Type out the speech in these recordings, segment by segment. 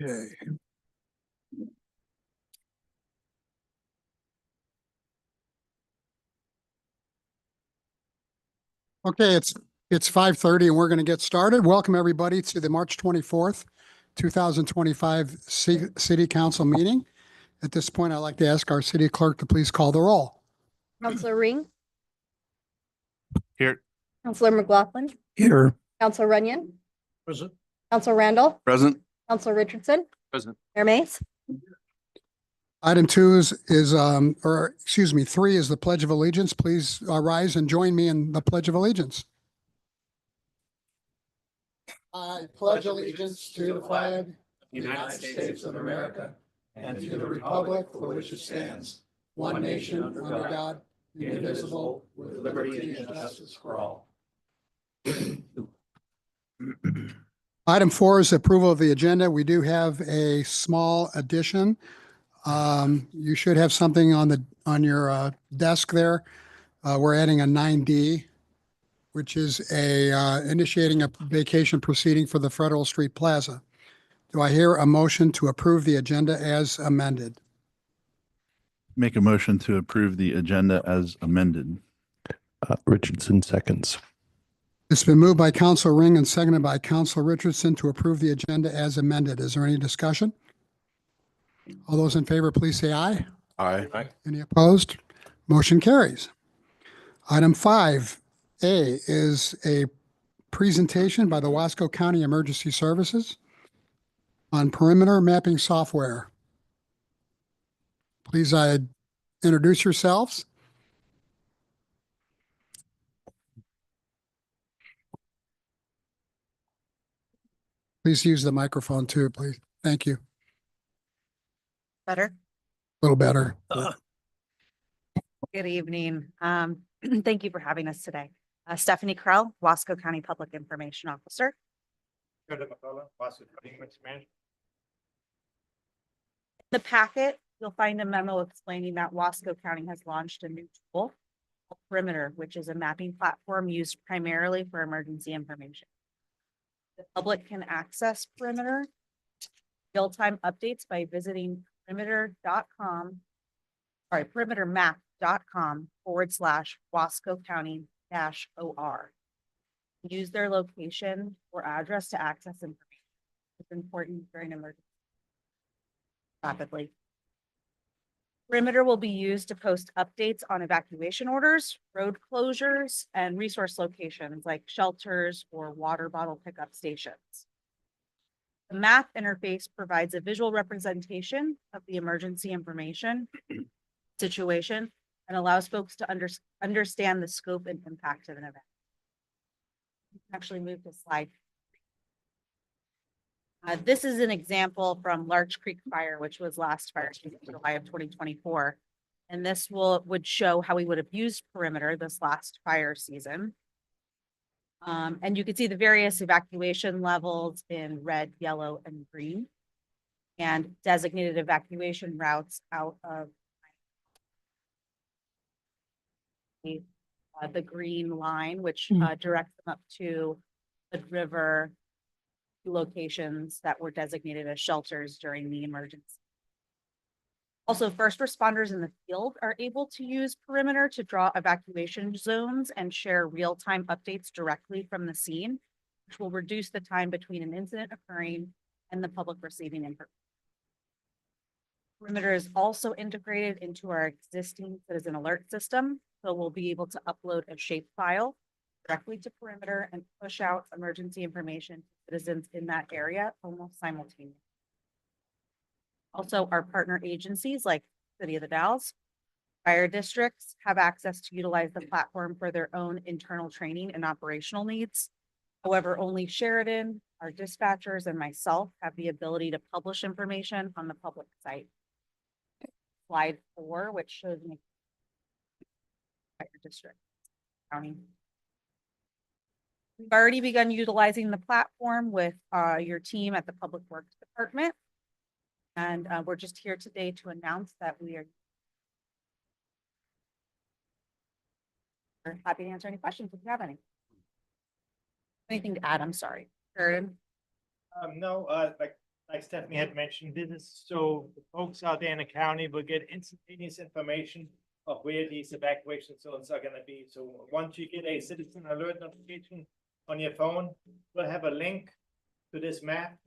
Okay. Okay, it's 5:30 and we're going to get started. Welcome everybody to the March 24th, 2025 City Council meeting. At this point, I'd like to ask our city clerk to please call the roll. Councilor Ring, Here. Councilor McLaughlin, Here. Councilor Runyon, Present. Councilor Randall, Present. Councilor Richardson, Present. Mayor Mays. Item 3 is the Pledge of Allegiance. Please rise and join me in the Pledge of Allegiance. I pledge allegiance to the flag of the United States of America and to the republic for which it stands, one nation under God, indivisible, with liberty and justice for all. Item 4 is approval of the agenda. We do have a small addition. You should have something on your desk there. We're adding a 9D, which is initiating a vacation proceeding for the Federal Street Plaza. Do I hear a motion to approve the agenda as amended? Make a motion to approve the agenda as amended. Richardson seconds. It's been moved by Councilor Ring and seconded by Councilor Richardson to approve the agenda as amended. Is there any discussion? All those in favor, please say aye. Aye. Any opposed? Motion carries. Item 5A is a presentation by the Wasco County Emergency Services on perimeter mapping software. Please introduce yourselves. Please use the microphone too, please. Thank you. Better. A little better. Good evening. Thank you for having us today. Stephanie Krell, Wasco County Public Information Officer. In the packet, you'll find a memo explaining that Wasco County has launched a new tool, Perimeter, which is a mapping platform used primarily for emergency information. The public can access Perimeter real-time updates by visiting perimetermap.com/Wasco County-OR. Use their location or address to access information. It's important during emergency. Rapidly. Perimeter will be used to post updates on evacuation orders, road closures, and resource locations like shelters or water bottle pickup stations. The map interface provides a visual representation of the emergency information situation and allows folks to understand the scope and impact of an event. Actually move to slide. This is an example from Larch Creek Fire, which was last fire season, July of 2024. And this would show how we would have used Perimeter this last fire season. And you can see the various evacuation levels in red, yellow, and green, and designated evacuation routes out of the green line, which directs them up to the river locations that were designated as shelters during the emergency. Also, first responders in the field are able to use Perimeter to draw evacuation zones and share real-time updates directly from the scene, which will reduce the time between an incident occurring and the public receiving information. Perimeter is also integrated into our existing citizen alert system, so we'll be able to upload a shape file directly to Perimeter and push out emergency information to citizens in that area almost simultaneously. Also, our partner agencies like City of the Dalles, fire districts have access to utilize the platform for their own internal training and operational needs. However, only Sheridan, our dispatchers, and myself have the ability to publish information on the public site. Slide 4, which shows me fire district county. We've already begun utilizing the platform with your team at the Public Works Department. And we're just here today to announce that we are happy to answer any questions if you have any. Anything to add? I'm sorry. Sheridan? No, like like Stephanie had mentioned, this is so the folks out there in the county will get instantaneous information of where these evacuation zones are gonna be. So once you get a citizen alert notification on your phone, we'll have a link to this map,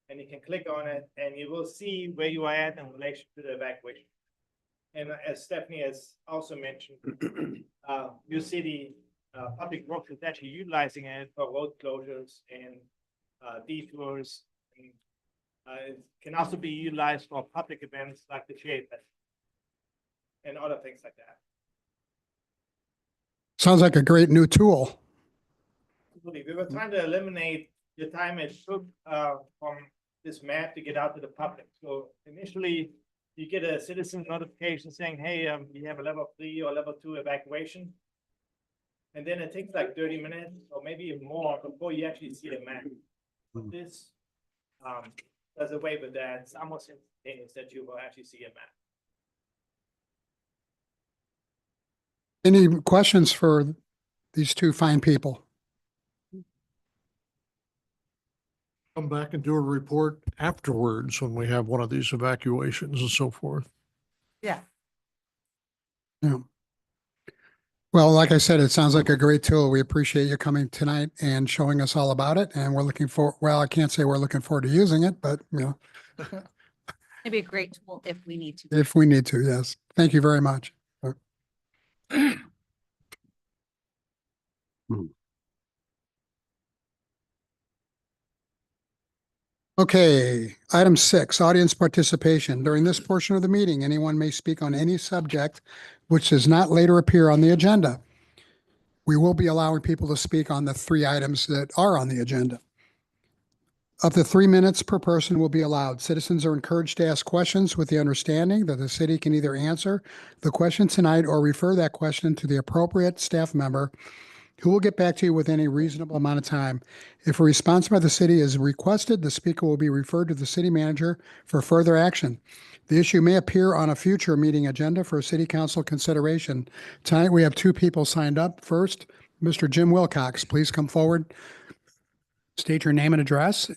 and you can click on it, and you will see where you are at in relation to the evacuation. And as Stephanie has also mentioned, you see the public works is actually utilizing it for road closures and detours. And, it can also be utilized for public events like the Shea Fest and other things like that. Sounds like a great new tool. We were trying to eliminate the time it took from this map to get out to the public. So initially, you get a citizen notification saying, hey, you have a level 3 or level 2 evacuation. And then it takes like 30 minutes or maybe even more before you actually see the map. But this does away with that. It's almost instantaneous that you will actually see a map. Any questions for these two fine people? Come back and do a report afterwards when we have one of these evacuations and so forth. Yeah. Well, like I said, it sounds like a great tool. We appreciate you coming tonight and showing us all about it. And we're looking for, well, I can't say we're looking forward to using it, but you know, Maybe a great tool if we need to. if we need to, yes. Thank you very much. Okay, item 6, audience participation. During this portion of the meeting, anyone may speak on any subject which does not later appear on the agenda. We will be allowing people to speak on the 3 items that are on the agenda. Up to 3 minutes per person will be allowed. Citizens are encouraged to ask questions with the understanding that the city can either answer the question tonight or refer that question to the appropriate staff member who will get back to you within a reasonable amount of time. If a response by the city is requested, the speaker will be referred to the city manager for further action. The issue may appear on a future meeting agenda for city council consideration. Tonight, we have 2 people signed up. First, Mr. Jim Wilcox, please come forward. State your name and address.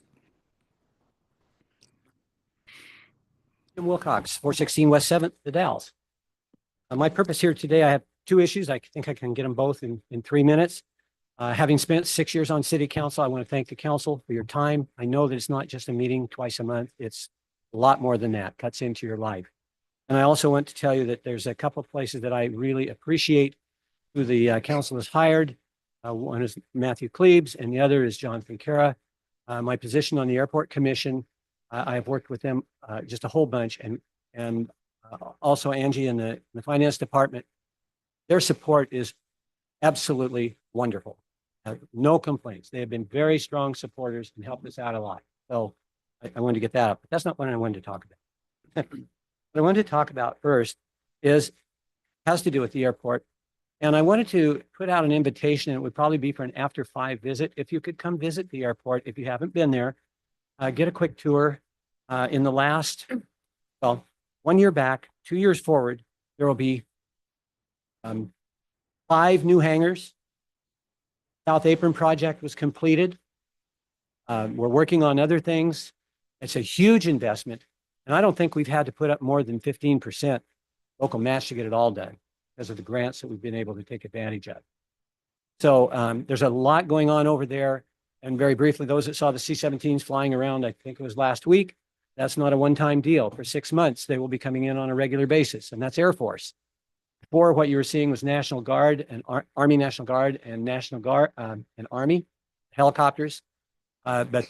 Jim Wilcox, 416 West 7th, the Dalles. My purpose here today, I have 2 issues. I think I can get them both in 3 minutes. Having spent 6 years on city council, I want to thank the council for your time. I know that it's not just a meeting twice a month. It's a lot more than that, cuts into your life. And I also want to tell you that there's a couple of places that I really appreciate who the council has hired. One is Matthew Klebs and the other is John Finkera. My position on the airport commission, I have worked with them just a whole bunch, and also Angie in the finance department. Their support is absolutely wonderful. No complaints. They have been very strong supporters and helped us out a lot. So I wanted to get that up, but that's not what I wanted to talk about. What I wanted to talk about first has to do with the airport. And I wanted to put out an invitation. It would probably be for an after 5 visit. If you could come visit the airport, if you haven't been there, get a quick tour. In the last, well, 1 year back, 2 years forward, there will be 5 new hangars. South Apron project was completed. We're working on other things. It's a huge investment. And I don't think we've had to put up more than 15% local match to get it all done because of the grants that we've been able to take advantage of. So there's a lot going on over there. And very briefly, those that saw the C-17s flying around, I think it was last week, that's not a one-time deal. For 6 months, they will be coming in on a regular basis, and that's Air Force. Before, what you were seeing was National Guard and Army National Guard and National Guard and Army helicopters. But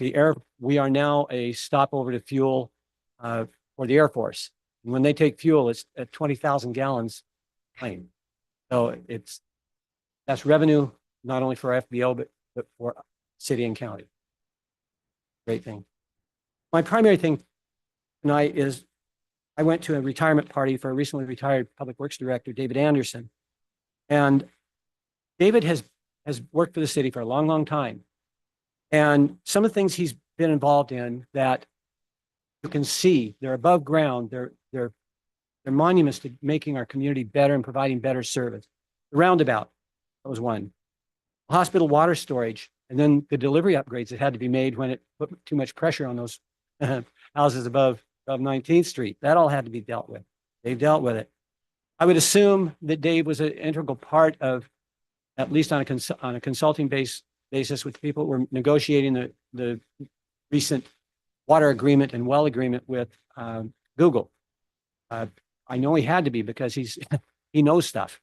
we are now a stopover to fuel for the Air Force. And when they take fuel, it's at 20,000 gallons plane. So that's revenue not only for FBO, but for city and county. Great thing. My primary thing tonight is I went to a retirement party for a recently retired Public Works Director, David Anderson. And David has worked for the city for a long, long time. And some of the things he's been involved in that you can see, they're above ground, they're monuments to making our community better and providing better service. The roundabout, that was one. Hospital water storage, and then the delivery upgrades that had to be made when it put too much pressure on those houses above 19th Street. That all had to be dealt with. They've dealt with it. I would assume that Dave was an integral part of, at least on a consulting basis with people who were negotiating the recent water agreement and well agreement with Google. I know he had to be because he knows stuff.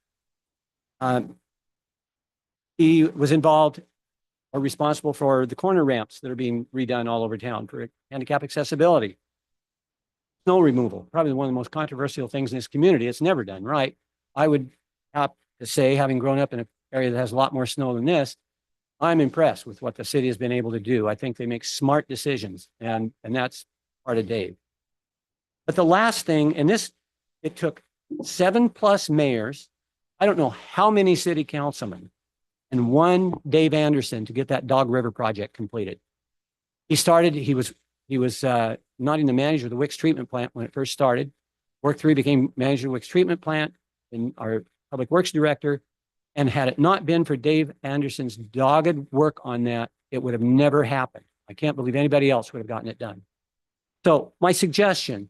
He was involved or responsible for the corner ramps that are being redone all over town for handicap accessibility. Snow removal, probably one of the most controversial things in this community. It's never done right. I would have to say, having grown up in an area that has a lot more snow than this, I'm impressed with what the city has been able to do. I think they make smart decisions, and that's part of Dave. But the last thing, and this, it took 7+ mayors, I don't know how many city councilmen, and one Dave Anderson to get that Dog River project completed. He was not even the manager of the Wicks treatment plant when it first started. Worked through, became manager of the Wicks treatment plant and our public works director. And had it not been for Dave Anderson's dogged work on that, it would have never happened. I can't believe anybody else would have gotten it done. So my suggestion,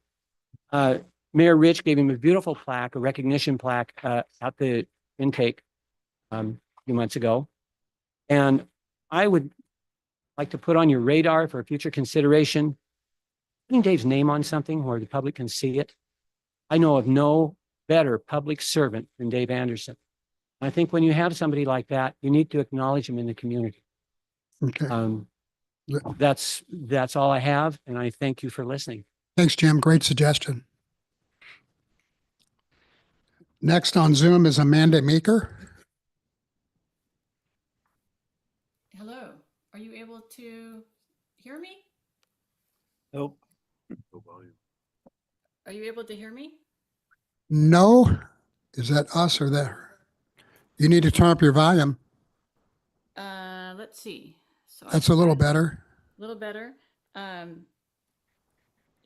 Mayor Rich gave him a beautiful plaque, a recognition plaque at the intake a few months ago. And I would like to put on your radar for future consideration, putting Dave's name on something where the public can see it. I know of no better public servant than Dave Anderson. I think when you have somebody like that, you need to acknowledge him in the community. Okay. That's all I have, and I thank you for listening. Thanks, Jim. Great suggestion. Next on Zoom is Amanda Meeker. Hello, are you able to hear me? Nope. Are you able to hear me? No, is that us or there? You need to turn up your volume. Let's see. So That's a little better. A little better.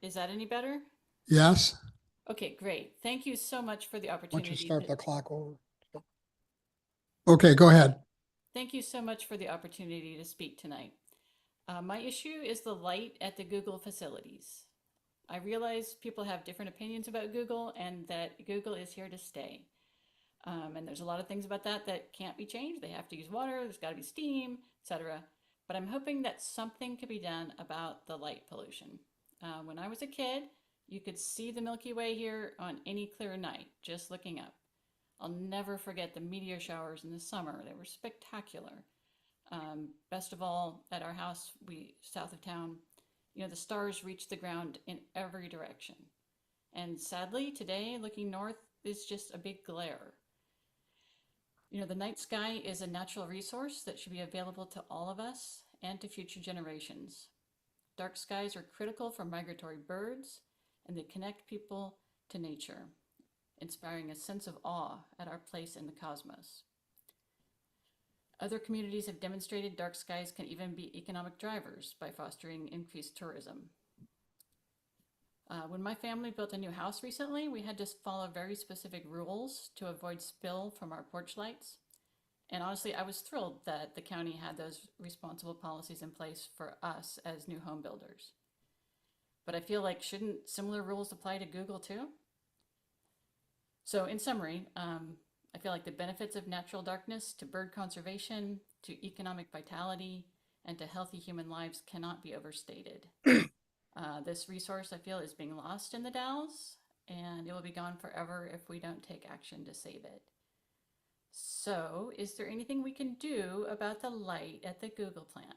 Is that any better? Yes. Okay, great. Thank you so much for the Why opportunity. don't you start the clock over? Okay, go ahead. Thank you so much for the opportunity to speak tonight. My issue is the light at the Google facilities. I realize people have different opinions about Google and that Google is here to stay. And there's a lot of things about that can't be changed. They have to use water, there's got to be steam, etc. But I'm hoping that something could be done about the light pollution. When I was a kid, you could see the Milky Way here on any clear night, just looking up. I'll never forget the meteor showers in the summer. They were spectacular. Best of all, at our house, south of town, the stars reach the ground in every direction. And sadly, today, looking north is just a big glare. The night sky is a natural resource that should be available to all of us and to future generations. Dark skies are critical for migratory birds, and they connect people to nature, inspiring a sense of awe at our place in the cosmos. Other communities have demonstrated dark skies can even be economic drivers by fostering increased tourism. When my family built a new house recently, we had to follow very specific rules to avoid spill from our porch lights. And honestly, I was thrilled that the county had those responsible policies in place for us as new home builders. But I feel like, shouldn't similar rules apply to Google too? So in summary, I feel like the benefits of natural darkness to bird conservation, to economic vitality, and to healthy human lives cannot be overstated. This resource, I feel, is being lost in the Dalles, and it will be gone forever if we don't take action to save it. So, is there anything we can do about the light at the Google plant?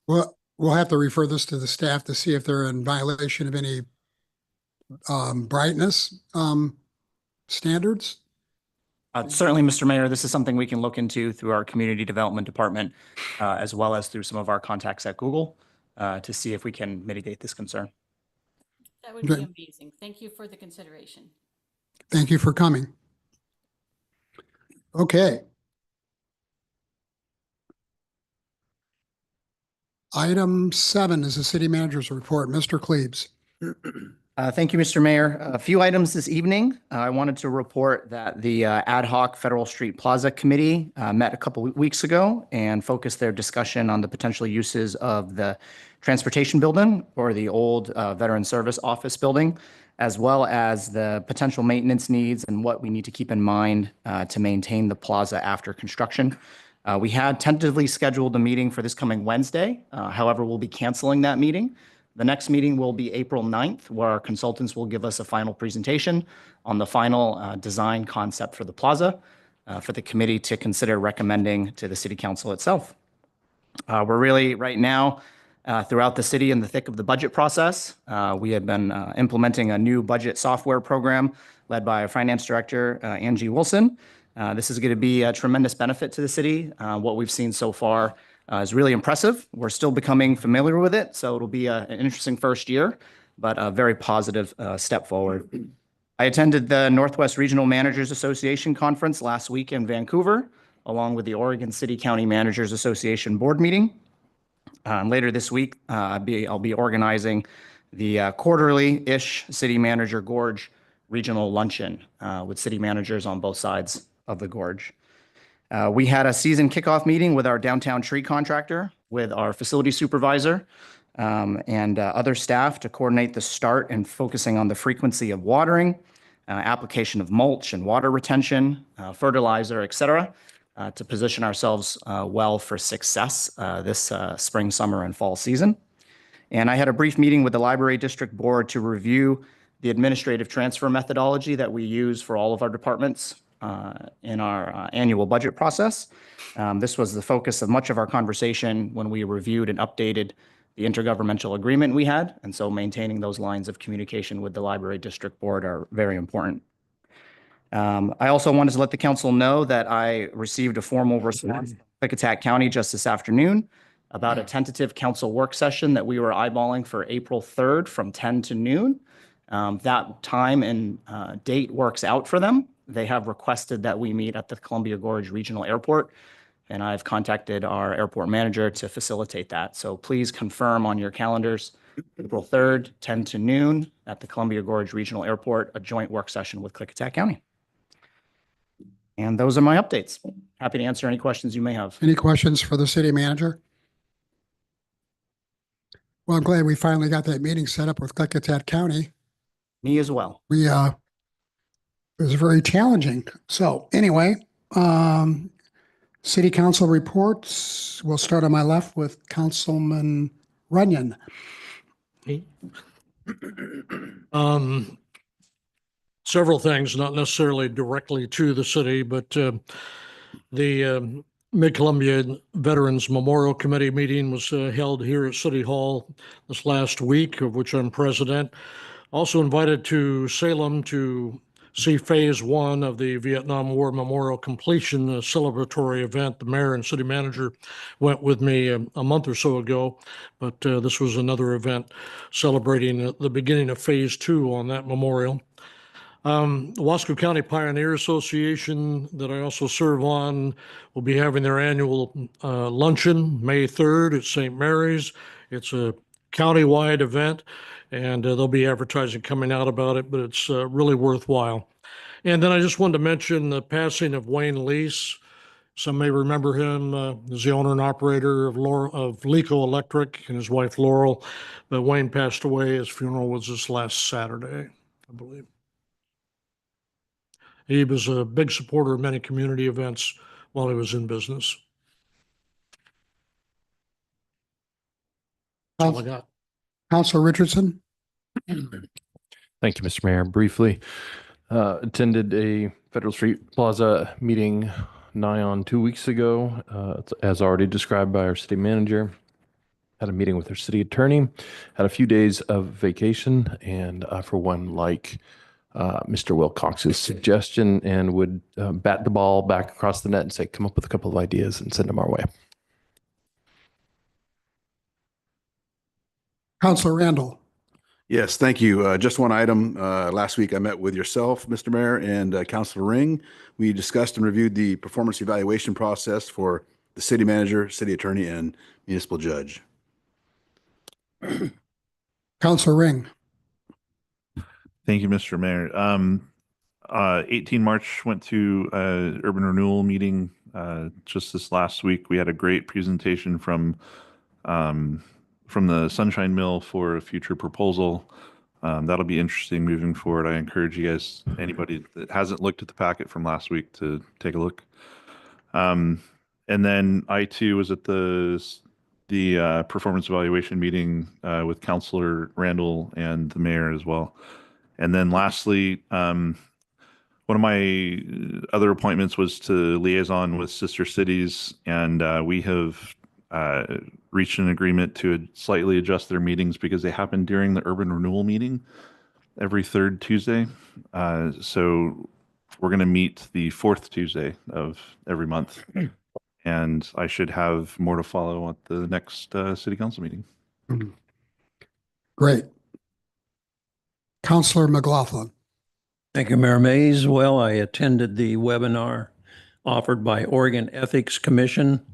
Well, we'll have to refer this to the staff to see if they're in violation of any brightness standards. Certainly, Mr. Mayor, this is something we can look into through our community development department, as well as through some of our contacts at Google, to see if we can mitigate this concern. That would be amazing. Thank you for the consideration. Thank you for coming. Okay. Item 7 is the city manager's report. Mr. Klebs. Thank you, Mr. Mayor. A few items this evening. I wanted to report that the Ad hoc Federal Street Plaza Committee met a couple weeks ago and focused their discussion on the potential uses of the transportation building or the old Veteran Service Office building, as well as the potential maintenance needs and what we need to keep in mind to maintain the plaza after construction. We had tentatively scheduled a meeting for this coming Wednesday. However, we'll be canceling that meeting. The next meeting will be April 9th, where our consultants will give us a final presentation on the final design concept for the plaza for the committee to consider recommending to the city council itself. We're really right now throughout the city in the thick of the budget process. We have been implementing a new budget software program led by our finance director, Angie Wilson. This is going to be a tremendous benefit to the city. What we've seen so far is really impressive. We're still becoming familiar with it, so it'll be an interesting first year, but a very positive step forward. I attended the Northwest Regional Managers Association Conference last week in Vancouver, along with the Oregon City County Managers Association board meeting. Later this week, I'll be organizing the quarterly-ish City Manager Gorge Regional Luncheon with city managers on both sides of the gorge. We had a season kickoff meeting with our downtown tree contractor, with our facility supervisor, and other staff to coordinate the start and focusing on the frequency of watering, application of mulch and water retention, fertilizer, et cetera, to position ourselves well for success this spring, summer, and fall season. And I had a brief meeting with the Library District Board to review the administrative transfer methodology that we use for all of our departments in our annual budget process. This was the focus of much of our conversation when we reviewed and updated the intergovernmental agreement we had. And so maintaining those lines of communication with the Library District Board are very important. I also wanted to let the council know that I received a formal response from Klickitat County just this afternoon about a tentative council work session that we were eyeballing for April 3rd from 10 to noon. That time and date works out for them. They have requested that we meet at the Columbia Gorge Regional Airport, and I've contacted our airport manager to facilitate that. So please confirm on your calendars, April 3rd, 10 to noon at the Columbia Gorge Regional Airport, a joint work session with Klickitat County. And those are my updates. Happy to answer any questions you may have. Any questions for the city manager? Well, I'm glad we finally got that meeting set up with Klickitat County. Me as well. It was very challenging. So anyway, city council reports. We'll start on my left with Councilman Runyon. Several things, not necessarily directly to the city, but the Mid-Columbia Veterans Memorial Committee meeting was held here at City Hall this last week, of which I'm president. Also invited to Salem to see Phase 1 of the Vietnam War Memorial Completion celebratory event. The mayor and city manager went with me a month or so ago, but this was another event celebrating the beginning of Phase 2 on that memorial. The Wasco County Pioneer Association that I also serve on will be having their annual luncheon May 3rd at St. Mary's. It's a county-wide event, and there'll be advertising coming out about it, but it's really worthwhile. And then I just wanted to mention the passing of Wayne Lease. Some may remember him as the owner and operator of Lico Electric and his wife Laurel, but Wayne passed away. His funeral was this last Saturday, I believe. He was a big supporter of many community events while he was in business. That's all I got. Councilor Richardson. Thank you, Mr. Mayor. Briefly, attended a Federal Street Plaza meeting nigh on 2 weeks ago, as already described by our city manager. Had a meeting with our city attorney, had a few days of vacation, and for one, like Mr. Wilcox's suggestion, and would bat the ball back across the net and say, come up with a couple of ideas and send them our way. Councilor Randall. Yes, thank you. Just one item. Last week I met with yourself, Mr. Mayor, and Councilor Ring. We discussed and reviewed the performance evaluation process for the city manager, city attorney, and municipal judge. Councilor Ring. Thank you, Mr. Mayor. 18 March went to urban renewal meeting just this last week. We had a great presentation from the Sunshine Mill for a future proposal. That'll be interesting moving forward. I encourage you guys, anybody that hasn't looked at the packet from last week, to take a look. And then I too was at the performance evaluation meeting with Councilor Randall and the mayor as well. And then lastly, one of my other appointments was to liaison with sister cities, and we have reached an agreement to slightly adjust their meetings because they happen during the urban renewal meeting every third Tuesday. So we're going to meet the fourth Tuesday of every month. And I should have more to follow at the next city council meeting. Great. Counselor McLaughlin. Thank you, Mayor Mays. Well, I attended the webinar offered by Oregon Ethics Commission,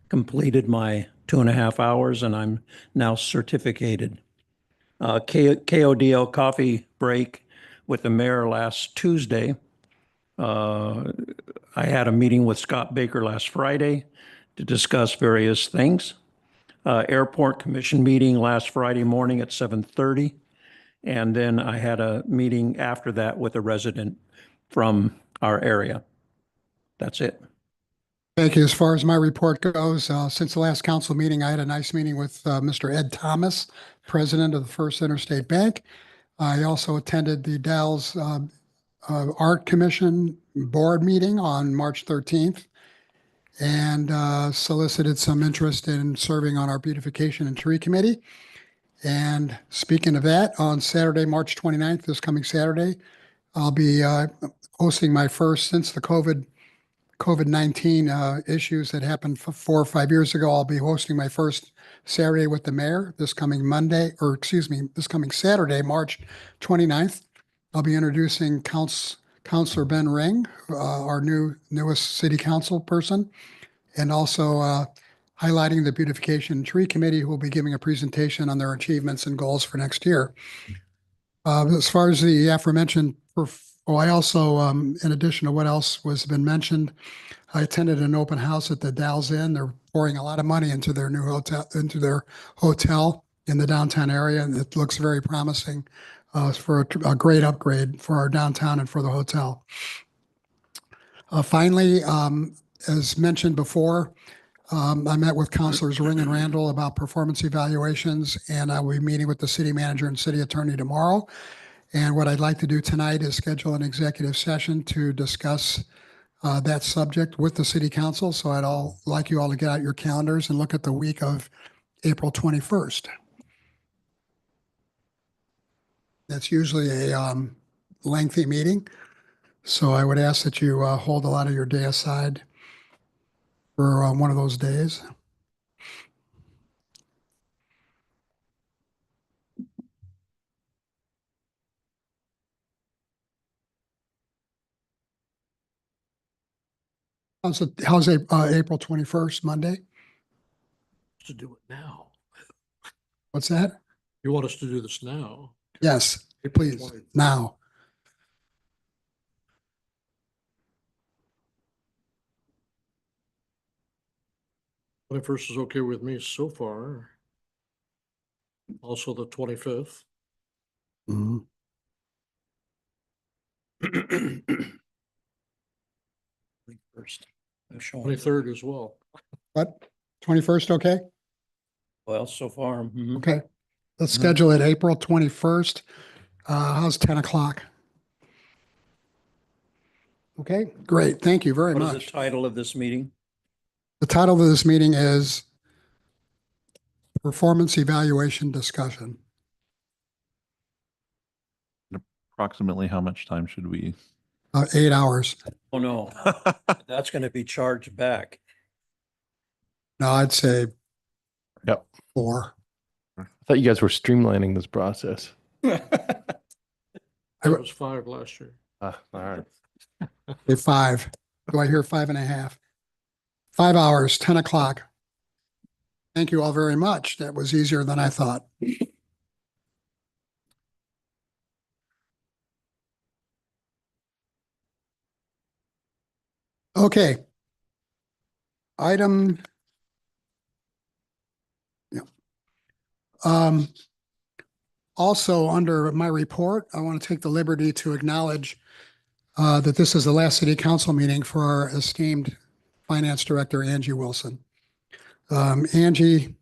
completed my 2.5 hours, and I'm now certificated. KODL coffee break with the mayor last Tuesday. I had a meeting with Scott Baker last Friday to discuss various things. Airport Commission meeting last Friday morning at 7:30. And then I had a meeting after that with a resident from our area. That's it. Thank you. As far as my report goes, since the last council meeting, I had a nice meeting with Mr. Ed Thomas, president of the First Interstate Bank. I also attended the Dalles Art Commission board meeting on March 13th and solicited some interest in serving on our beautification and tree committee. And speaking of that, on Saturday, March 29th, this coming Saturday, I'll be hosting my first, since the COVID-19 issues that happened 4 or 5 years ago, I'll be hosting my first Saturday with the mayor this coming this coming Saturday, March 29th. I'll be introducing Councilor Ben Ring, our newest city council person, and also highlighting the Beautification Tree Committee, who will be giving a presentation on their achievements and goals for next year. As far as the aforementioned, I also, in addition to what else was been mentioned, I attended an open house at the Dalles Inn. They're pouring a lot of money into their new hotel in the downtown area, and it looks very promising for a great upgrade for our downtown and for the hotel. Finally, as mentioned before, I met with Councilors Ring and Randall about performance evaluations, and I will be meeting with the city manager and city attorney tomorrow. And what I'd like to do tonight is schedule an executive session to discuss that subject with the city council. So I'd like you all to get out your calendars and look at the week of April 21st. That's usually a lengthy meeting. So I would ask that you hold a lot of your day aside for one of those days. How's April 21st, Monday? To do it now. What's that? You want us to do this now? Yes, April please, 20th. now. First is okay with me so far. Also the 25th. Mhm. First, I'm showing. 23rd as well. What? 21st, okay? Well, so far. Okay. Let's schedule it April 21st. How's 10 o'clock? Okay, great. Thank you very What is much. the title of this meeting? The title of this meeting is Performance Evaluation Discussion. Approximately how much time should we? 8 hours. Oh, no, that's going to be charged back. No, I'd say Yep. 4. I thought you guys were streamlining this process. That was 5 last year. All right. Say 5. Do I hear 5.5? 5 hours, 10 o'clock. Thank you all very much. That was easier than I thought. Okay. Item. Yeah. Also, under my report, I want to take the liberty to acknowledge that this is the last city council meeting for our esteemed finance director, Angie Wilson. Angie,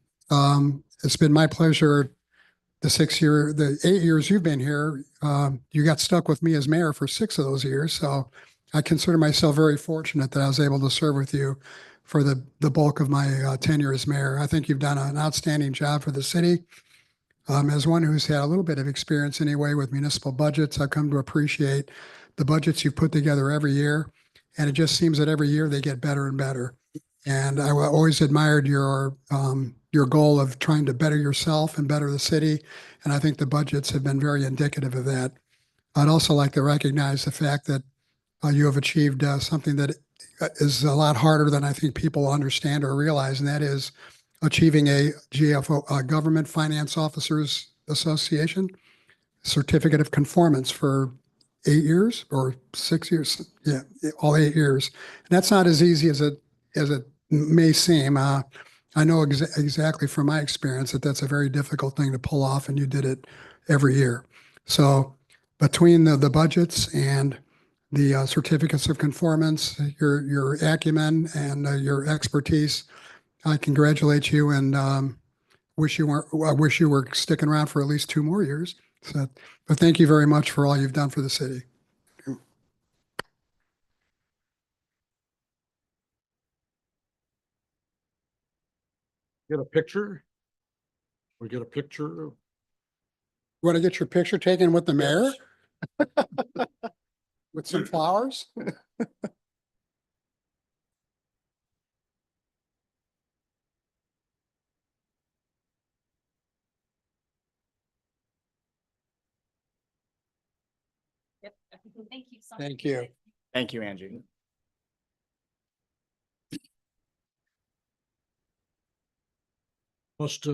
it's been my pleasure the 8 years you've been here. You got stuck with me as mayor for 6 of those years. So I consider myself very fortunate that I was able to serve with you for the bulk of my tenure as mayor. I think you've done an outstanding job for the city. As one who's had a little bit of experience anyway with municipal budgets, I've come to appreciate the budgets you put together every year. And it just seems that every year they get better and better. And I always admired your goal of trying to better yourself and better the city. And I think the budgets have been very indicative of that. I'd also like to recognize the fact that you have achieved something that is a lot harder than I think people understand or realize, and that is achieving a GFO, Government Finance Officers Association certificate of conformance for 8 years or 6 years. Yeah, all 8 years. And that's not as easy as it may seem. I know exactly from my experience that that's a very difficult thing to pull off, and you did it every year. So between the budgets and the certificates of conformance, your acumen and your expertise, I congratulate you and I wish you were sticking around for at least 2 more years. So, but thank you very much for all you've done for the city. Get a picture? We get a picture of. Want to get your picture taken with the mayor? With some flowers? Yep. Thank you so much. Thank you. Thank you, Angie. Must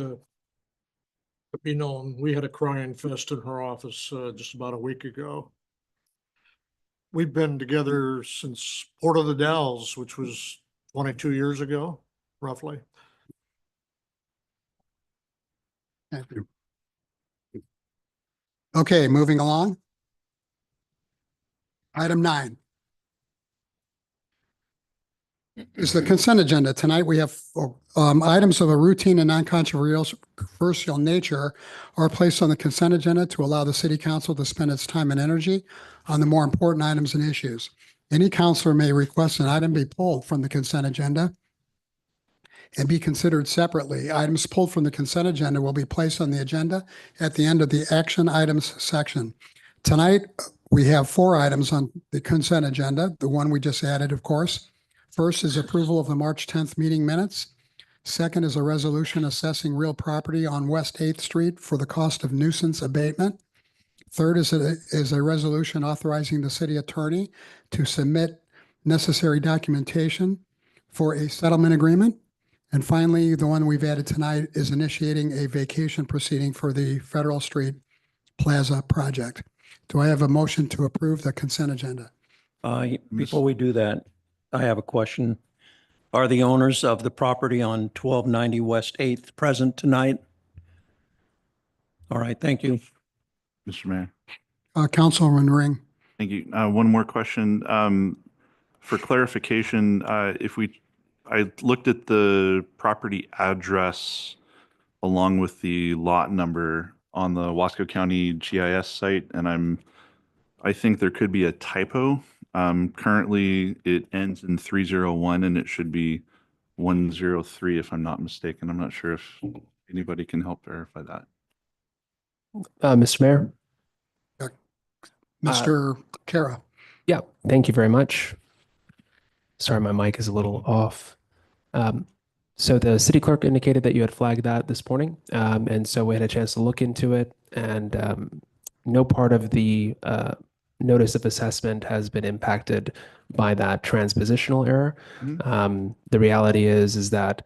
be known, we had a crying fest in her office just about a week ago. We've been together since Port of the Dalles, which was 22 years ago, roughly. Thank you. Okay, moving along. Item 9 is the consent agenda. Tonight we have items of a routine and non-controversial nature are placed on the consent agenda to allow the city council to spend its time and energy on the more important items and issues. Any councilor may request an item be pulled from the consent agenda and be considered separately. Items pulled from the consent agenda will be placed on the agenda at the end of the action items section. Tonight, we have 4 items on the consent agenda, the one we just added, of course. First is approval of the March 10th meeting minutes. Second is a resolution assessing real property on West 8th Street for the cost of nuisance abatement. Third is a resolution authorizing the city attorney to submit necessary documentation for a settlement agreement. And finally, the one we've added tonight is initiating a vacation proceeding for the Federal Street Plaza project. Do I have a motion to approve the consent agenda? Before we do that, I have a question. Are the owners of the property on 1290 West 8th present tonight? All right, thank you. Mr. Mayor. Councilman Ring. Thank you. One more question. For clarification, I looked at the property address along with the lot number on the Wasco County GIS site, and I think there could be a typo. Currently, it ends in 301, and it should be 103, if I'm not mistaken. I'm not sure if anybody can help verify that. Mr. Mayor? Mr. Kara. Yeah, thank you very much. Sorry, my mic is a little off. So the city clerk indicated that you had flagged that this morning. And so we had a chance to look into it, and no part of the notice of assessment has been impacted by that transpositional error. The reality is that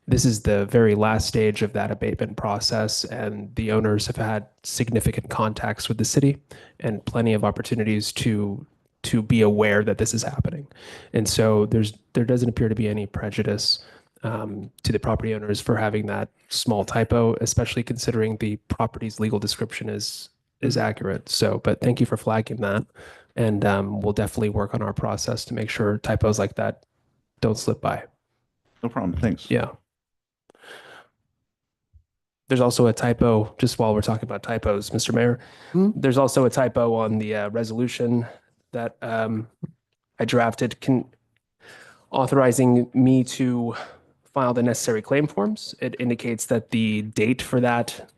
this is the very last stage of that abatement process, and the owners have had significant contacts with the city and plenty of opportunities to to be aware that this is happening. And so there doesn't appear to be any prejudice to the property owners for having that small typo, especially considering the property's legal description is accurate. So, but thank you for flagging that. And we'll definitely work on our process to make sure typos like that don't slip by. No problem. Thanks. Yeah. There's also a typo, just while we're talking about typos, Mr. Mayor. There's also a typo on the resolution that I drafted authorizing me to file the necessary claim forms. It indicates that the date for that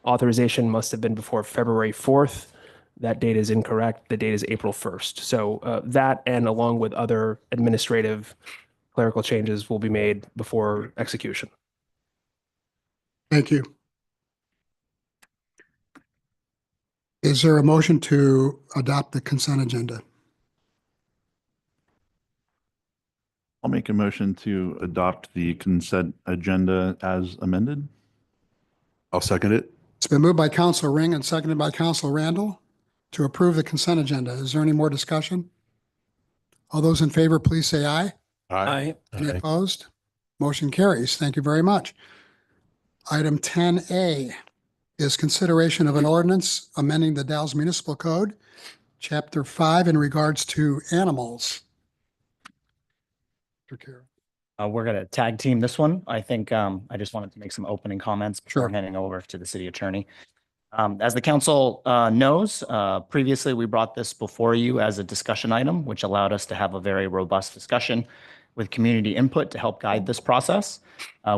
authorization must have been before February 4th. That date is incorrect. The date is April 1st. So that, and along with other administrative clerical changes, will be made before execution. Thank you. Is there a motion to adopt the consent agenda? I'll make a motion to adopt the consent agenda as amended. I'll second it. It's been moved by Council Ring and seconded by Council Randall to approve the consent agenda. Is there any more discussion? All those in favor, please say aye. Aye. Any opposed? Motion carries. Thank you very much. Item 10A is consideration of an ordinance amending the Dalles Municipal Code, Chapter 5, in regards to animals. Mr. Carroll. We're going to tag team this one. I think I just wanted to make some opening comments before Sure. handing over to the city attorney. As the council knows, previously we brought this before you as a discussion item, which allowed us to have a very robust discussion with community input to help guide this process.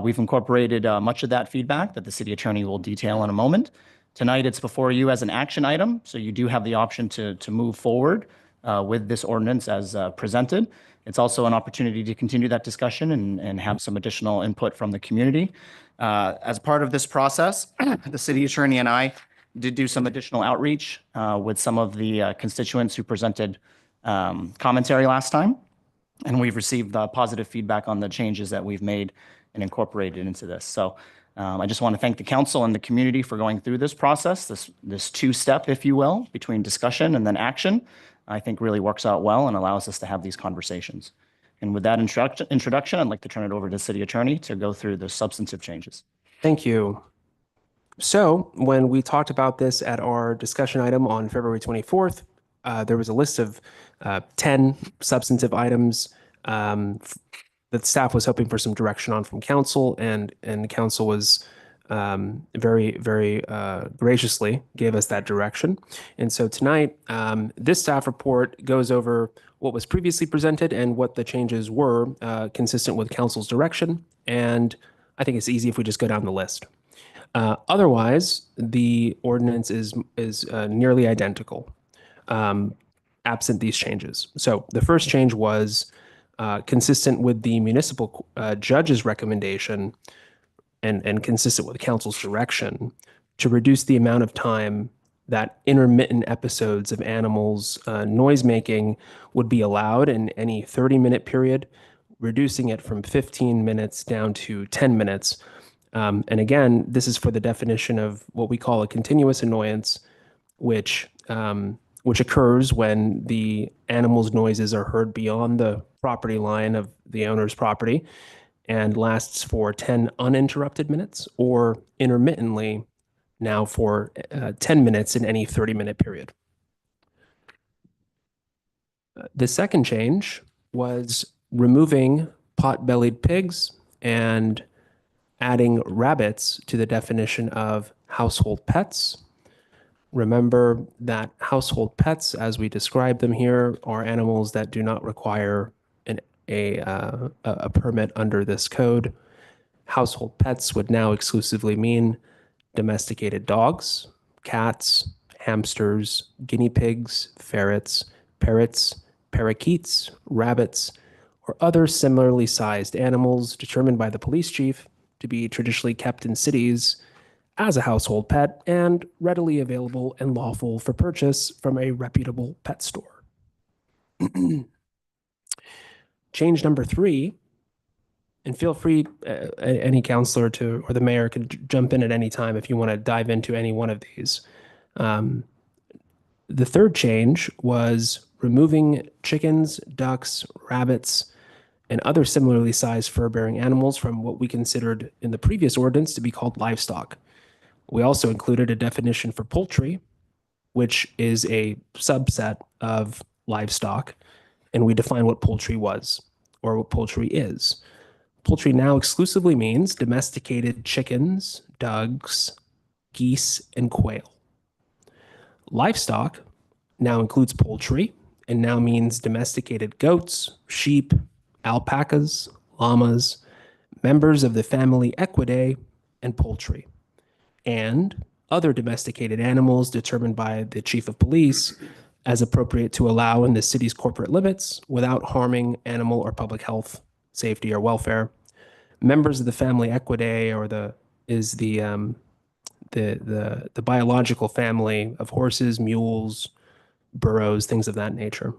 We've incorporated much of that feedback that the city attorney will detail in a moment. Tonight, it's before you as an action item, so you do have the option to move forward with this ordinance as presented. It's also an opportunity to continue that discussion and have some additional input from the community. As part of this process, the city attorney and I did do some additional outreach with some of the constituents who presented commentary last time. And we've received positive feedback on the changes that we've made and incorporated into this. So I just want to thank the council and the community for going through this process, this two-step, if you will, between discussion and then action. I think really works out well and allows us to have these conversations. And with that introduction, I'd like to turn it over to the city attorney to go through the substantive changes. Thank you. So when we talked about this at our discussion item on February 24th, there was a list of 10 substantive items that staff was hoping for some direction on from council, and the council was very, very graciously gave us that direction. And so tonight, this staff report goes over what was previously presented and what the changes were consistent with council's direction. And I think it's easy if we just go down the list. Otherwise, the ordinance is nearly identical, absent these changes. So the first change was consistent with the municipal judge's recommendation and consistent with the council's direction to reduce the amount of time that intermittent episodes of animals noise making would be allowed in any 30-minute period, reducing it from 15 minutes down to 10 minutes. And again, this is for the definition of what we call a continuous annoyance, which occurs when the animal's noises are heard beyond the property line of the owner's property and lasts for 10 uninterrupted minutes, or intermittently now for 10 minutes in any 30-minute period. The second change was removing pot-bellied pigs and adding rabbits to the definition of household pets. Remember that household pets, as we describe them here, are animals that do not require a permit under this code. Household pets would now exclusively mean domesticated dogs, cats, hamsters, guinea pigs, ferrets, parrots, parakeets, rabbits, or other similarly sized animals determined by the police chief to be traditionally kept in cities as a household pet and readily available and lawful for purchase from a reputable pet store. Change number 3, and feel free, any counselor or the mayor can jump in at any time if you want to dive into any one of these. The third change was removing chickens, ducks, rabbits, and other similarly sized fur-bearing animals from what we considered in the previous ordinance to be called livestock. We also included a definition for poultry, which is a subset of livestock, and we define what poultry was or what poultry is. Poultry now exclusively means domesticated chickens, ducks, geese, and quail. Livestock now includes poultry and now means domesticated goats, sheep, alpacas, llamas, members of the family Equidae, and poultry, and other domesticated animals determined by the chief of police as appropriate to allow in the city's corporate limits without harming animal or public health, safety, or welfare. Members of the family Equidae is the biological family of horses, mules, burros, things of that nature.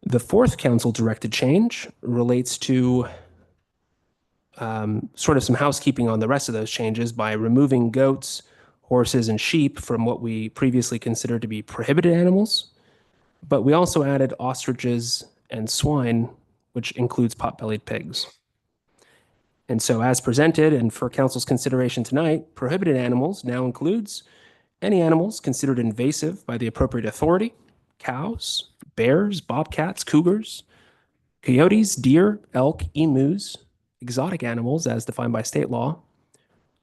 The fourth council-directed change relates to sort of some housekeeping on the rest of those changes by removing goats, horses, and sheep from what we previously considered to be prohibited animals. But we also added ostriches and swine, which includes pot-bellied pigs. And so as presented and for council's consideration tonight, prohibited animals now includes any animals considered invasive by the appropriate authority: cows, bears, bobcats, cougars, coyotes, deer, elk, emus, exotic animals as defined by state law,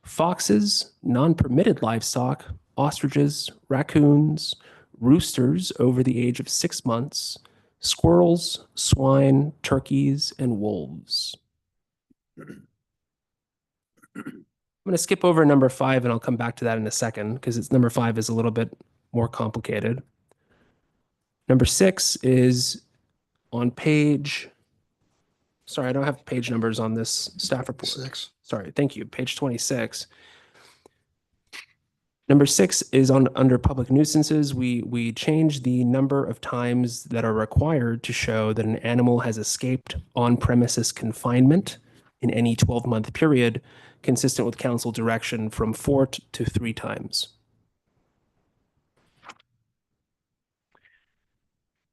foxes, non-permitted livestock, ostriches, raccoons, roosters over the age of 6 months, squirrels, swine, turkeys, and wolves. I'm going to skip over number 5 and I'll come back to that in a second because number 5 is a little bit more complicated. Number 6 is on page, sorry, I don't have page numbers on this staff report. 6. Sorry, thank you, page 26. Number 6 is under public nuisances. We changed the number of times that are required to show that an animal has escaped on-premises confinement in any 12-month period, consistent with council direction, from 4 to 3 times.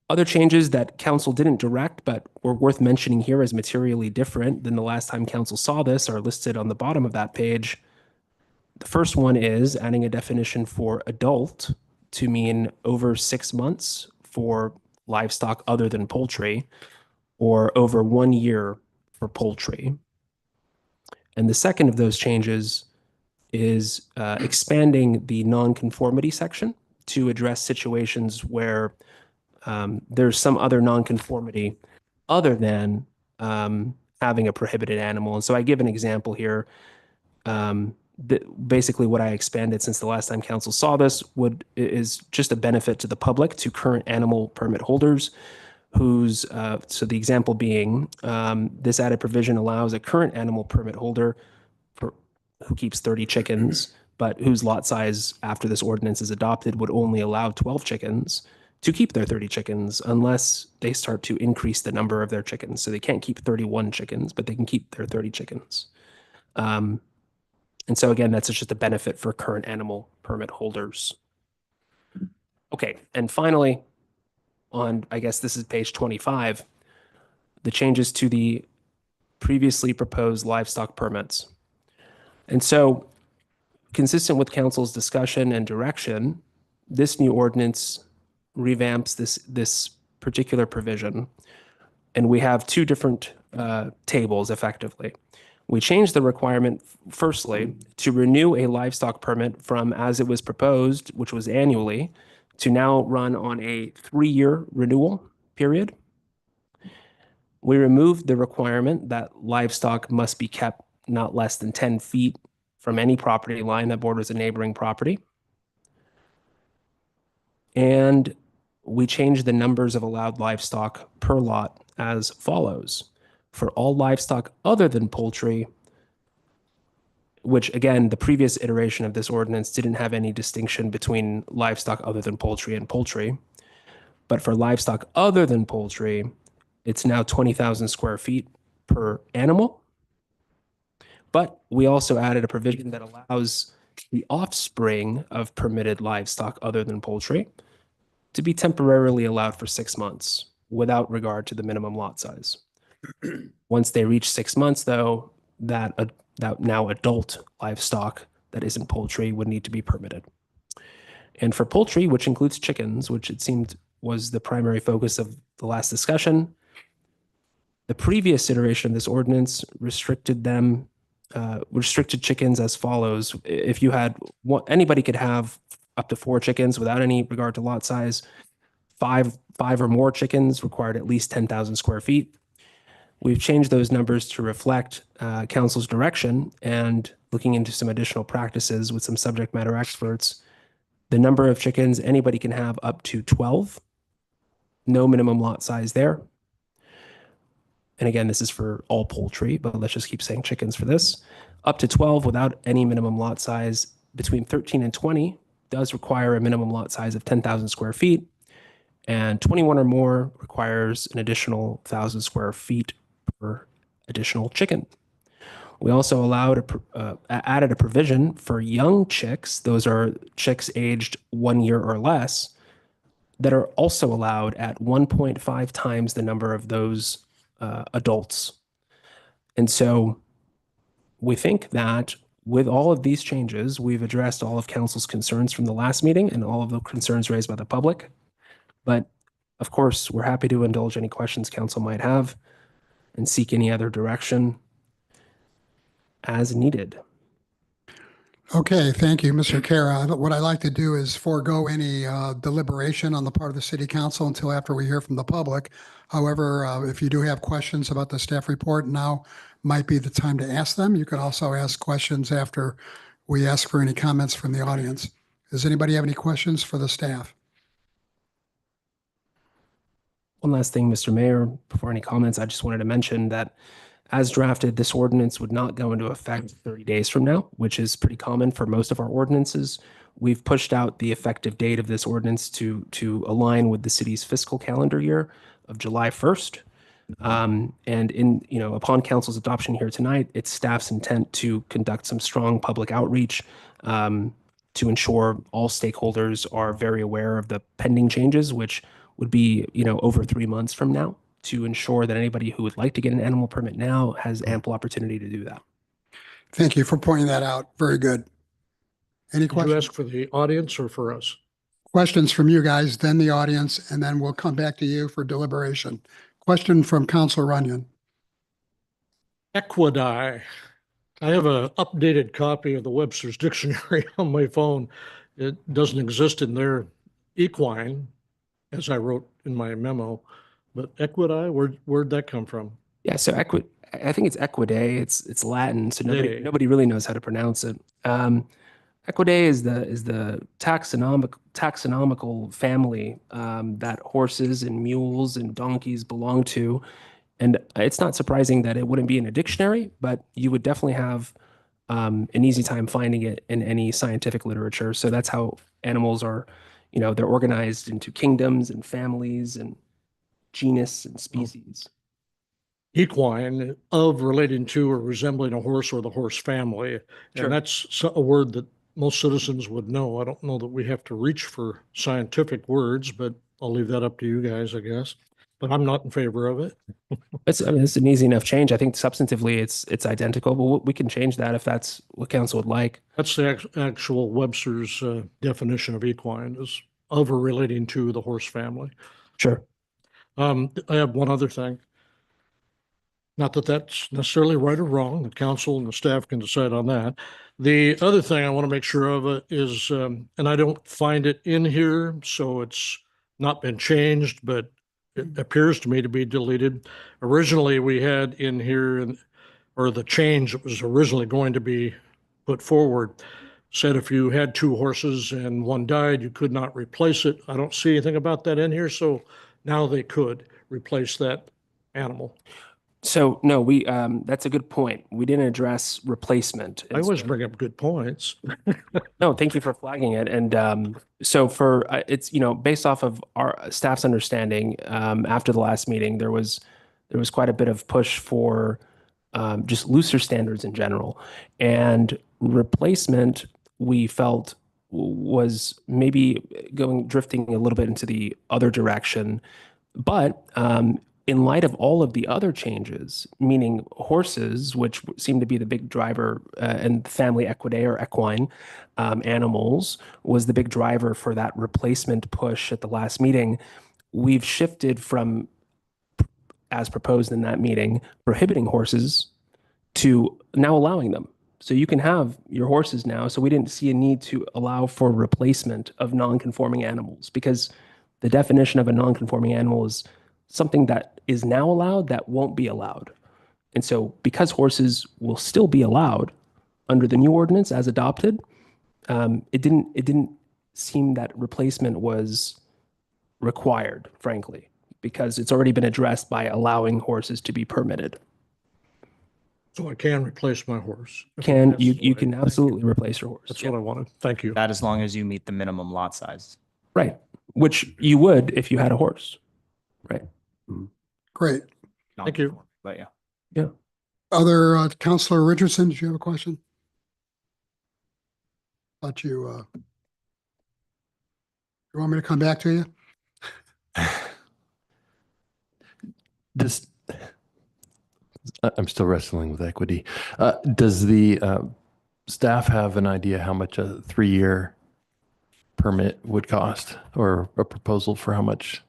Other changes that council didn't direct but were worth mentioning here as materially different than the last time council saw this are listed on the bottom of that page. The first one is adding a definition for adult to mean over 6 months for livestock other than poultry, or over 1 year for poultry. And the second of those changes is expanding the nonconformity section to address situations where there's some other nonconformity other than having a prohibited animal. And so I give an example here. Basically what I expanded since the last time council saw this is just a benefit to the public, to current animal permit holders whose, so the example being, this added provision allows a current animal permit holder who keeps 30 chickens, but whose lot size after this ordinance is adopted would only allow 12 chickens, to keep their 30 chickens unless they start to increase the number of their chickens. So they can't keep 31 chickens, but they can keep their 30 chickens. And so again, that's just a benefit for current animal permit holders. Okay, and finally, on, I guess this is page 25, the changes to the previously proposed livestock permits. And so, consistent with council's discussion and direction, this new ordinance revamps this particular provision. And we have 2 different tables effectively. We changed the requirement, firstly, to renew a livestock permit from as it was proposed, which was annually, to now run on a 3-year renewal period. We removed the requirement that livestock must be kept not less than 10 feet from any property line that borders a neighboring property. And we changed the numbers of allowed livestock per lot as follows. For all livestock other than poultry, which again, the previous iteration of this ordinance didn't have any distinction between livestock other than poultry and poultry. But for livestock other than poultry, it's now 20,000 square feet per animal. But we also added a provision that allows the offspring of permitted livestock other than poultry to be temporarily allowed for 6 months without regard to the minimum lot size. Once they reach 6 months, though, that now adult livestock that isn't poultry would need to be permitted. And for poultry, which includes chickens, which it seemed was the primary focus of the last discussion, the previous iteration of this ordinance restricted chickens as follows. If you had anybody could have up to 4 chickens without any regard to lot size. Five or more chickens required at least 10,000 square feet. We've changed those numbers to reflect council's direction, and looking into some additional practices with some subject matter experts. The number of chickens anybody can have up to 12. No minimum lot size there. And again, this is for all poultry, but let's just keep saying chickens for this. Up to 12 without any minimum lot size. Between 13 and 20 does require a minimum lot size of 10,000 square feet. And 21 or more requires an additional 1,000 square feet per additional chicken. We also added a provision for young chicks. Those are chicks aged 1 year or less that are also allowed at 1.5 times the number of those adults. And so we think that with all of these changes, we've addressed all of council's concerns from the last meeting and all of the concerns raised by the public. But of course, we're happy to indulge any questions council might have and seek any other direction as needed. Okay, thank you, Mr. Kara. What I'd like to do is forego any deliberation on the part of the city council until after we hear from the public. However, if you do have questions about the staff report, now might be the time to ask them. You can also ask questions after we ask for any comments from the audience. Does anybody have any questions for the staff? One last thing, Mr. Mayor, before any comments, I just wanted to mention that as drafted, this ordinance would not go into effect 30 days from now, which is pretty common for most of our ordinances. We've pushed out the effective date of this ordinance to align with the city's fiscal calendar year of July 1st. And upon council's adoption here tonight, it's staff's intent to conduct some strong public outreach to ensure all stakeholders are very aware of the pending changes, which would be, over 3 months from now, to ensure that anybody who would like to get an animal permit now has ample opportunity to do that. Thank you for pointing that out. Very good. Any Did you questions? ask for the audience or for us? Questions from you guys, then the audience, and then we'll come back to you for deliberation. Question from Councilor Runyon. Equidae. I have an updated copy of the Webster's Dictionary on my phone. It doesn't exist in their equine, as I wrote in my memo, but equidae, where'd that come from? Yeah, so I think it's equidae. It's Latin, so Day. nobody really knows how to pronounce it. Equidae is the taxonomical family that horses and mules and donkeys belong to. And it's not surprising that it wouldn't be in a dictionary, but you would definitely have an easy time finding it in any scientific literature. So that's how animals are, they're organized into kingdoms and families and genus and species. Equine, of, relating to, or resembling a horse or the horse family. Sure. And that's a word that most citizens would know. I don't know that we have to reach for scientific words, but I'll leave that up to you guys, I guess. But I'm not in favor of it. It's an easy enough change. I think substantively it's identical, but we can change that if that's what council would like. That's the actual Webster's definition of equine, is of or relating to the horse family. Sure. I have one other thing. Not that that's necessarily right or wrong. The council and the staff can decide on that. The other thing I want to make sure of is, and I don't find it in here, so it's not been changed, but it appears to me to be deleted. Originally, we had in here, or the change that was originally going to be put forward, said if you had 2 horses and one died, you could not replace it. I don't see anything about that in here, so now they could replace that animal. So no, that's a good point. We didn't address replacement. I always bring up good points. No, thank you for flagging it. And so for it's, based off of our staff's understanding, after the last meeting, there was quite a bit of push for just looser standards in general. And replacement, we felt was maybe drifting a little bit into the other direction. But in light of all of the other changes, meaning horses, which seem to be the big driver, and family equidae or equine animals was the big driver for that replacement push at the last meeting, we've shifted from, as proposed in that meeting, prohibiting horses to now allowing them. So you can have your horses now. So we didn't see a need to allow for replacement of non-conforming animals, because the definition of a non-conforming animal is something that is now allowed that won't be allowed. And so because horses will still be allowed under the new ordinance as adopted, it didn't seem that replacement was required, frankly, because it's already been addressed by allowing horses to be permitted. So I can replace my horse. if You necessary. can Thank you. absolutely replace your horse. That's what I wanted. Thank you. That as long as you meet the minimum lot size. Right. Which you would if you had a horse. Right. Great. Thank you. But yeah. Yeah. Other, Counselor Richardson, did you have a question? Thought you want me to come back to you? I'm still wrestling with equity. Does the staff have an idea how much a 3-year permit would cost, or a proposal for how much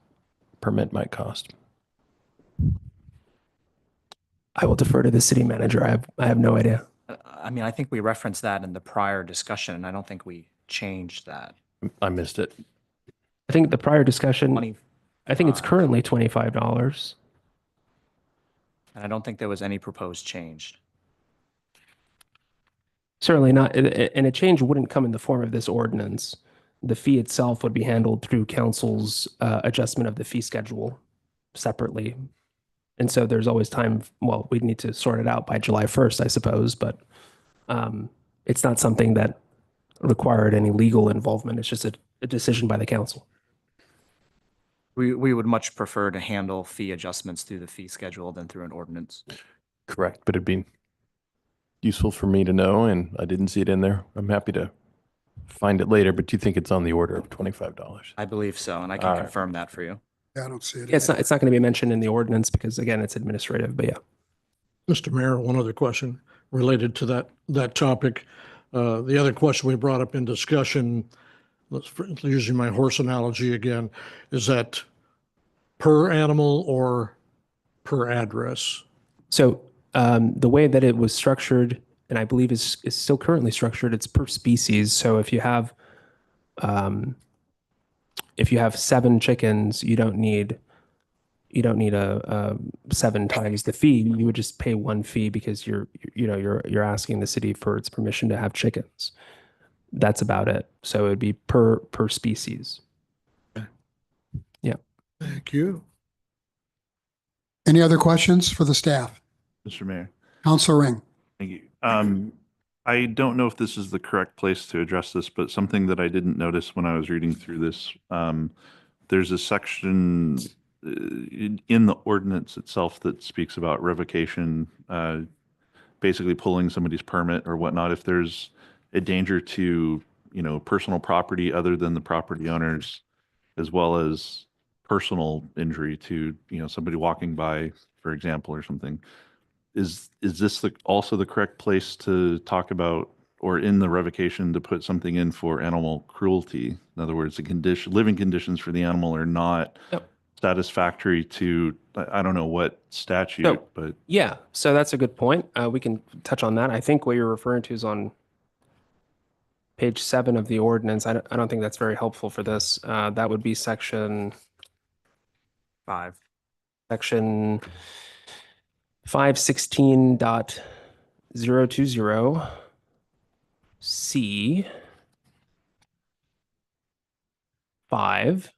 permit might cost? I will defer to the city manager. I have no idea. I mean, I think we referenced that in the prior discussion, and I don't think we changed that. I missed it. I think the prior discussion, 20, I think it's currently $25. and I don't think there was any proposed change. Certainly not. And a change wouldn't come in the form of this ordinance. The fee itself would be handled through council's adjustment of the fee schedule separately. And so there's always time. Well, we'd need to sort it out by July 1st, I suppose, but it's not something that required any legal involvement. It's just a decision by the council. We would much prefer to handle fee adjustments through the fee schedule than through an ordinance. Correct, but it'd be useful for me to know, and I didn't see it in there. I'm happy to find it later, but do you think it's on the order of $25? I believe so, and I All can right. confirm that for you. Yeah, I don't see it. It's not going to be mentioned in the ordinance because, again, it's administrative, but yeah. Mr. Mayor, one other question related to that topic. The other question we brought up in discussion, using my horse analogy again, is that per animal or per address? So the way that it was structured, and I believe is still currently structured, it's per species. So if you have 7 chickens, you don't need a 7 times the fee. You would just pay 1 fee because you're asking the city for its permission to have chickens. That's about it. So it would be per species. Yeah. Thank you. Any other questions for the staff? Mr. Mayor. Counselor Ring. Thank you. I don't know if this is the correct place to address this, but something that I didn't notice when I was reading through this, there's a section in the ordinance itself that speaks about revocation, basically pulling somebody's permit or whatnot if there's a danger to, personal property other than the property owners, as well as personal injury to, somebody walking by, for example, or something. Is this also the correct place to talk about, or in the revocation to put something in for animal cruelty? In other words, the living conditions for the animal are not satisfactory to, I don't know what statute, but. Yeah, so that's a good point. We can touch on that. I think what you're referring to is on page 7 of the ordinance. I don't think that's very helpful for this. That would be section 5. Section 516.020 C 5.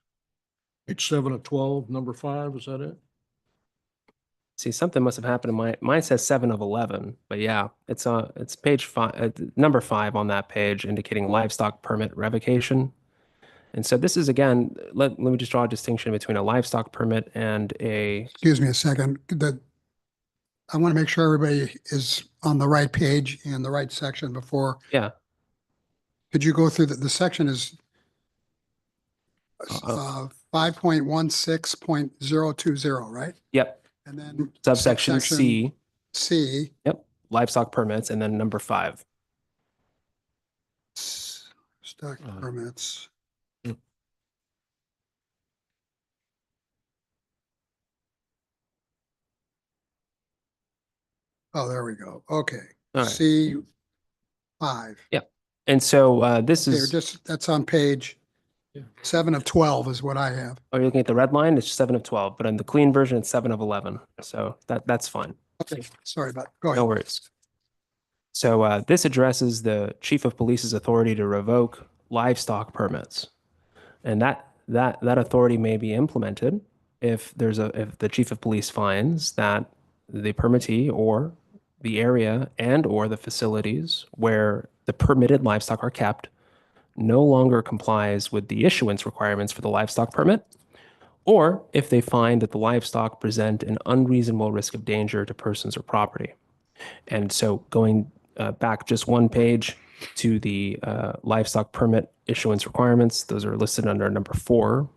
Page 7 of 12, number 5, is that it? See, something must have happened in mine says 7 of 11, but yeah, it's page 5, number 5 on that page, indicating livestock permit revocation. And so this is, again, let me just draw a distinction between a livestock permit and a. Excuse me a second. I want to make sure everybody is on the right page and the right section before. Yeah. Could you go through the section is 5.16.020, right? Yep. And then Subsection C. C, Yep. Livestock permits, and then number 5. stock permits. Oh, there we go. Okay. All right. C5. Yep. And so this Okay, is, that's on page 7 of 12 is what I have. oh, you're looking at the red line, it's 7 of 12, but in the clean version, it's 7 of 11. So that's fine. Okay, sorry about, go No ahead. worries. So this addresses the chief of police's authority to revoke livestock permits. And that authority may be implemented if the chief of police finds that the permittee or the area and or the facilities where the permitted livestock are kept no longer complies with the issuance requirements for the livestock permit, or if they find that the livestock present an unreasonable risk of danger to persons or property. And so going back just one page to the livestock permit issuance requirements, those are listed under number 4.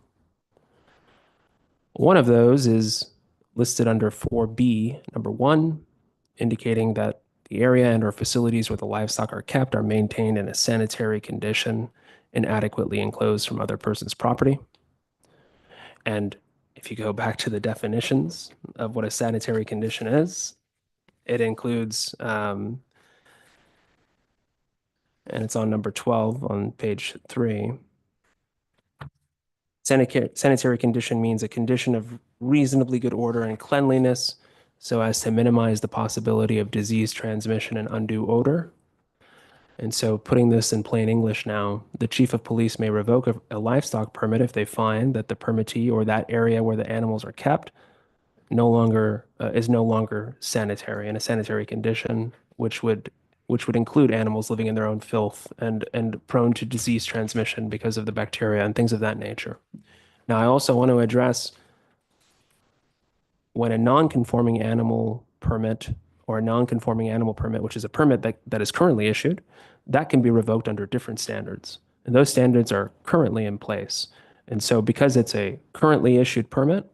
One of those is listed under 4B, number 1, indicating that the area and or facilities where the livestock are kept are maintained in a sanitary condition and adequately enclosed from other person's property. And if you go back to the definitions of what a sanitary condition is, it includes, and it's on number 12 on page 3. Sanitary condition means a condition of reasonably good order and cleanliness so as to minimize the possibility of disease transmission and undue odor. And so putting this in plain English now, the chief of police may revoke a livestock permit if they find that the permittee or that area where the animals are kept is no longer sanitary, in a sanitary condition, which would include animals living in their own filth and prone to disease transmission because of the bacteria and things of that nature. Now, I also want to address when a non-conforming animal permit or a non-conforming animal permit, which is a permit that is currently issued, that can be revoked under different standards. And those standards are currently in place. And so because it's a currently issued permit,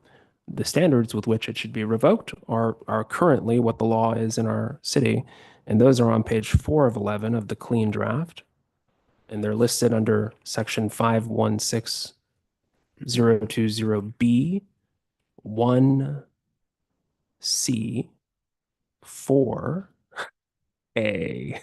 the standards with which it should be revoked are currently what the law is in our city. And those are on page 4 of 11 of the clean draft. And they're listed under section 516020B, 1C, 4A,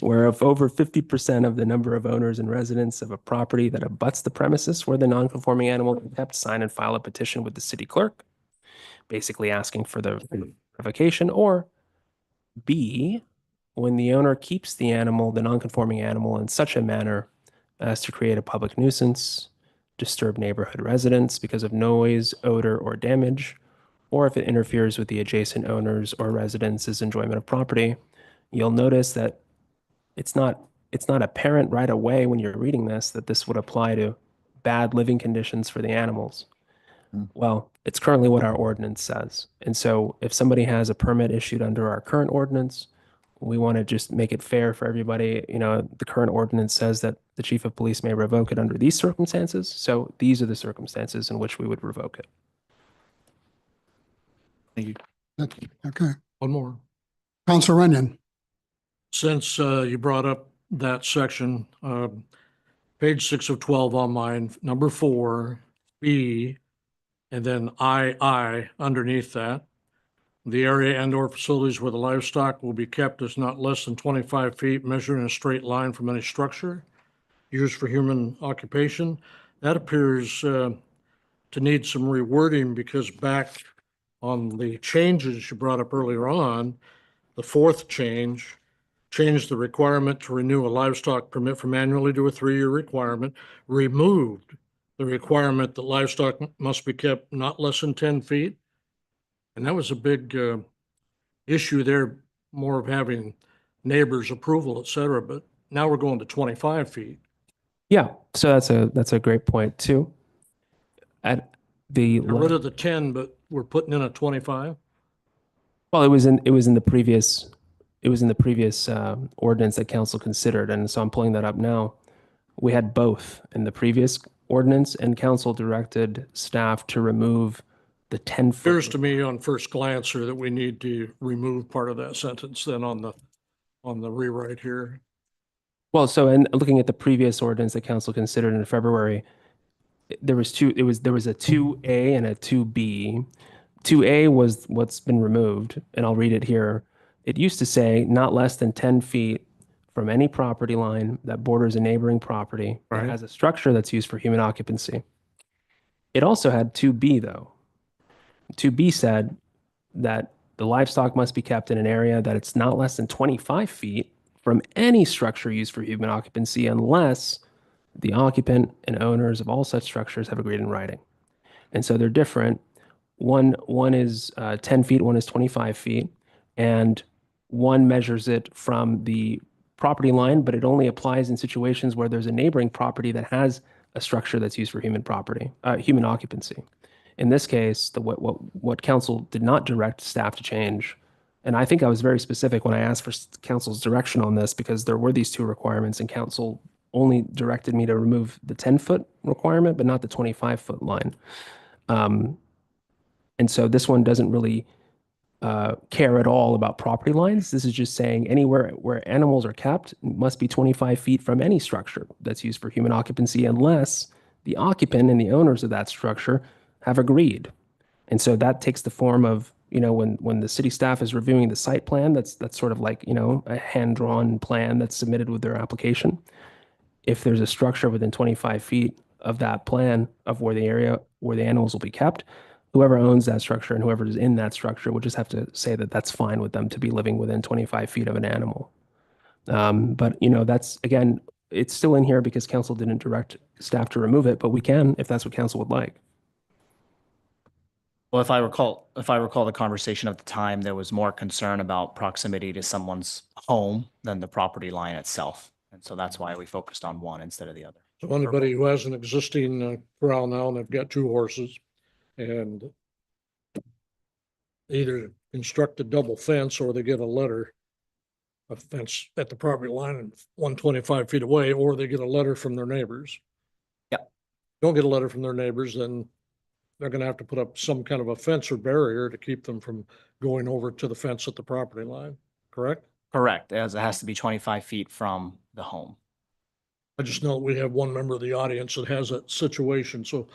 where if over 50% of the number of owners and residents of a property that abuts the premises where the non-conforming animal is kept sign and file a petition with the city clerk, basically asking for the revocation, or B, when the owner keeps the non-conforming animal in such a manner as to create a public nuisance, disturb neighborhood residents because of noise, odor, or damage, or if it interferes with the adjacent owners or residents' enjoyment of property. You'll notice that it's not apparent right away when you're reading this that this would apply to bad living conditions for the animals. Well, it's currently what our ordinance says. And so if somebody has a permit issued under our current ordinance, we want to just make it fair for everybody. You know, the current ordinance says that the chief of police may revoke it under these circumstances. So these are the circumstances in which we would revoke it. Thank you. Okay. One more. Council Runyon. Since you brought up that section, page 6 of 12 on mine, number 4B, and then II underneath that. The area and or facilities where the livestock will be kept is not less than 25 feet measured in a straight line from any structure used for human occupation. That appears to need some rewording because back on the changes you brought up earlier on, the 4th change changed the requirement to renew a livestock permit from annually to a 3-year requirement, removed the requirement that livestock must be kept not less than 10 feet. And that was a big issue there, more of having neighbors' approval, et cetera. But now we're going to 25 feet. Yeah, so that's a great point too. At the Get rid of the 10, but we're putting in a 25. Well, it was in the previous it was in the previous ordinance that council considered, and so I'm pulling that up now. We had both in the previous ordinance, and council directed staff to remove the 10-foot. Appears to me on first glance here that we need to remove part of that sentence then on the rewrite here. Well, so in looking at the previous ordinance that council considered in February, there was a 2A and a 2B. 2A was what's been removed, and I'll read it here. It used to say not less than 10 feet from any property line that borders a neighboring property that Right. has a structure that's used for human occupancy. It also had 2B though. 2B said that the livestock must be kept in an area that it's not less than 25 feet from any structure used for human occupancy unless the occupant and owners of all such structures have agreed in writing. And so they're different. One is 10 feet, one is 25 feet, and one measures it from the property line, but it only applies in situations where there's a neighboring property that has a structure that's used for human occupancy. In this case, what council did not direct staff to change, and I think I was very specific when I asked for council's direction on this because there were these two requirements, and council only directed me to remove the 10-foot requirement, but not the 25-foot line. And so this one doesn't really care at all about property lines. This is just saying anywhere where animals are kept must be 25 feet from any structure that's used for human occupancy unless the occupant and the owners of that structure have agreed. And so that takes the form of, when the city staff is reviewing the site plan, that's sort of like, a hand-drawn plan that's submitted with their application. If there's a structure within 25 feet of that plan of where the animals will be kept, whoever owns that structure and whoever is in that structure would just have to say that that's fine with them to be living within 25 feet of an animal. But, that's, again, it's still in here because council didn't direct staff to remove it, but we can if that's what council would like. Well, if I recall the conversation at the time, there was more concern about proximity to someone's home than the property line itself. And so that's why we focused on one instead of the other. So anybody who has an existing corral now and they've got 2 horses and either construct a double fence or they get a fence at the property line and 125 feet away, or they get a letter from their neighbors. Yep. Don't get a letter from their neighbors, then they're gonna have to put up some kind of a fence or barrier to keep them from going over to the fence at the property line, correct? Correct, as it has to be 25 feet from the home. I just know we have one member of the audience that has that situation, so,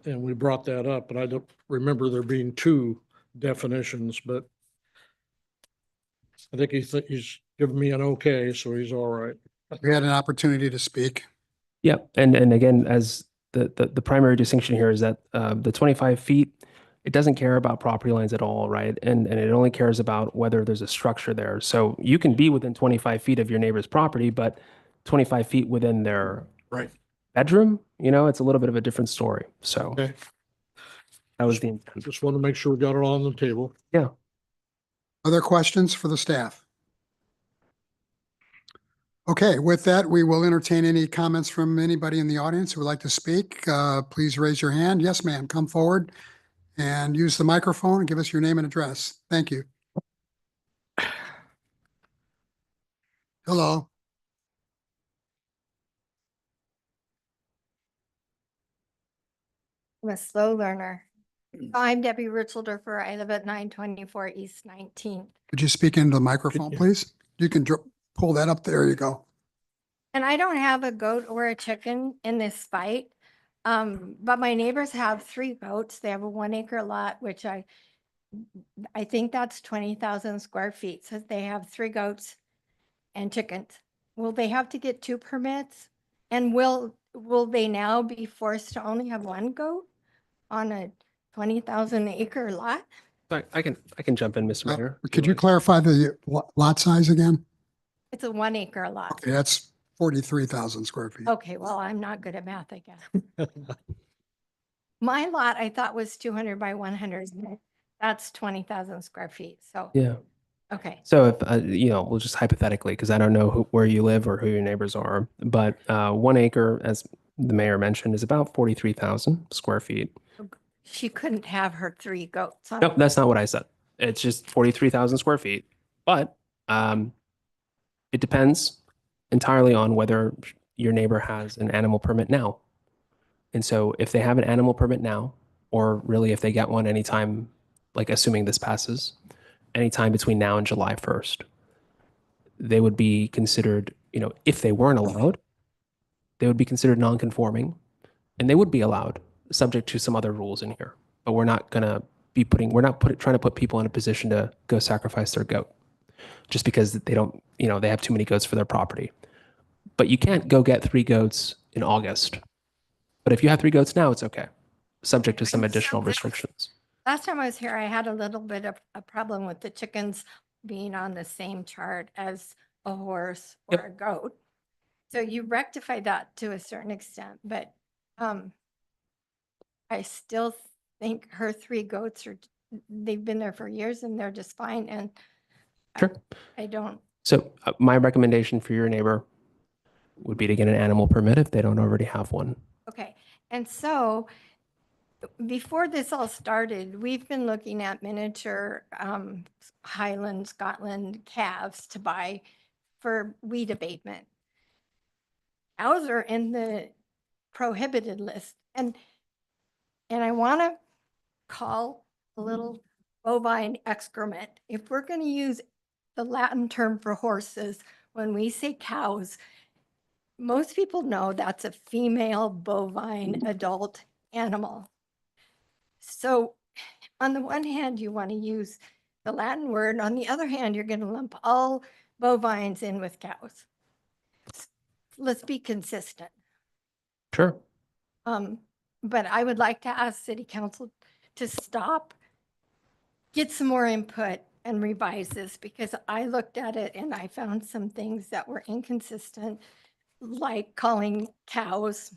and we brought that up, but I don't remember there being 2 definitions, but I think he's given me an okay, so he's all right. We had an opportunity to speak. Yeah, and again, as the primary distinction here is that the 25 feet, it doesn't care about property lines at all, right? And it only cares about whether there's a structure there. So you can be within 25 feet of your neighbor's property, but 25 feet within their Right. bedroom, it's a little bit of a different story. So Okay, that was the intent. just want to make sure we got it all on the table. Yeah. Other questions for the staff? Okay, with that, we will entertain any comments from anybody in the audience who would like to speak. Please raise your hand. Yes, ma'am, come forward and use the microphone and give us your name and address. Thank you. Hello. I'm a slow learner. I'm Debbie Ritzelderfer. I live at 924 East 19th. Could you speak into the microphone, please? You can pull that up. There you go. And I don't have a goat or a chicken in this fight. But my neighbors have 3 goats. They have a 1-acre lot, which I think that's 20,000 square feet. So they have 3 goats and chickens. Will they have to get 2 permits? And will they now be forced to only have 1 goat on a 20,000 acre lot? I can jump in, Mr. Mayor. Could you clarify the lot size again? It's a 1-acre lot. Okay, that's 43,000 square feet. Okay, well, I'm not good at math, I guess. My lot, I thought was 200 by 100. That's 20,000 square feet. So, Yeah. okay. So if, we'll just hypothetically, because I don't know where you live or who your neighbors are, but 1 acre, as the mayor mentioned, is about 43,000 square feet. She couldn't have her 3 goats. Nope, that's not what I said. It's just 43,000 square feet. But It depends entirely on whether your neighbor has an animal permit now. And so if they have an animal permit now, or really if they get one anytime, like assuming this passes, anytime between now and July 1st, they would be considered, if they weren't allowed, they would be considered non-conforming, and they would be allowed, subject to some other rules in here. But we're not going to be trying to put people in a position to go sacrifice their goat just because they don't, they have too many goats for their property. But you can't go get 3 goats in August. But if you have 3 goats now, it's okay, subject to some additional restrictions. Last time I was here, I had a little bit of a problem with the chickens being on the same chart as a horse or Yep. a goat. So you rectified that to a certain extent, but I still think her 3 goats they've been there for years and they're just fine. And Sure. I don't, So my recommendation for your neighbor would be to get an animal permit if they don't already have one. okay. And so before this all started, we've been looking at miniature Highland, Scotland calves to buy for weed abatement. Cows are in the prohibited list. And I want to call a little bovine excrement. If we're going to use the Latin term for horses, when we say cows, most people know that's a female bovine adult animal. So on the one hand, you want to use the Latin word. On the other hand, you're going to lump all bovines in with cows. Let's be consistent. Sure. But I would like to ask City Council to stop, get some more input and revise this, because I looked at it and I found some things that were inconsistent, like calling cows,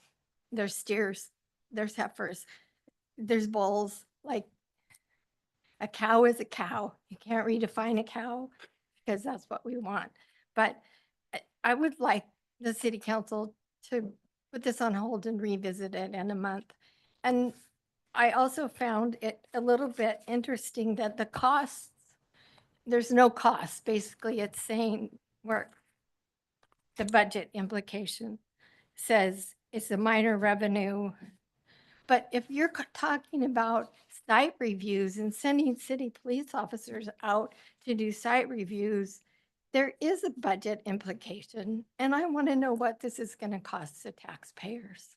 there's steers, there's heifers, there's bulls. Like, a cow is a cow. You can't redefine a cow because that's what we want. But I would like the City Council to put this on hold and revisit it in a month. And I also found it a little bit interesting that the costs, there's no cost. Basically, it's saying where the budget implication says it's a minor revenue. But if you're talking about site reviews and sending city police officers out to do site reviews, there is a budget implication. And I want to know what this is going to cost the taxpayers.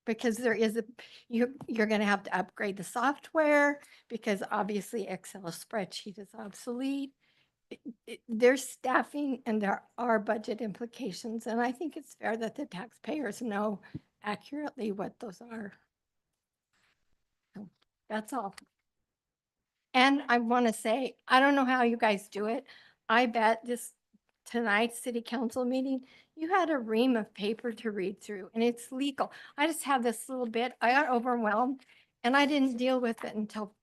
Because there is you're going to have to upgrade the software, because obviously Excel spreadsheet is obsolete. There's staffing and there are budget implications. And I think it's fair that the taxpayers know accurately what those are. So that's all. And I want to say, I don't know how you guys do it. I bet tonight's city council meeting, you had a ream of paper to read through, and it's legal. I just have this little bit. I got overwhelmed and I didn't deal with it until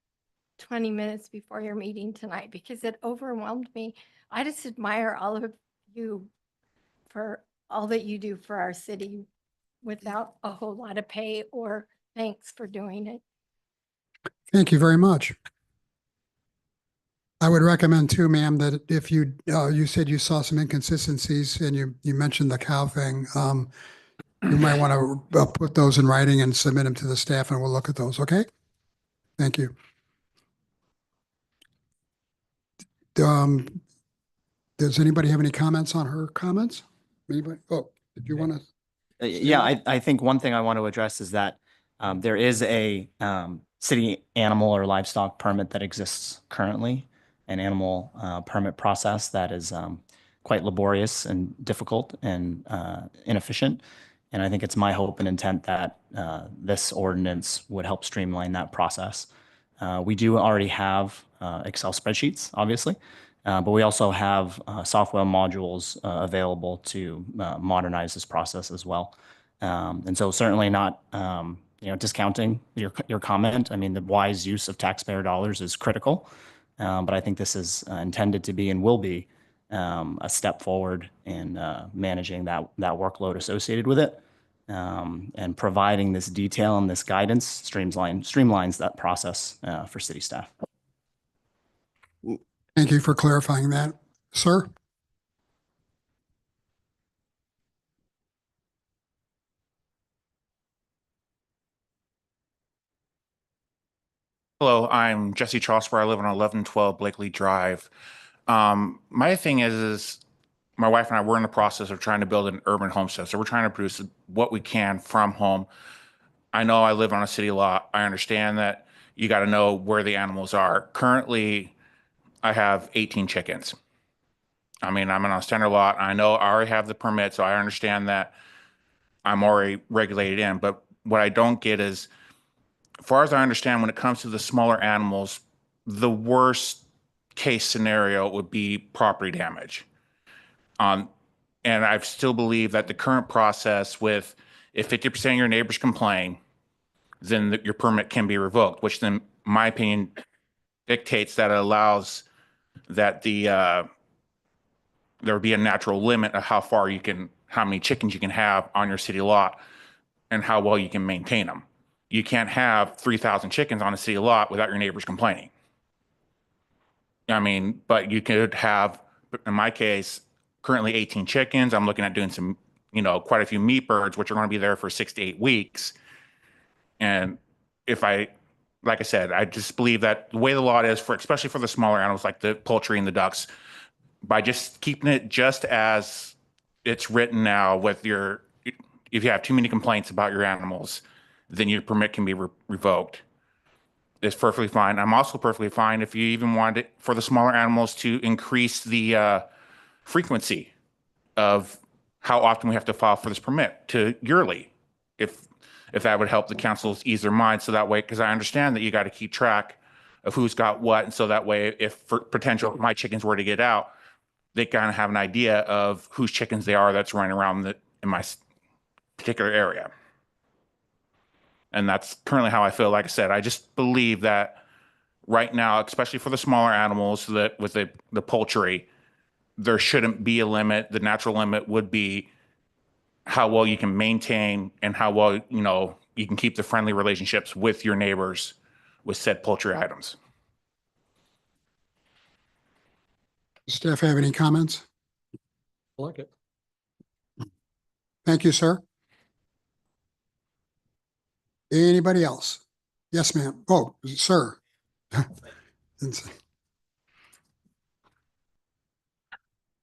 20 minutes before your meeting tonight because it overwhelmed me. I just admire all of you for all that you do for our city without a whole lot of pay or thanks for doing it. Thank you very much. I would recommend too, ma'am, that if you said you saw some inconsistencies and you mentioned the cow thing, you might want to put those in writing and submit them to the staff and we'll look at those. Okay. Thank you. Does anybody have any comments on her comments? Anybody? Oh, did you want to? Yeah, I think one thing I want to address is that there is a city animal or livestock permit that exists currently, an animal permit process that is quite laborious and difficult and inefficient. And I think it's my hope and intent that this ordinance would help streamline that process. We do already have Excel spreadsheets, obviously, but we also have software modules available to modernize this process as well. And so certainly not, discounting your comment. I mean, the wise use of taxpayer dollars is critical, but I think this is intended to be and will be a step forward in managing that workload associated with it. And providing this detail and this guidance streamlines that process for city staff. Thank you for clarifying that. Sir? Hello, I'm Jesse Trosper. I live on 1112 Blakely Drive. My thing is my wife and I, we're in the process of trying to build an urban homestead. So we're trying to produce what we can from home. I know I live on a city lot. I understand that you got to know where the animals are. Currently, I have 18 chickens. I mean, I'm on a standard lot. I know I already have the permit, so I understand that I'm already regulated in. But what I don't get is, as far as I understand, when it comes to the smaller animals, the worst case scenario would be property damage. And I still believe that the current process with if 50% of your neighbors complain, then your permit can be revoked, which then, in my opinion, dictates that it allows that there would be a natural limit of how many chickens you can have on your city lot and how well you can maintain them. You can't have 3,000 chickens on a city lot without your neighbors complaining. I mean, but you could have, in my case, currently 18 chickens. I'm looking at doing some, quite a few meat birds, which are going to be there for 6 to 8 weeks. And like I said, I just believe that the way the law is especially for the smaller animals like the poultry and the ducks, by just keeping it just as it's written now if you have too many complaints about your animals, then your permit can be revoked. It's perfectly fine. I'm also perfectly fine if you even wanted it for the smaller animals to increase the frequency of how often we have to file for this permit to yearly, if that would help the councils ease their mind. So that way, because I understand that you got to keep track of who's got what, and so that way, if for potential my chickens were to get out, they kind of have an idea of whose chickens they are that's running around in my particular area. And that's currently how I feel. Like I said, I just believe that right now, especially for the smaller animals, that with the poultry, there shouldn't be a limit. The natural limit would be how well you can maintain and how well, you can keep the friendly relationships with your neighbors with said poultry items. Staff have any comments? I like it. Thank you, sir. Anybody else? Yes, ma'am. Oh, sir.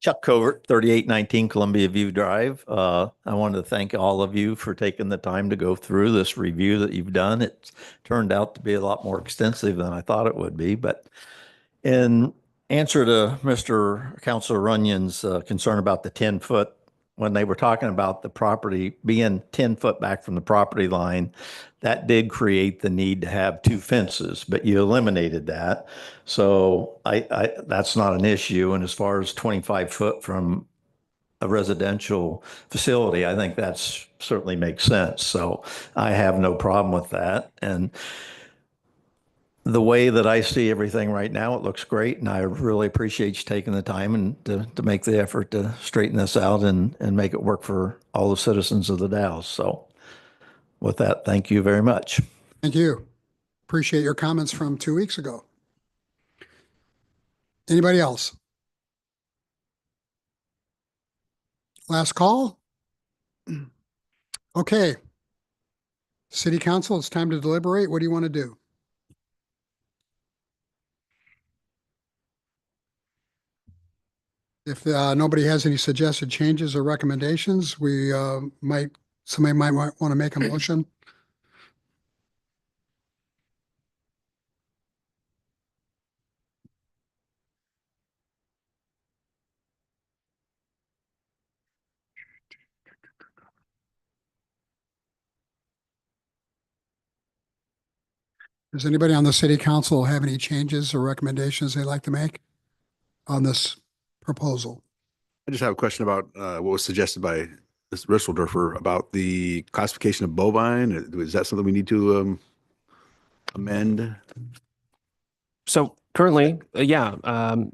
Chuck Covert, 3819 Columbia View Drive. I wanted to thank all of you for taking the time to go through this review that you've done. It turned out to be a lot more extensive than I thought it would be. But in answer to Mr. Councilor Runyon's concern about the 10-foot, when they were talking about the property being 10 foot back from the property line, that did create the need to have 2 fences, but you eliminated that. So that's not an issue. And as far as 25 foot from a residential facility, I think that's certainly makes sense. So I have no problem with that. And the way that I see everything right now, it looks great. And I really appreciate you taking the time and to make the effort to straighten this out and make it work for all the citizens of the Dalles. So with that, thank you very much. Thank you. Appreciate your comments from 2 weeks ago. Anybody else? Last call? Okay. City Council, it's time to deliberate. What do you want to do? If nobody has any suggested changes or recommendations, somebody might want to make a motion. Does anybody on the city council have any changes or recommendations they'd like to make on this proposal? I just have a question about what was suggested by Mr. Risseldorfer about the classification of bovine. Is that something we need to amend? So currently, to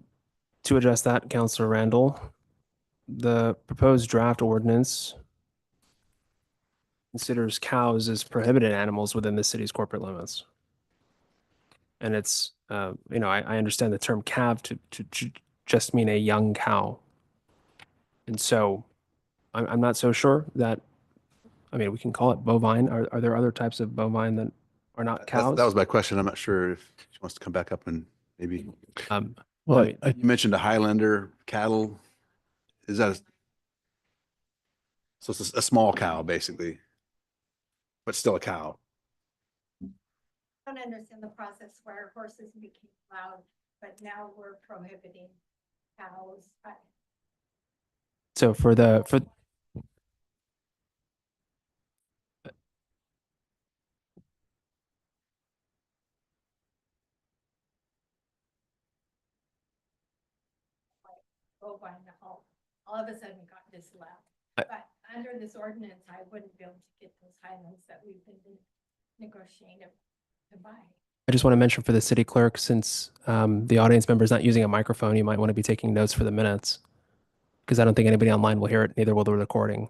address that, Councilor Randall, the proposed draft ordinance considers cows as prohibited animals within the city's corporate limits. And it's, I understand the term calf to just mean a young cow. And so I'm not so sure that, I mean, we can call it bovine. Are there other types of bovine that are not cows? That was my question. I'm not sure if she wants to come back up and maybe. Well, I mean, You mentioned a Highlander cattle. Is that so it's a small cow basically, but still a cow. I don't understand the process where horses became allowed, but now we're prohibiting cows. So Bovine all of a sudden got disallowed. I- But under this ordinance, I wouldn't be able to get those Highlands that we've been negotiating to buy. I just want to mention for the city clerk, since the audience member is not using a microphone, you might want to be taking notes for the minutes, because I don't think anybody online will hear it, neither will the recording.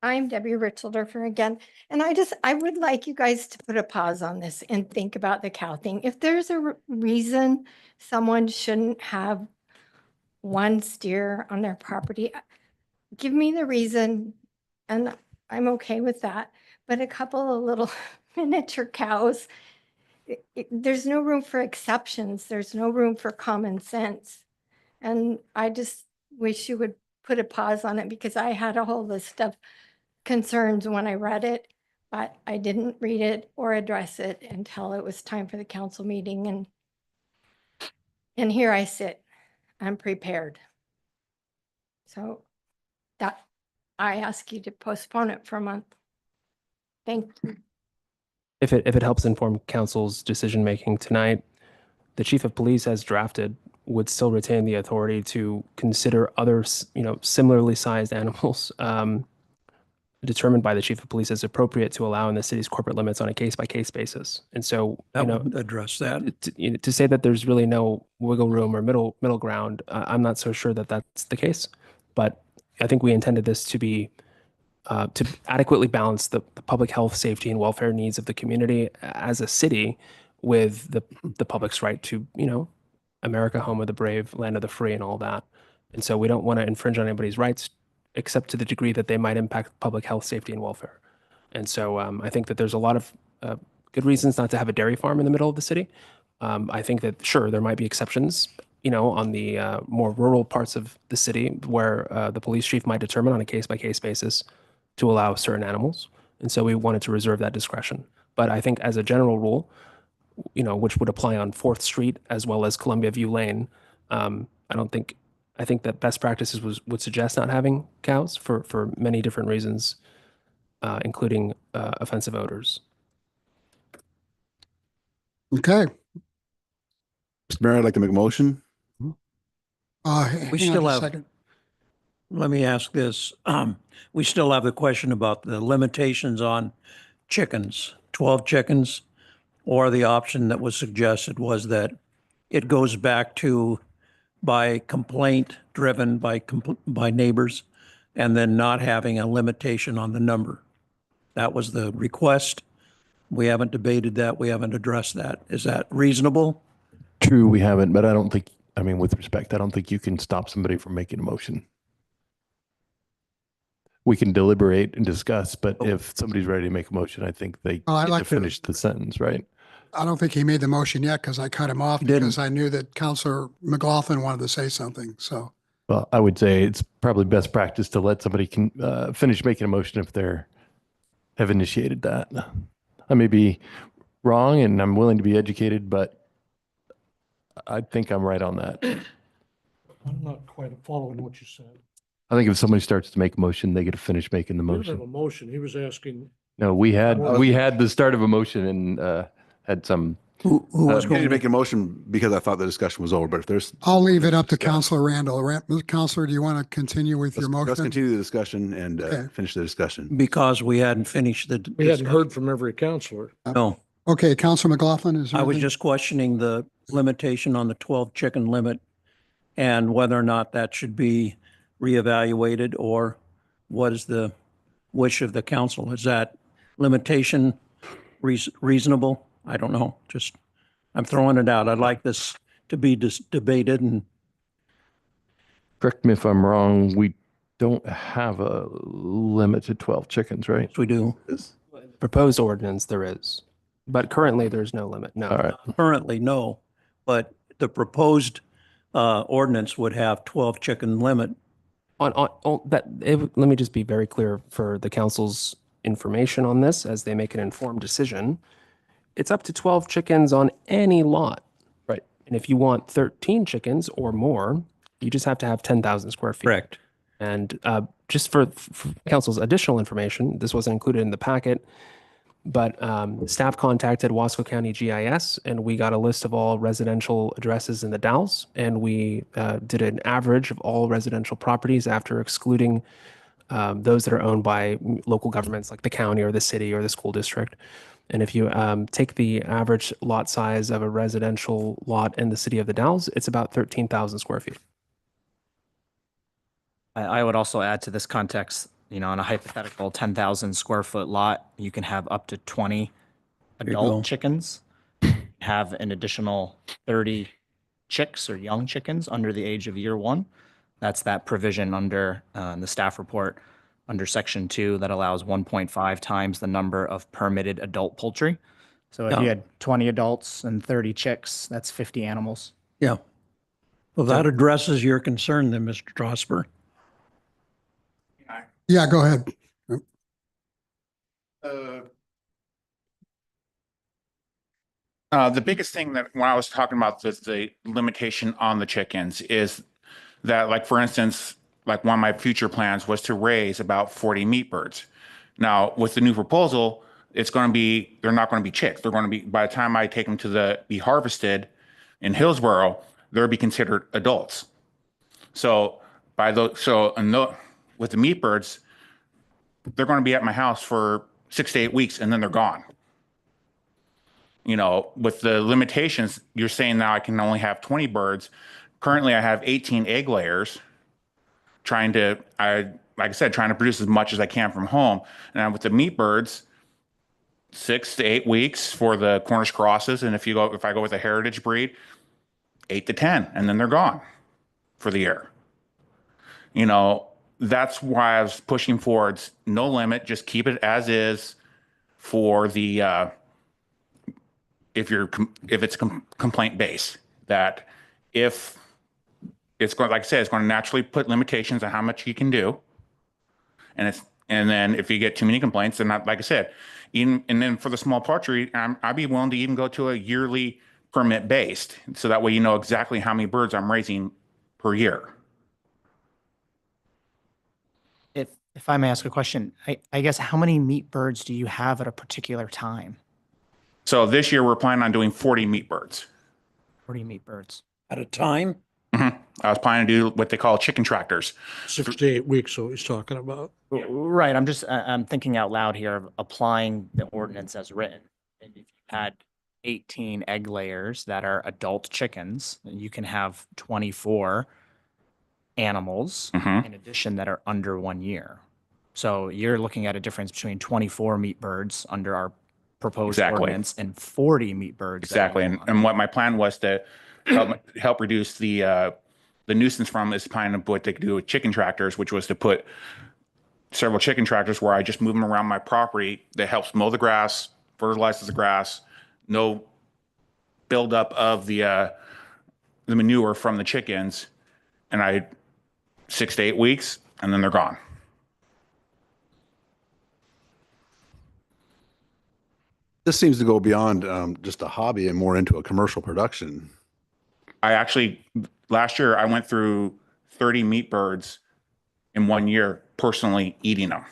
I'm Debbie Richelderfer again, and I would like you guys to put a pause on this and think about the cow thing. If there's a reason someone shouldn't have one steer on their property, give me the reason, and I'm okay with that. But a couple of little miniature cows, there's no room for exceptions. There's no room for common sense. And I just wish you would put a pause on it, because I had a whole list of concerns when I read it, but I didn't read it or address it until it was time for the council meeting. And here I sit, I'm prepared. So that I ask you to postpone it for a month. Thank you. If it helps inform council's decision-making tonight, the chief of police, as drafted, would still retain the authority to consider other, similarly sized animals determined by the chief of police as appropriate to allow in the city's corporate limits on a case-by-case basis. And so, That would address that. to say that there's really no wiggle room or middle ground, I'm not so sure that that's the case. But I think we intended this to be to adequately balance the public health, safety, and welfare needs of the community as a city with the public's right to, America, home of the brave, land of the free, and all that. And so we don't want to infringe on anybody's rights, except to the degree that they might impact public health, safety, and welfare. And so I think that there's a lot of good reasons not to have a dairy farm in the middle of the city. I think that, sure, there might be exceptions, on the more rural parts of the city where the police chief might determine on a case-by-case basis to allow certain animals. And so we wanted to reserve that discretion. But I think as a general rule, which would apply on 4th Street as well as Columbia View Lane, I think that best practices would suggest not having cows for many different reasons, including offensive odors. Okay. Mr. Mayor, I'd like to make a motion. We We still have, let me ask this. We still have the question about the limitations on chickens, 12 chickens, or the option that was suggested was that it goes back to by complaint driven by neighbors, and then not having a limitation on the number. That was the request. We haven't debated that. We haven't addressed that. Is that reasonable? True, we haven't, but with respect, I don't think you can stop somebody from making a motion. We can deliberate and discuss, but if somebody's ready to make a motion, I think they Well, I'd get to like to- finish the sentence, right? I don't think he made the motion yet because I cut him off Didn't. because I knew that Counselor McLaughlin wanted to say something. So Well, I would say it's probably best practice to let somebody finish making a motion if have initiated that. I may be wrong and I'm willing to be educated, but I think I'm right on that. I'm not quite following what you said. I think if somebody starts to make a motion, they get to finish making the We don't have a motion. motion. He was asking. No, we had the start of a motion and had some. Who was I going need to to make a motion because I thought the discussion was over, but if there's. I'll leave it up to Counselor Randall. Counselor, do you want to continue with your Let's motion? continue the discussion and Okay. finish the discussion. Because we hadn't finished the. We hadn't heard from every counselor. No, Okay, Counselor McLaughlin, is there I was anything? just questioning the limitation on the 12 chicken limit and whether or not that should be reevaluated, or what is the wish of the council? Is that limitation reasonable? I don't know. Just, I'm throwing it out. I'd like this to be debated, and Correct me if I'm wrong, we don't have a limit to 12 chickens, right? we do. Proposed ordinance, there is, but currently there's no limit. No. All right. Currently, no, but the proposed ordinance would have 12 chicken limit. Let me just be very clear for the council's information on this as they make an informed decision. It's up to 12 chickens on any lot. Right. And if you want 13 chickens or more, you just have to have 10,000 square feet. Correct. And just for council's additional information, this wasn't included in the packet, but staff contacted Wasco County GIS, and we got a list of all residential addresses in the Dalles, and we did an average of all residential properties after excluding those that are owned by local governments like the county or the city or the school district. And if you take the average lot size of a residential lot in the city of the Dalles, it's about 13,000 square feet. I would also add to this context, you know, on a hypothetical 10,000 square foot lot, you can have up to 20 you go. adult chickens, have an additional 30 chicks or young chickens under the age of year one. That's that provision under the staff report under section 2 that allows 1.5 times the number of permitted adult poultry. So if you had 20 adults and 30 chicks, that's 50 animals. Yeah. Well, that addresses your concern then, Mr. Trosper. Yeah, go ahead. The biggest thing that when I was talking about the limitation on the chickens is that, like, for instance, like one of my future plans was to raise about 40 meat birds. Now, with the new proposal, it's going to be, they're not going to be chicks. They're going to be, by the time I take them to be harvested in Hillsborough, they'll be considered adults. So with the meat birds, they're going to be at my house for 6 to 8 weeks and then they're gone. You know, with the limitations, you're saying now I can only have 20 birds. Currently, I have 18 egg layers, like I said, trying to produce as much as I can from home. And with the meat birds, 6 to 8 weeks for the Cornish crosses. And if I go with a heritage breed, 8 to 10, and then they're gone for the year. You know, that's why I was pushing forwards, no limit, just keep it as is for the, if it's complaint based, that if it's going, like I said, it's going to naturally put limitations on how much you can do. And then if you get too many complaints, then like I said, and then for the small poultry, I'd be willing to even go to a yearly permit based. So that way, you know exactly how many birds I'm raising per year. If I may ask a question, I guess how many meat birds do you have at a particular time? So this year we're planning on doing 40 meat birds. 40 meat birds. At a time? Mm-hmm. I was planning to do what they call chicken tractors. 6 to 8 weeks, so he's talking about. Right. I'm thinking out loud here of applying the ordinance as written. And if you had 18 egg layers that are adult chickens, you can have 24 animals in addition that are under 1 year. So you're looking at a difference between 24 meat birds under our proposed ordinance and 40 meat birds. Exactly. And what my plan was to help reduce the nuisance from is planning of what they could do with chicken tractors, which was to put several chicken tractors where I just move them around my property that helps mow the grass, fertilizes the grass, no buildup of the manure from the chickens. And 6 to 8 weeks, and then they're gone. This seems to go beyond just a hobby and more into a commercial production. Last year, I went through 30 meat birds in 1 year, personally eating them.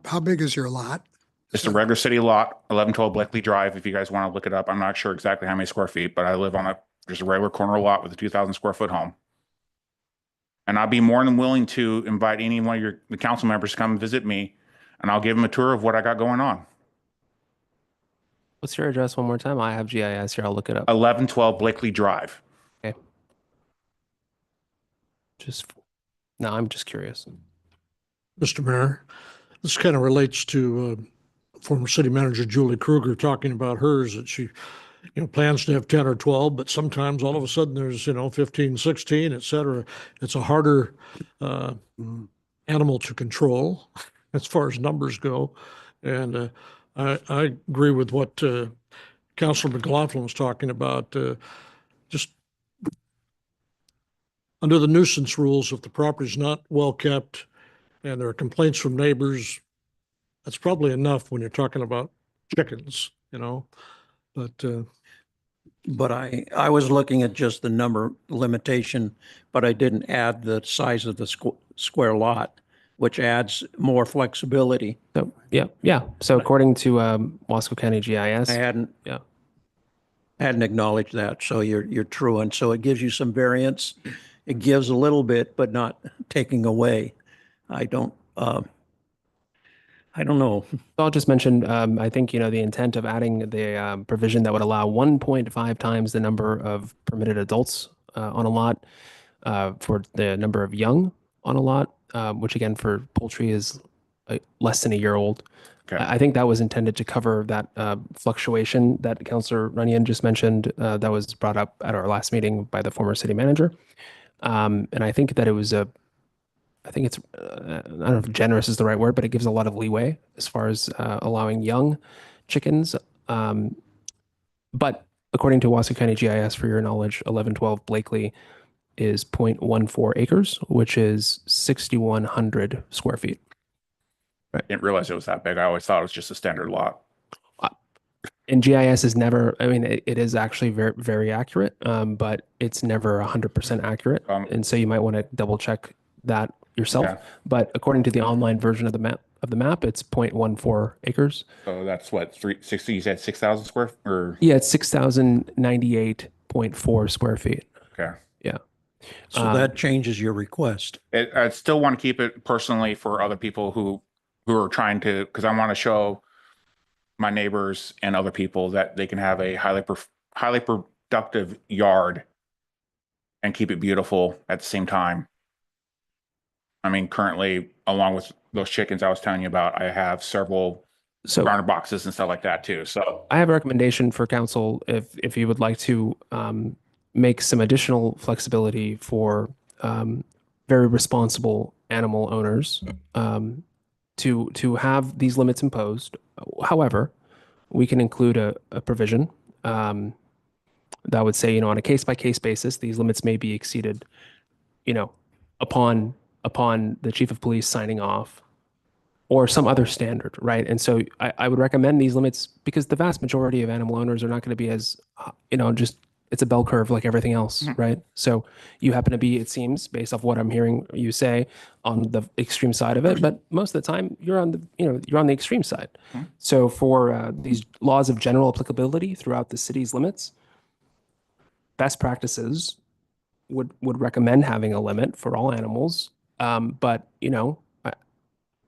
How big is your lot? It's a regular city lot, 1112 Blakely Drive. If you guys want to look it up, I'm not sure exactly how many square feet, but I live on just a regular corner lot with a 2,000 square foot home. And I'd be more than willing to invite any one of the council members to come visit me, and I'll give them a tour of what I got going on. What's your address one more time? I have GIS here. I'll look it up. 1112 Blakely Drive. Okay. No, I'm just curious. Mr. Mayor, this kind of relates to former city manager Julie Kruger talking about hers, that she, plans to have 10 or 12, but sometimes all of a sudden there's, 15, 16, et cetera. It's a harder animal to control as far as numbers go. And I agree with what Councilor McLaughlin was talking about. Just under the nuisance rules, if the property's not well kept and there are complaints from neighbors, that's probably enough when you're talking about chickens, But I was looking at just the number limitation, but I didn't add the size of the square lot, which adds more flexibility. So, yeah. So according to Wasco County GIS, I hadn't acknowledged that. So you're true. And so it gives you some variance. It gives a little bit, but not taking away. I don't know. I'll just mention, I think, the intent of adding the provision that would allow 1.5 times the number of permitted adults on a lot for the number of young on a lot, which again for poultry is less than a year old. Okay. I think that was intended to cover that fluctuation that Councilor Runyon just mentioned that was brought up at our last meeting by the former city manager. And I think that it was I think it's, I don't know if generous is the right word, but it gives a lot of leeway as far as allowing young chickens. But according to Wasco County GIS, for your knowledge, 1112 Blakely is 0.14 acres, which is 6,100 square feet. I didn't realize it was that big. I always thought it was just a standard lot. And GIS is never, I mean, it is actually very, very accurate, but it's never 100% accurate. And so you might want to double check that yourself. Yeah. But according to the online version of the map, it's 0.14 acres. So that's what, 360, you said 6,000 square or? Yeah, it's 6,098.4 square feet. Okay. Yeah. So that changes your request. I still want to keep it personally for other people who are trying to, because I want to show my neighbors and other people that they can have a highly productive yard and keep it beautiful at the same time. I mean, currently, along with those chickens I was telling you about, I have several garner boxes and stuff like that too. So I have a recommendation for council if you would like to make some additional flexibility for very responsible animal owners to have these limits imposed. However, we can include a provision that would say, on a case-by-case basis, these limits may be exceeded, upon the chief of police signing off or some other standard, right? And so I would recommend these limits because the vast majority of animal owners are not going to be as, just it's a bell curve like everything else, right? So you happen to be, it seems, based off what I'm hearing you say, on the extreme side of it, but most of the time you're on the, you're on the extreme side. So for these laws of general applicability throughout the city's limits, best practices would recommend having a limit for all animals, but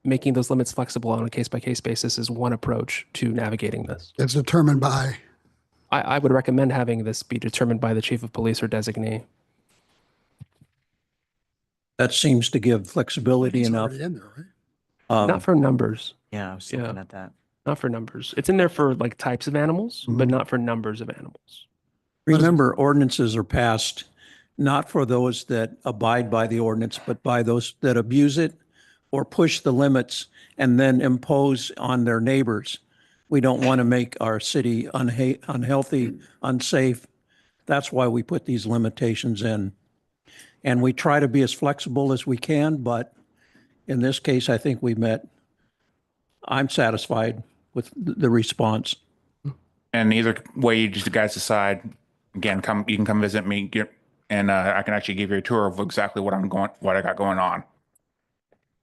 making those limits flexible on a case-by-case basis is one approach to navigating this. It's determined by. I would recommend having this be determined by the chief of police or designee. That seems to give flexibility It's enough. already in there, right? Not for numbers. Yeah, I was looking at that. Not for numbers. It's in there for like types of animals, but not for numbers of animals. Remember, ordinances are passed not for those that abide by the ordinance, but by those that abuse it or push the limits and then impose on their neighbors. We don't want to make our city unhealthy, unsafe. That's why we put these limitations in. And we try to be as flexible as we can, but in this case, I think I'm satisfied with the response. and either way you guys decide, again, you can come visit me, and I can actually give you a tour of exactly what I got going on.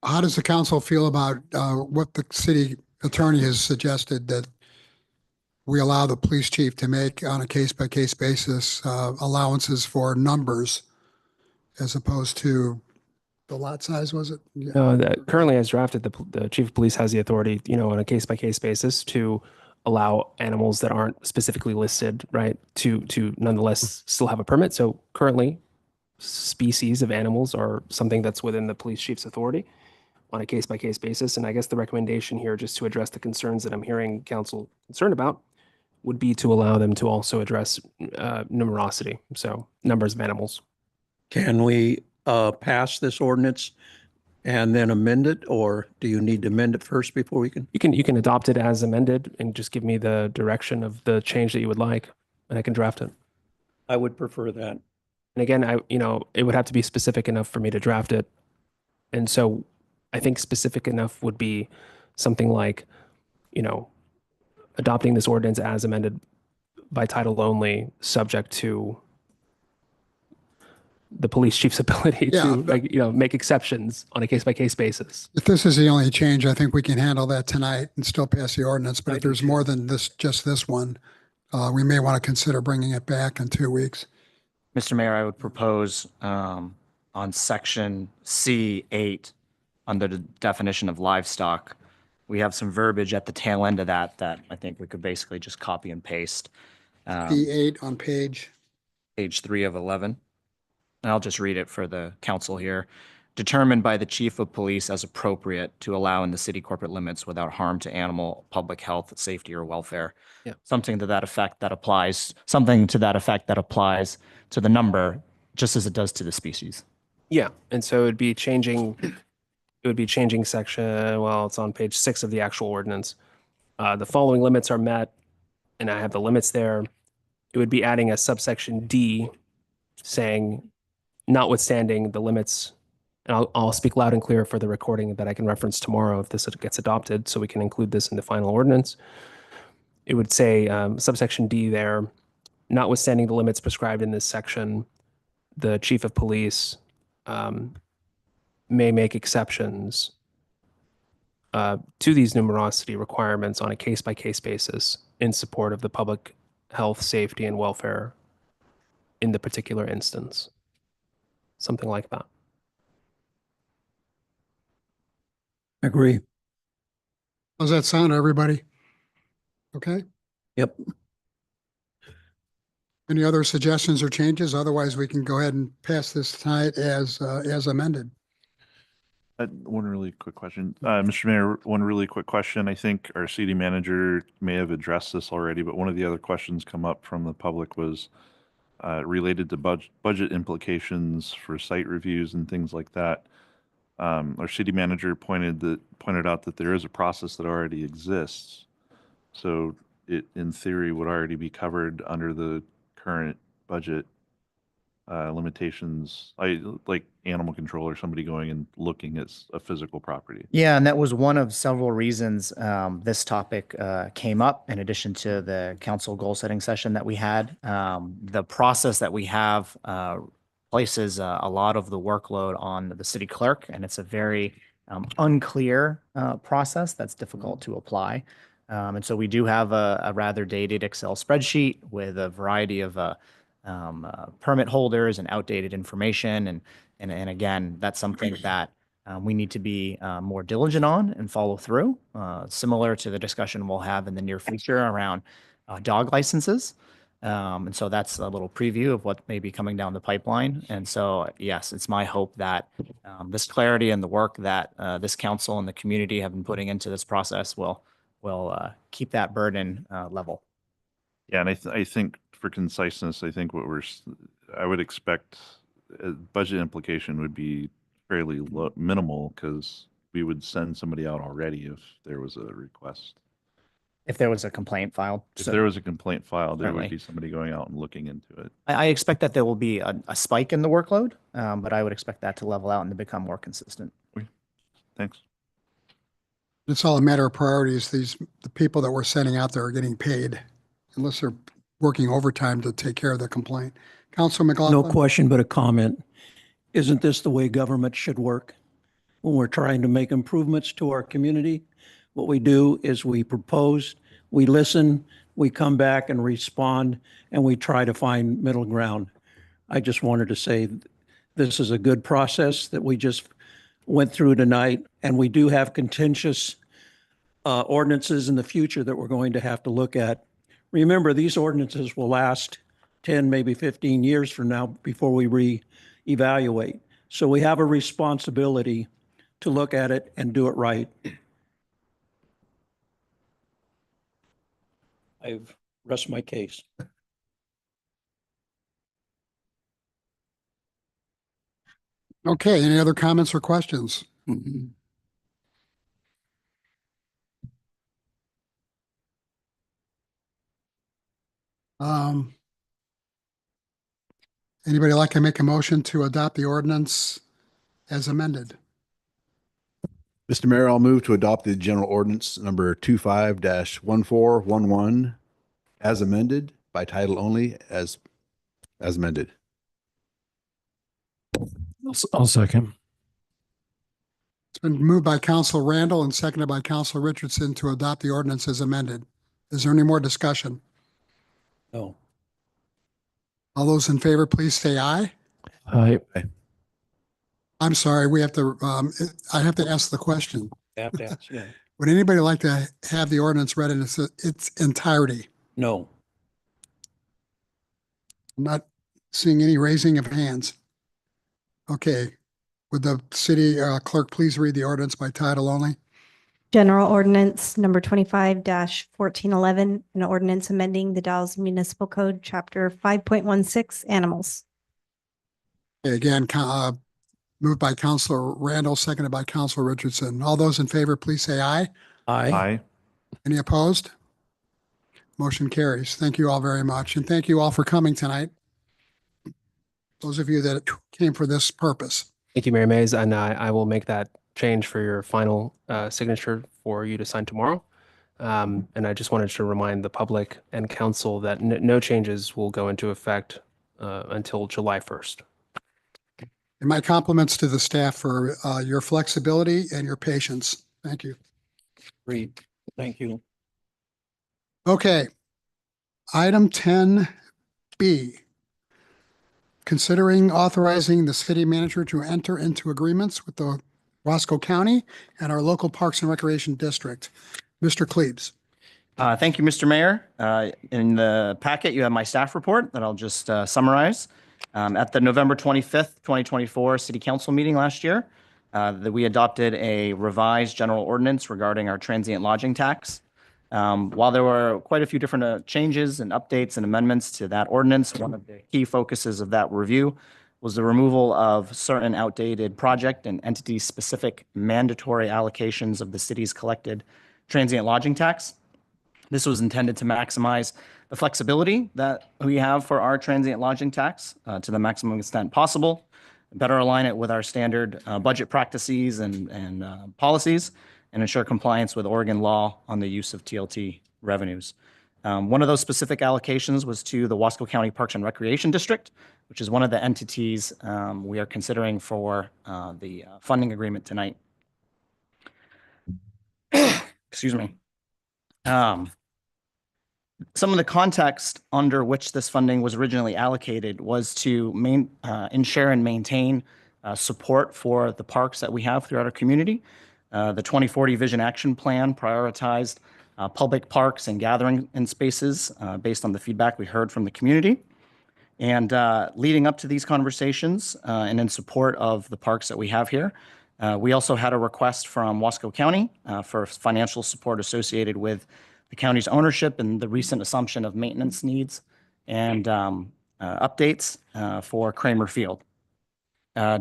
How does the council feel about what the city attorney has suggested, that we allow the police chief to make on a case-by-case basis allowances for numbers as opposed to the lot size, was it? Yeah. No, currently as drafted, the chief of police has the authority, on a case-by-case basis to allow animals that aren't specifically listed, right, to nonetheless still have a permit. So currently, species of animals are something that's within the police chief's authority on a case-by-case basis. And I guess the recommendation here, just to address the concerns that I'm hearing council concerned about, would be to allow them to also address numerosity, so numbers of animals. Can we pass this ordinance and then amend it, or do you need to amend it first before we can? You can adopt it as amended and just give me the direction of the change that you would like, and I can draft it. I would prefer that. And again, it would have to be specific enough for me to draft it. And so I think specific enough would be something like, adopting this ordinance as amended by title only, subject to the police chief's ability to make exceptions on a case-by-case basis. If this is the only change, I think we can handle that tonight and still pass the ordinance. But if there's more than just this one, we may want to consider bringing it back in 2 weeks. Mr. Mayor, I would propose on section C8, under the definition of livestock, we have some verbiage at the tail end of that I think we could basically just copy and paste. P8 on page 3 of 11. And I'll just read it for the council here. Determined by the chief of police as appropriate to allow in the city corporate limits without harm to animal, public health, safety, or welfare. Yeah. Something to that effect that applies to the number just as it does to the species. Yeah, and so it would be changing section, well, it's on page 6 of the actual ordinance. The following limits are met, and I have the limits there. It would be adding a subsection D saying, notwithstanding the limits, and I'll speak loud and clear for the recording that I can reference tomorrow if this gets adopted, so we can include this in the final ordinance. It would say, subsection D there, notwithstanding the limits prescribed in this section, the chief of police may make exceptions to these numerosity requirements on a case-by-case basis in support of the public health, safety, and welfare in the particular instance. Something like that. Agree. How's that sound, everybody? Okay. Yep. Any other suggestions or changes? Otherwise, we can go ahead and pass this tonight as amended. One really quick question. Mr. Mayor, one really quick question. I think our city manager may have addressed this already, but one of the other questions come up from the public was related to budget implications for site reviews and things like that. Our city manager pointed out that there is a process that already exists. So it, in theory, would already be covered under the current budget limitations, like animal control or somebody going and looking at a physical property. Yeah, and that was one of several reasons this topic came up in addition to the council goal setting session that we had. The process that we have places a lot of the workload on the city clerk, and it's a very unclear process that's difficult to apply. And so we do have a rather dated Excel spreadsheet with a variety of permit holders and outdated information. And again, that's something that we need to be more diligent on and follow through, similar to the discussion we'll have in the near future around dog licenses. And so that's a little preview of what may be coming down the pipeline. And so, yes, it's my hope that this clarity and the work that this council and the community have been putting into this process will keep that burden level. Yeah, and I think for conciseness, I think I would expect a budget implication would be fairly minimal because we would send somebody out already if there was a request. If there was a complaint filed. If there was a complaint filed, there Certainly. would be somebody going out and looking into it. I expect that there will be a spike in the workload, but I would expect that to level out and to become more consistent. Thanks. It's all a matter of priorities. The people that we're sending out there are getting paid unless they're working overtime to take care of the complaint. Council McLaughlin? No question, but a comment. Isn't this the way government should work? When we're trying to make improvements to our community, what we do is we propose, we listen, we come back and respond, and we try to find middle ground. I just wanted to say this is a good process that we just went through tonight, and we do have contentious ordinances in the future that we're going to have to look at. Remember, these ordinances will last 10, maybe 15 years from now before we reevaluate. So we have a responsibility to look at it and do it right. I've rest my case. Okay, any other comments or questions? Um, Anybody like to make a motion to adopt the ordinance as amended? Mr. Mayor, I'll move to adopt the general ordinance number 25-1411 as amended by title only as amended. I'll second. It's been moved by Council Randall and seconded by Council Richardson to adopt the ordinance as amended. Is there any more discussion? No. All those in favor, please say aye. Aye. I'm sorry, we have to, I have to ask the question. Have to ask, yeah. Would anybody like to have the ordinance read in its entirety? No. I'm not seeing any raising of hands. Okay, would the city clerk please read the ordinance by title only? General Ordinance number 25-1411, an ordinance amending the Dalles Municipal Code, Chapter 5.16, Animals. Okay, again, moved by Councilor Randall, seconded by Councilor Richardson. All those in favor, please say aye. Aye. Aye. Any opposed? Motion carries. Thank you all very much, and thank you all for coming tonight. Those of you that came for this purpose. Thank you, Mayor Mays, and I will make that change for your final signature for you to sign tomorrow. And I just wanted to remind the public and council that no changes will go into effect until July 1st. And my compliments to the staff for your flexibility and your patience. Thank you. Great. Thank you. Okay. Item 10B. Considering authorizing the city manager to enter into agreements with the Roscoe County and our local Parks and Recreation District. Mr. Klebs. Thank you, Mr. Mayor. In the packet, you have my staff report that I'll just summarize. At the November 25th, 2024 City Council meeting last year, that we adopted a revised general ordinance regarding our transient lodging tax. While there were quite a few different changes and updates and amendments to that ordinance, one of the key focuses of that review was the removal of certain outdated project and entity-specific mandatory allocations of the city's collected transient lodging tax. This was intended to maximize the flexibility that we have for our transient lodging tax to the maximum extent possible, better align it with our standard budget practices and policies, and ensure compliance with Oregon law on the use of TLT revenues. One of those specific allocations was to the Wasco County Parks and Recreation District, which is one of the entities we are considering for the funding agreement tonight. Excuse me. Some of the context under which this funding was originally allocated was to ensure and maintain support for the parks that we have throughout our community. The 2040 Vision Action Plan prioritized public parks and gathering in spaces based on the feedback we heard from the community. And leading up to these conversations and in support of the parks that we have here, we also had a request from Wasco County for financial support associated with the county's ownership and the recent assumption of maintenance needs and updates for Kramer Field.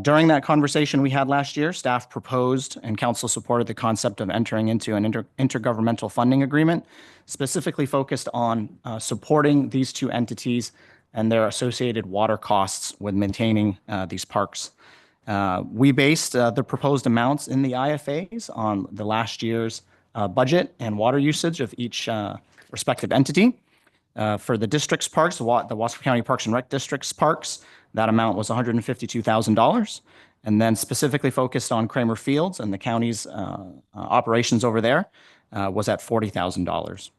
During that conversation we had last year, staff proposed and council supported the concept of entering into an intergovernmental funding agreement, specifically focused on supporting these two entities and their associated water costs with maintaining these parks. We based the proposed amounts in the IFAs on the last year's budget and water usage of each respective entity. For the district's parks, the Wasco County Parks and Rec District's parks, that amount was $152,000. And then specifically focused on Kramer Fields and the county's operations over there was at $40,000.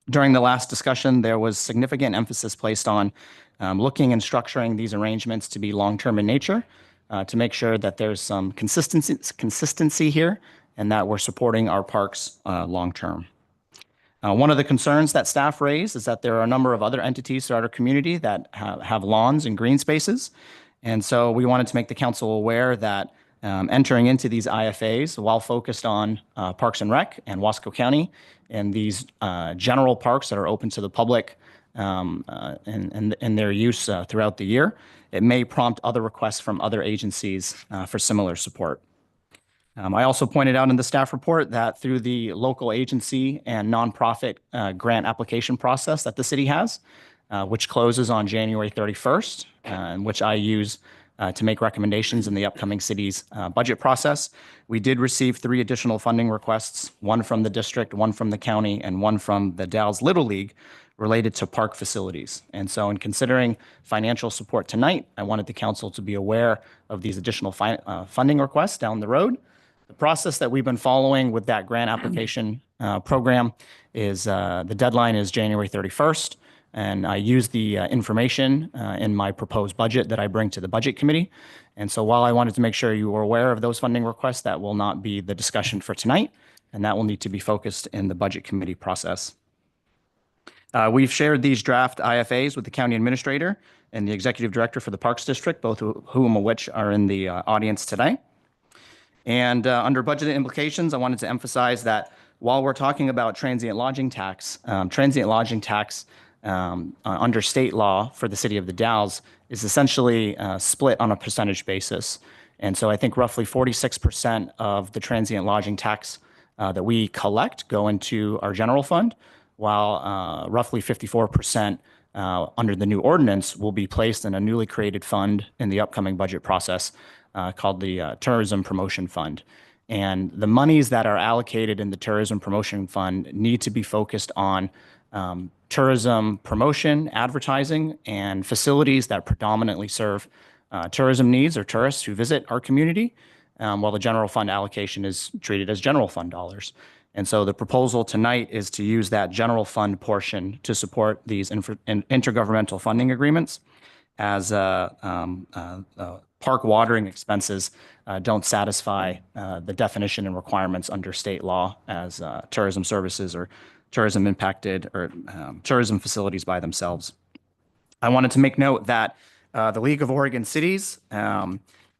During the last discussion, there was significant emphasis placed on looking and structuring these arrangements to be long-term in nature to make sure that there's some consistency here and that we're supporting our parks long-term. One of the concerns that staff raised is that there are a number of other entities throughout our community that have lawns and green spaces. And so we wanted to make the council aware that entering into these IFAs, while focused on Parks and Rec and Wasco County and these general parks that are open to the public and their use throughout the year, it may prompt other requests from other agencies for similar support. I also pointed out in the staff report that through the local agency and nonprofit grant application process that the city has, which closes on January 31st, and which I use to make recommendations in the upcoming city's budget process, we did receive 3 additional funding requests, one from the district, one from the county, and one from the Dalles Little League related to park facilities. And so in considering financial support tonight, I wanted the council to be aware of these additional funding requests down the road. The process that we've been following with that grant application program is the deadline is January 31st. And I use the information in my proposed budget that I bring to the budget committee. And so while I wanted to make sure you were aware of those funding requests, that will not be the discussion for tonight. And that will need to be focused in the budget committee process. We've shared these draft IFAs with the county administrator and the executive director for the Parks District, both of which are in the audience today. And under budget implications, I wanted to emphasize that while we're talking about transient lodging tax under state law for the city of the Dalles is essentially split on a percentage basis. And so I think roughly 46% of the transient lodging tax that we collect go into our general fund, while roughly 54% under the new ordinance will be placed in a newly created fund in the upcoming budget process called the Tourism Promotion Fund. And the monies that are allocated in the Tourism Promotion Fund need to be focused on tourism promotion, advertising, and facilities that predominantly serve tourism needs or tourists who visit our community, while the general fund allocation is treated as general fund dollars. And so the proposal tonight is to use that general fund portion to support these intergovernmental funding agreements, as park watering expenses don't satisfy the definition and requirements under state law as tourism services or tourism impacted or tourism facilities by themselves. I wanted to make note that the League of Oregon Cities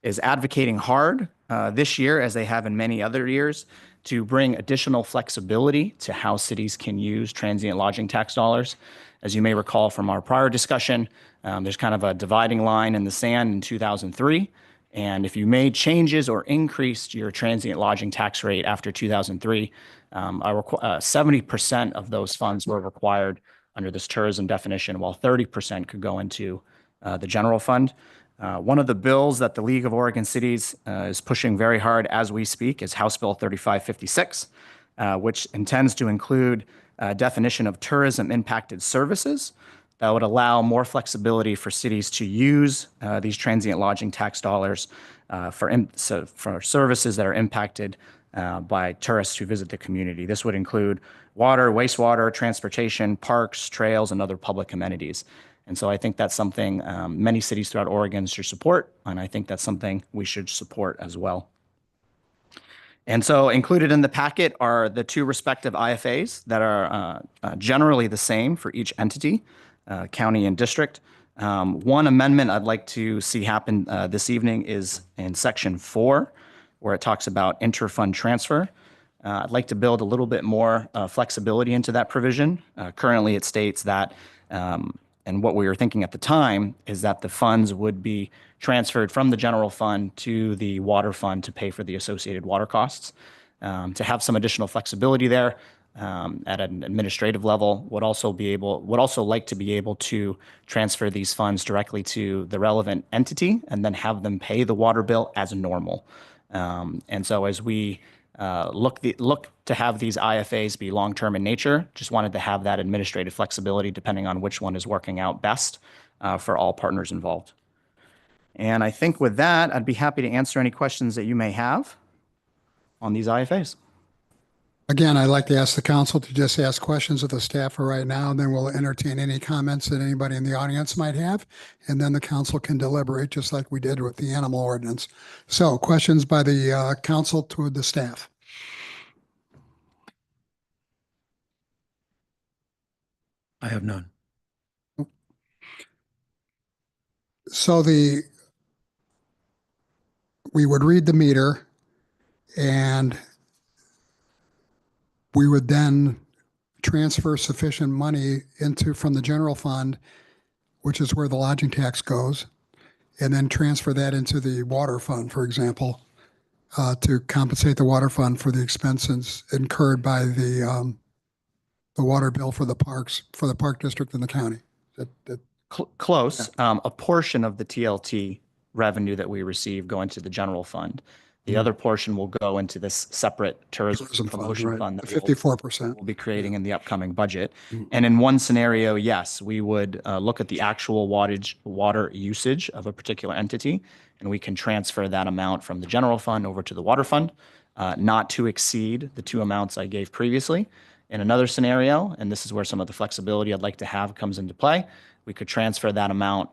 is advocating hard this year, as they have in many other years, to bring additional flexibility to how cities can use transient lodging tax dollars. As you may recall from our prior discussion, there's kind of a dividing line in the sand in 2003. And if you made changes or increased your transient lodging tax rate after 2003, 70% of those funds were required under this tourism definition, while 30% could go into the general fund. One of the bills that the League of Oregon Cities is pushing very hard as we speak is House Bill 3556, which intends to include a definition of tourism impacted services that would allow more flexibility for cities to use these transient lodging tax dollars for services that are impacted by tourists who visit the community. This would include water, wastewater, transportation, parks, trails, and other public amenities. And so I think that's something many cities throughout Oregon should support, and I think that's something we should support as well. And so included in the packet are the 2 respective IFAs that are generally the same for each entity, county and district. One amendment I'd like to see happen this evening is in section 4, where it talks about interfund transfer. I'd like to build a little bit more flexibility into that provision. Currently, it states that, and what we were thinking at the time is that the funds would be transferred from the general fund to the water fund to pay for the associated water costs. To have some additional flexibility there at an administrative level, would also like to be able to transfer these funds directly to the relevant entity and then have them pay the water bill as normal. And so as we look to have these IFAs be long-term in nature, just wanted to have that administrative flexibility depending on which one is working out best for all partners involved. And I think with that, I'd be happy to answer any questions that you may have on these IFAs. Again, I'd like to ask the council to just ask questions of the staff for right now, and then we'll entertain any comments that anybody in the audience might have. And then the council can deliberate just like we did with the animal ordinance. So questions by the council toward the staff. I have none. So we would read the meter and we would then transfer sufficient money from the general fund, which is where the lodging tax goes, and then transfer that into the water fund, for example, to compensate the water fund for the expenses incurred by the water bill for the parks, for the park district and the county. Close. A portion of the TLT revenue that we receive go into the general fund. The other portion will go into this separate tourism promotion right. fund that 54%. we'll be creating in the upcoming budget. And in one scenario, yes, we would look at the actual water usage of a particular entity, and we can transfer that amount from the general fund over to the water fund, not to exceed the two amounts I gave previously. In another scenario, and this is where some of the flexibility I'd like to have comes into play, we could transfer that amount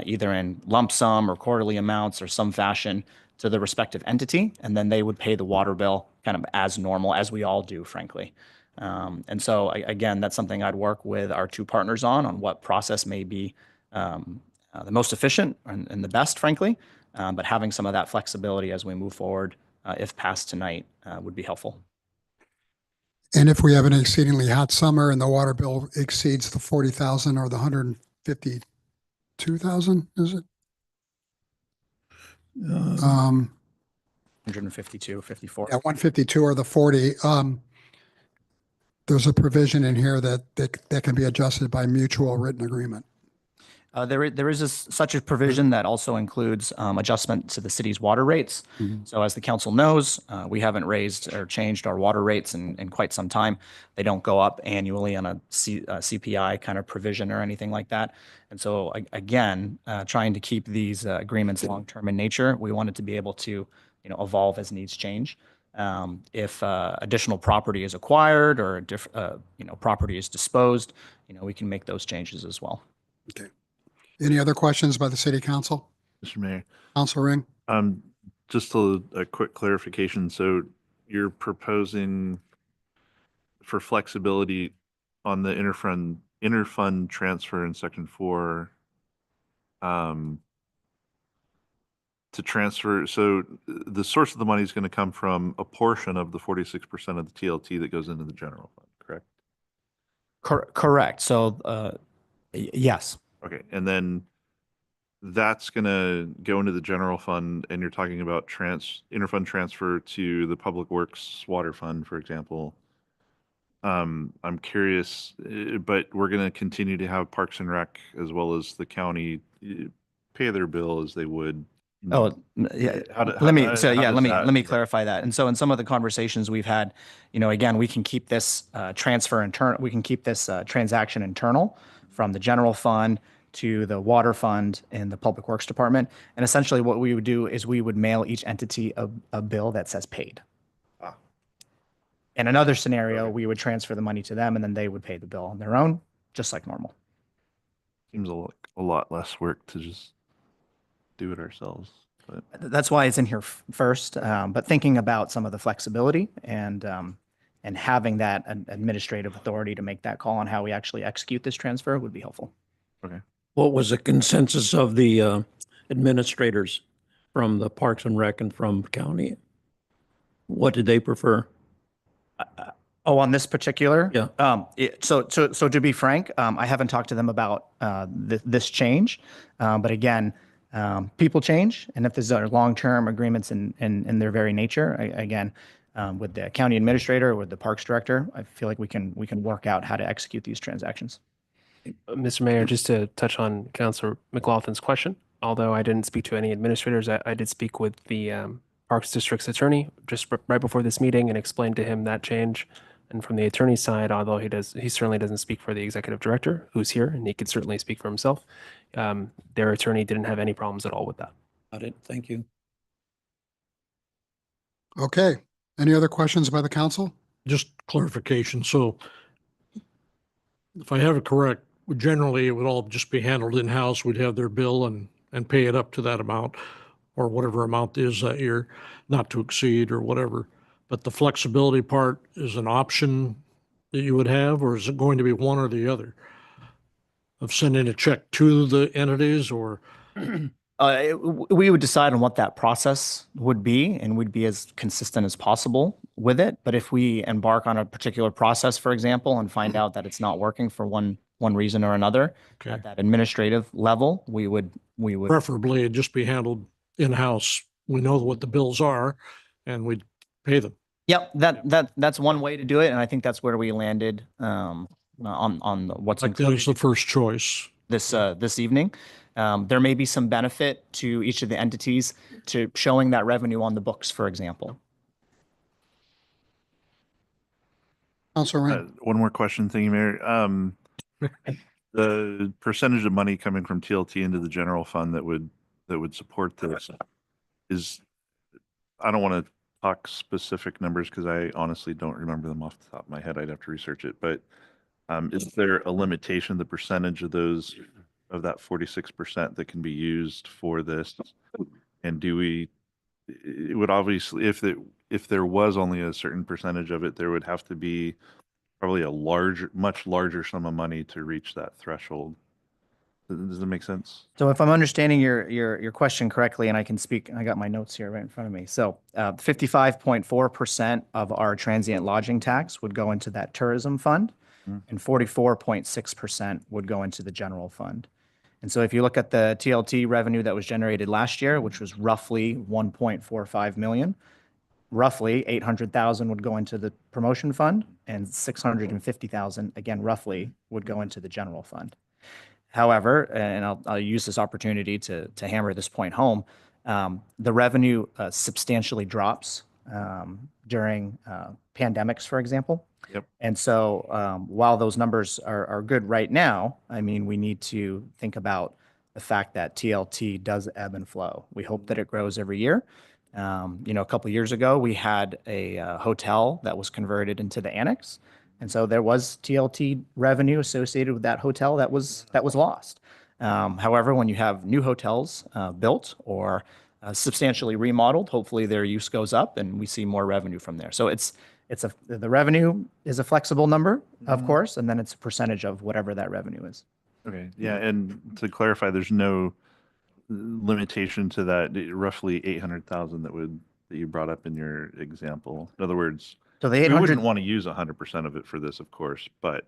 either in lump sum or quarterly amounts or some fashion to the respective entity, and then they would pay the water bill kind of as normal, as we all do, frankly. And so, again, that's something I'd work with our two partners on what process may be the most efficient and the best, frankly. But having some of that flexibility as we move forward, if passed tonight, would be helpful. And if we have an exceedingly hot summer and the water bill exceeds the 40,000 or the 152,000, is it? 152, 54. Yeah, 152 or the 40. There's a provision in here that can be adjusted by mutual written agreement. There is such a provision that also includes adjustment to the city's water rates. So as the council knows, we haven't raised or changed our water rates in quite some time. They don't go up annually on a CPI kind of provision or anything like that. And so again, trying to keep these agreements long-term in nature, we wanted to be able to evolve as needs change. If additional property is acquired or property is disposed, we can make those changes as well. Okay. Any other questions by the city council? Mr. Mayor. Council Ring? Just a quick clarification. So you're proposing for flexibility on the interfund transfer in section 4 to transfer. So the source of the money is going to come from a portion of the 46% of the TLT that goes into the general fund, correct? Correct. So yes. Okay. And then that's going to go into the general fund, and you're talking about interfund transfer to the Public Works Water Fund, for example. I'm curious, but we're going to continue to have Parks and Rec as well as the county pay their bill as they would. Oh, yeah. Let me clarify that. And so in some of the conversations we've had, again, we can keep this we can keep this transaction internal from the general fund to the water fund and the Public Works Department. And essentially what we would do is we would mail each entity a bill that says paid. In another scenario, we would transfer the money to them and then they would pay the bill on their own, just like normal. Seems a lot less work to just do it ourselves. But that's why it's in here first. But thinking about some of the flexibility and having that administrative authority to make that call on how we actually execute this transfer would be helpful. Okay. What was the consensus of the administrators from the Parks and Rec and from county? What did they prefer? On this particular? Yeah. So to be frank, I haven't talked to them about this change. But again, people change. And if these are long-term agreements in their very nature, again, with the county administrator, with the parks director, I feel like we can work out how to execute these transactions. Mr. Mayor, just to touch on Councilor McLaughlin's question, although I didn't speak to any administrators, I did speak with the Parks District's attorney just right before this meeting and explained to him that change. And from the attorney's side, although he certainly doesn't speak for the executive director who's here, and he could certainly speak for himself, their attorney didn't have any problems at all with that. Got it. Thank you. Okay. Any other questions by the council? Just clarification. So if I have it correct, generally it would all just be handled in-house. We'd have their bill and pay it up to that amount or whatever amount is that year, not to exceed or whatever. But the flexibility part is an option that you would have, or is it going to be one or the other? of sending a check to the entities or? We would decide on what that process would be, and we'd be as consistent as possible with it. But if we embark on a particular process, for example, and find out that it's not working for one reason or another, Okay. at that administrative level, we would Preferably it'd just be handled in-house. We know what the bills are and we'd pay them. Yep, that's one way to do it, and I think that's where we landed on what's Like that is the first choice. this evening. There may be some benefit to each of the entities to showing that revenue on the books, for example. Councilor Ring. One more question, thank you, Mayor. The percentage of money coming from TLT into the general fund that would support this is, I don't want to talk specific numbers because I honestly don't remember them off the top of my head. I'd have to research it, but is there a limitation of the percentage of that 46% that can be used for this? And it would obviously, if there was only a certain percentage of it, there would have to be probably much larger sum of money to reach that threshold. Does that make sense? So if I'm understanding your question correctly, and I can speak, I got my notes here right in front of me. So 55.4% of our transient lodging tax would go into that tourism fund, and 44.6% would go into the general fund. And so if you look at the TLT revenue that was generated last year, which was roughly 1.45 million, roughly 800,000 would go into the promotion fund, and 650,000, again, roughly, would go into the general fund. However, and I'll use this opportunity to hammer this point home, the revenue substantially drops during pandemics, for example. Yep. And so while those numbers are good right now, I mean, we need to think about the fact that TLT does ebb and flow. We hope that it grows every year. A couple of years ago, we had a hotel that was converted into the annex. And so there was TLT revenue associated with that hotel that was lost. However, when you have new hotels built or substantially remodeled, hopefully their use goes up and we see more revenue from there. So the revenue is a flexible number, of course, and then it's a percentage of whatever that revenue is. Okay. Yeah. And to clarify, there's no limitation to that roughly 800,000 that you brought up in your example. In other words, so the we 800 wouldn't want to use 100% of it for this, of course, but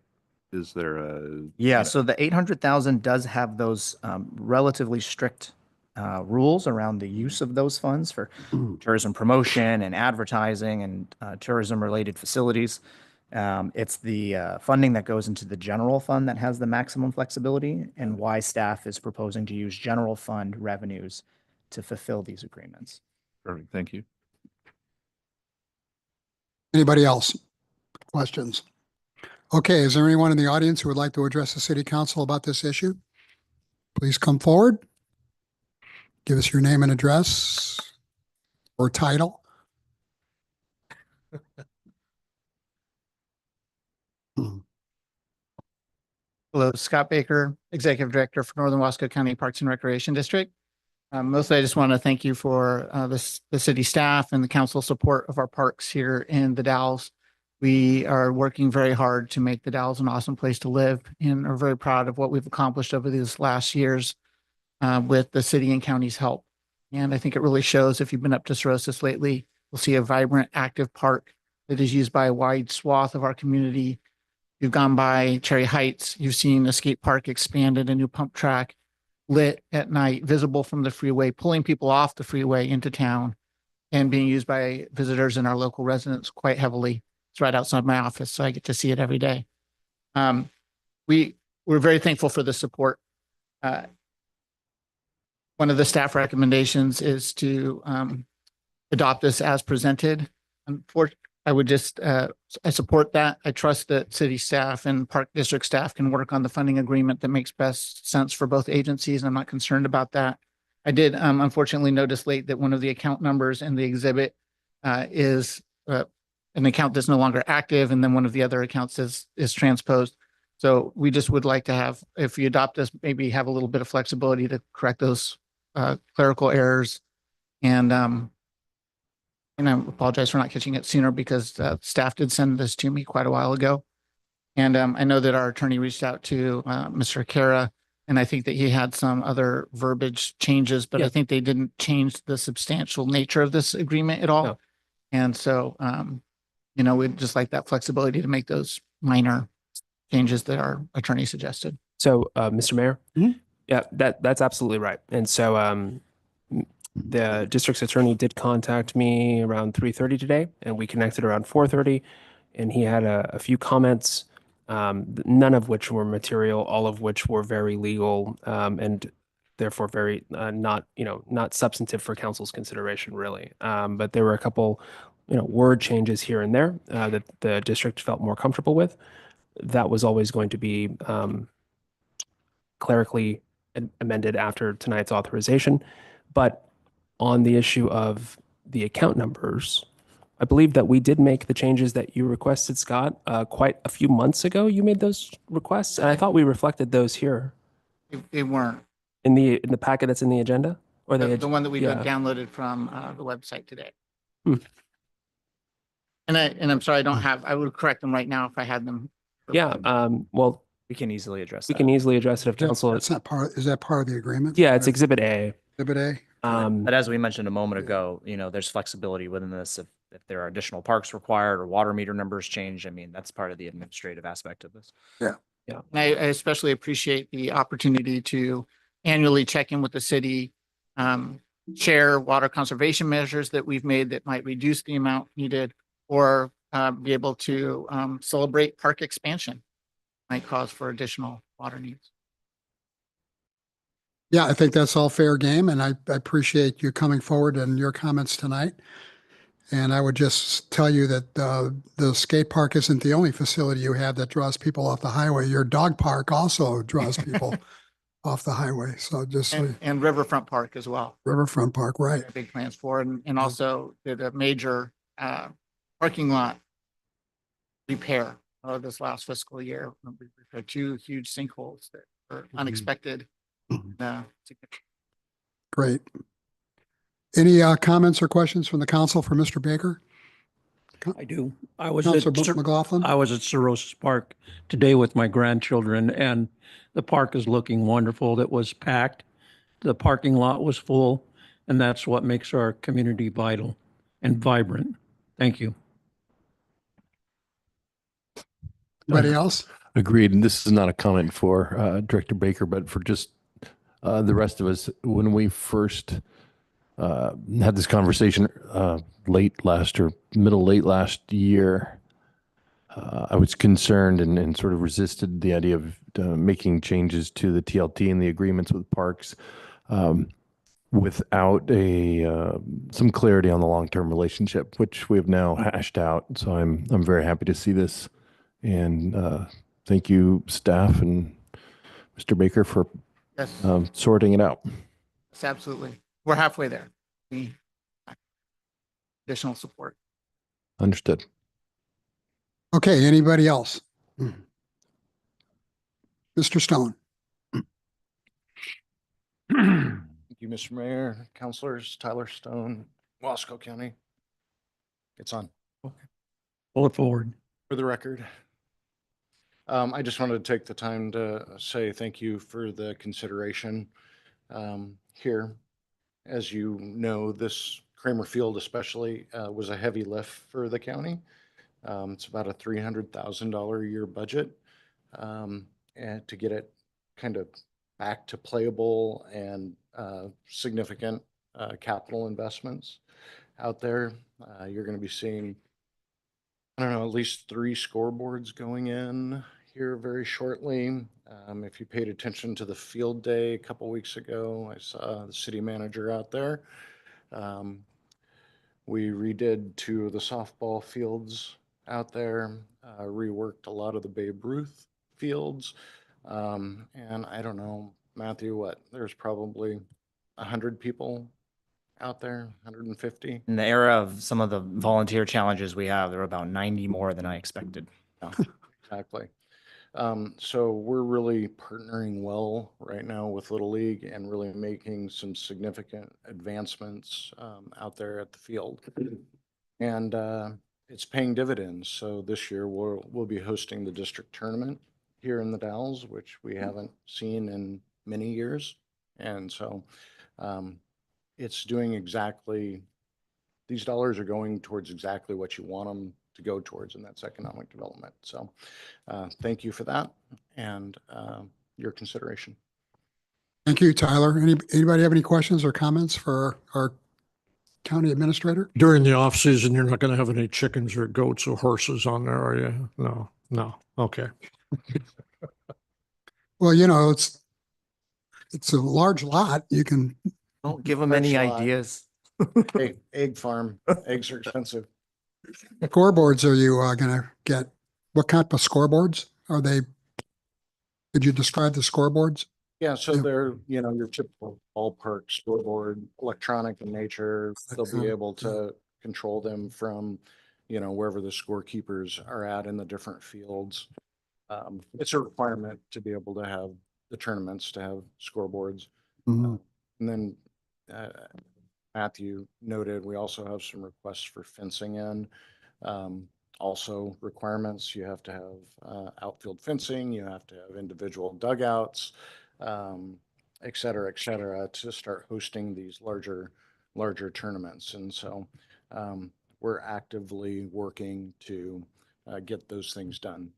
is there a? Yeah, so the 800,000 does have those relatively strict rules around the use of those funds for tourism promotion and advertising and tourism-related facilities. It's the funding that goes into the general fund that has the maximum flexibility, and why staff is proposing to use general fund revenues to fulfill these agreements. Perfect. Thank you. Anybody else? Questions? Okay, is there anyone in the audience who would like to address the city council about this issue? Please come forward. Give us your name and address or title. Hello, Scott Baker, Executive Director for Northern Wasco County Parks and Recreation District. Mostly, I just want to thank you for the city staff and the council support of our parks here in the Dalles. We are working very hard to make the Dalles an awesome place to live, and are very proud of what we've accomplished over these last years with the city and county's help. And I think it really shows. If you've been up to Cirrhosis lately, you'll see a vibrant, active park that is used by a wide swath of our community. You've gone by Cherry Heights, you've seen the skate park expanded, a new pump track, lit at night, visible from the freeway, pulling people off the freeway into town, and being used by visitors and our local residents quite heavily. It's right outside my office, so I get to see it every day. We're very thankful for the support. One of the staff recommendations is to adopt this as presented. I would just, I support that. I trust that city staff and park district staff can work on the funding agreement that makes best sense for both agencies. I'm not concerned about that. I did unfortunately notice late that one of the account numbers in the exhibit is an account that's no longer active, and then one of the other accounts is transposed. So we just would like to have, if you adopt this, maybe have a little bit of flexibility to correct those clerical errors. And I apologize for not catching it sooner, because staff did send this to me quite a while ago. And I know that our attorney reached out to Mr. Kara, and I think that he had some other verbiage changes, but I Yeah. think they didn't change the substantial nature of this agreement at all. No. And so, we'd just like that flexibility to make those minor changes that our attorney suggested. So, Mr. Mayor? Mhm. Yeah, that's absolutely right. And so, the district's attorney did contact me around 3:30 today, and we connected around 4:30, and he had a few comments, none of which were material, all of which were very legal, and therefore very not substantive for council's consideration, really. But there were a couple, word changes here and there that the district felt more comfortable with. That was always going to be clerically amended after tonight's authorization. But on the issue of the account numbers, I believe that we did make the changes that you requested, Scott, quite a few months ago. You made those requests, and I thought we reflected those here They weren't. in the packet that's in the agenda, or The one that we yeah. downloaded from the website today. Hmm. And I'm sorry, I would correct them right now if I had them. Yeah. Well, We can easily address we can easily address it if council. That's not part, is that part of the agreement? Yeah, it's Exhibit A. Exhibit A? But as we mentioned a moment ago, there's flexibility within this. If there are additional parks required or water meter numbers change, I mean, that's part of the administrative aspect of this. Yeah. Yeah. And I especially appreciate the opportunity to annually check in with the city, share water conservation measures that we've made that might reduce the amount needed, or be able to celebrate park expansion might cause for additional water needs. Yeah, I think that's all fair game, and I appreciate you coming forward and your comments tonight. And I would just tell you that the skate park isn't the only facility you have that draws people off the highway. Your dog park also draws people off the highway. So just so And Riverfront Park as well. Riverfront Park, right? Big plans for, and also did a major parking lot repair this last fiscal year. We repaired 2 huge sinkholes that were unexpected. Great. Any comments or questions from the council for Mr. Baker? I do. I was Councilor McLaughlin? I was at Cirrhosis Park today with my grandchildren, and the park is looking wonderful. It was packed. The parking lot was full, and that's what makes our community vital and vibrant. Thank you. Anybody else? Agreed. And this is not a comment for Director Baker, but for just the rest of us. When we first had this conversation late last year, I was concerned and sort of resisted the idea of making changes to the TLT and the agreements with parks without some clarity on the long-term relationship, which we have now hashed out. So I'm very happy to see this, and thank you, staff and Mr. Baker, for Yes. Sorting it out. Yes, absolutely. We're halfway there. We additional support. Understood. Okay, anybody else? Mr. Stone. Thank you, Mr. Mayor, councilors, Tyler Stone, Wasco County. It's on. Okay. Pull it forward. For the record, I just wanted to take the time to say thank you for the consideration here. As you know, this Kramer Field especially was a heavy lift for the county. It's about a $300,000 a year budget, and to get it kind of back to playable and significant capital investments out there. You're going to be seeing, I don't know, at least 3 scoreboards going in here very shortly. If you paid attention to the field day a couple weeks ago, I saw the city manager out there. We redid 2 of the softball fields out there, reworked a lot of the Babe Ruth fields. And I don't know, Matthew, there's probably 100 people out there, 150. In the era of some of the volunteer challenges we have, there are about 90 more than I expected. Exactly. So we're really partnering well right now with Little League and really making some significant advancements out there at the field. And it's paying dividends. So this year we'll be hosting the district tournament here in the Dalles, which we haven't seen in many years. And so it's doing exactly, these dollars are going towards exactly what you want them to go towards, and that's economic development. So thank you for that and your consideration. Thank you, Tyler. Anybody have any questions or comments for our county administrator? During the off season, you're not going to have any chickens or goats or horses on there, are you? No, no. Okay. Well, you know, it's a large lot. You can, Don't give them any Large lot. ideas. Egg farm, eggs are expensive. scoreboards are you gonna get? What kind of scoreboards are they? Could you describe the scoreboards? Yeah, so Yeah. they're, you know, your typical ballpark scoreboard, electronic in nature. They'll be able to control them from, you know, wherever the scorekeepers are at in the different fields. It's a requirement to be able to have the tournaments, to have scoreboards. Mhm. And then Matthew noted, we also have some requests for fencing in. Also requirements, you have to have outfield fencing, you have to have individual dugouts, et cetera, to start hosting these larger tournaments. And so we're actively working to get those things done.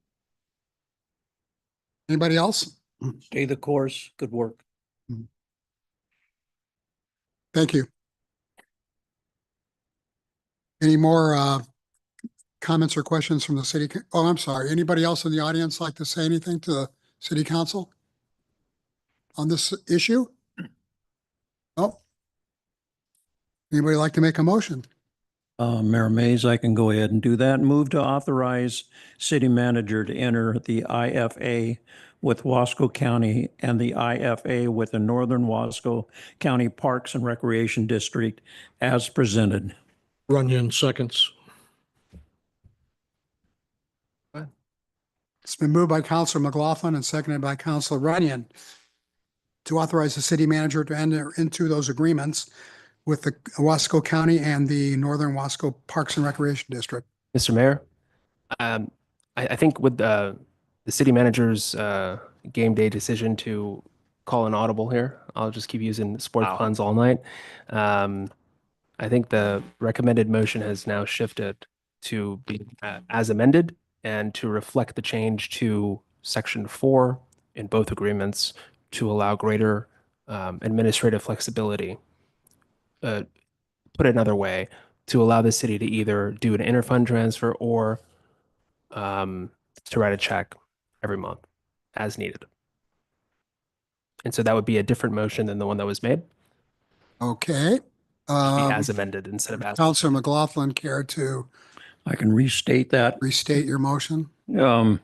Anybody else? Stay the course. Good work. Thank you. Any more comments or questions from the city? Oh, I'm sorry. Anybody else in the audience like to say anything to the city council on this issue? Oh. Anybody like to make a motion? Mayor Mays, I can go ahead and do that. Move to authorize city manager to enter the IFA with Wasco County and the IFA with the Northern Wasco County Parks and Recreation District as presented. Runyon seconds. It's been moved by Councilor McLaughlin and seconded by Councilor Runyon to authorize the city manager to enter into those agreements with the Wasco County and the Northern Wasco Parks and Recreation District. Mr. Mayor, I think with the city manager's game day decision to call an audible here, I'll just keep using sports puns all night. I think the recommended motion has now shifted to be as amended and to reflect the change to section 4 in both agreements to allow greater administrative flexibility. Put it another way, to allow the city to either do an interfund transfer or to write a check every month as needed. And so that would be a different motion than the one that was made. Okay. Be as amended instead of as. Councilor McLaughlin, care to I can restate that. restate your motion? Well,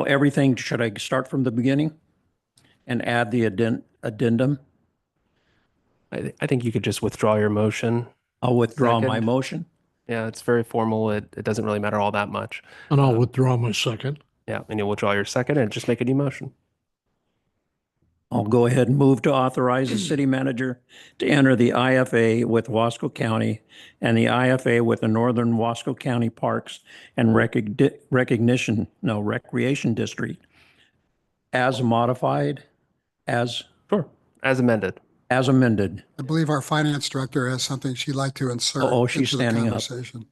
everything, should I start from the beginning and add the addendum? I think you could just withdraw your motion. I'll withdraw my Second. motion. Yeah, it's very formal. It doesn't really matter all that much. And I'll withdraw my second. Yeah, and you'll withdraw your second and just make a new motion. I'll go ahead and move to authorize the city manager to enter the IFA with Wasco County and the IFA with the Northern Wasco County Parks and Recreation District as modified, as amended. As amended. I believe our finance director has something she'd like to insert. Oh, she's into the standing up. conversation.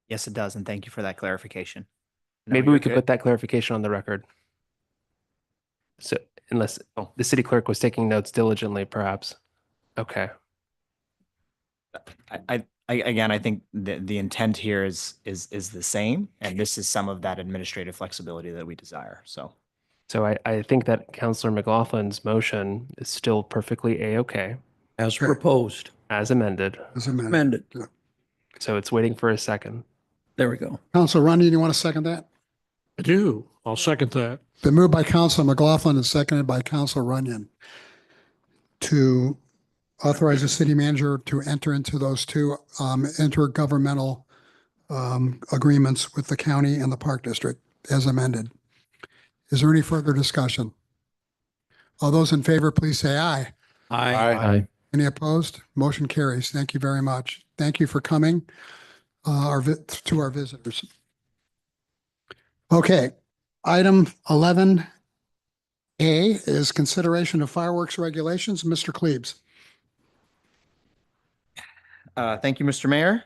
Yes, it does. And thank you for that clarification. No, Maybe you're we could good. put that clarification on the record. So unless the city clerk was taking notes diligently, perhaps. Okay. Again, I think the intent here is the same, and this is some of that administrative flexibility that we desire. So I think that Councilor McLaughlin's motion is still perfectly A-okay. As proposed. As amended. As amended. Amended. Yeah. So it's waiting for a second. There we go. Councilor Runyon, you want to second that? I do. I'll second that. Been moved by Council McLaughlin and seconded by Council Runyon to authorize the city manager to enter into those two intergovernmental agreements with the county and the park district as amended. Is there any further discussion? All those in favor, please say aye. Aye. Any opposed? Motion carries. Thank you very much. Thank you for coming to our visitors. Okay, item 11A is consideration of fireworks regulations. Mr. Klebs. Thank you, Mr. Mayor.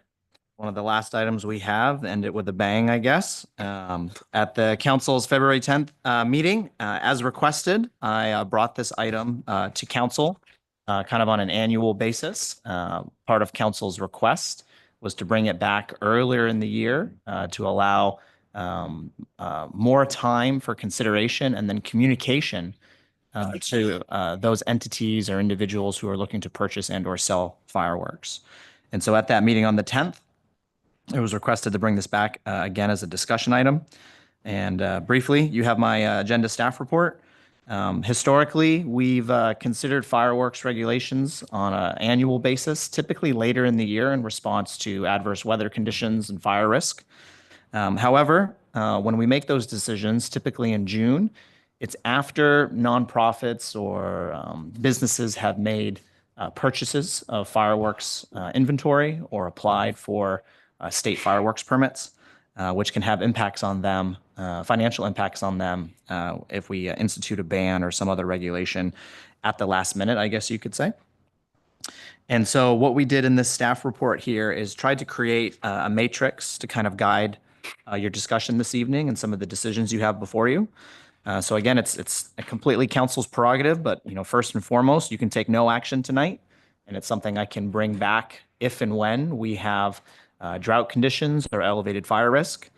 One of the last items we have, end it with a bang, I guess. At the council's February 10th meeting, as requested, I brought this item to council kind of on an annual basis. Part of council's request was to bring it back earlier in the year to allow more time for consideration and then communication to those entities or individuals who are looking to purchase and or sell fireworks. And so at that meeting on the 10th, it was requested to bring this back again as a discussion item. And briefly, you have my agenda staff report. Historically, we've considered fireworks regulations on an annual basis, typically later in the year in response to adverse weather conditions and fire risk. However, when we make those decisions, typically in June, it's after nonprofits or businesses have made purchases of fireworks inventory or applied for state fireworks permits, which can have impacts on them, financial impacts on them if we institute a ban or some other regulation at the last minute, I guess you could say. And so what we did in this staff report here is tried to create a matrix to kind of guide your discussion this evening and some of the decisions you have before you. So again, it's a completely council's prerogative, but first and foremost, you can take no action tonight, and it's something I can bring back if and when we have drought conditions or elevated fire risk,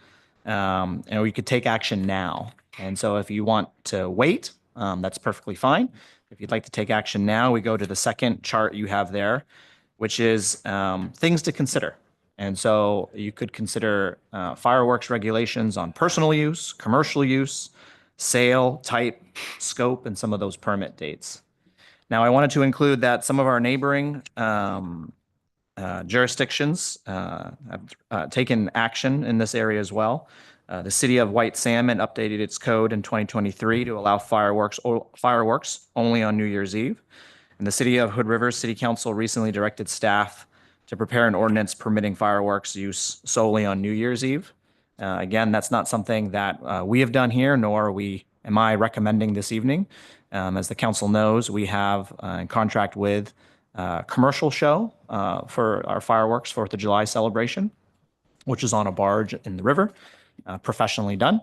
and we could take action now. And so if you want to wait, that's perfectly fine. If you'd like to take action now, we go to the second chart you have there, which is things to consider. And so you could consider fireworks regulations on personal use, commercial use, sale, type, scope, and some of those permit dates. Now, I wanted to include that some of our neighboring jurisdictions have taken action in this area as well. The city of White Salmon updated its code in 2023 to allow fireworks only on New Year's Eve. And the city of Hood River City Council recently directed staff to prepare an ordinance permitting fireworks use solely on New Year's Eve. Again, that's not something that we have done here, nor am I recommending this evening. As the council knows, we have a contract with a commercial show for our fireworks 4th of July celebration, which is on a barge in the river, professionally done.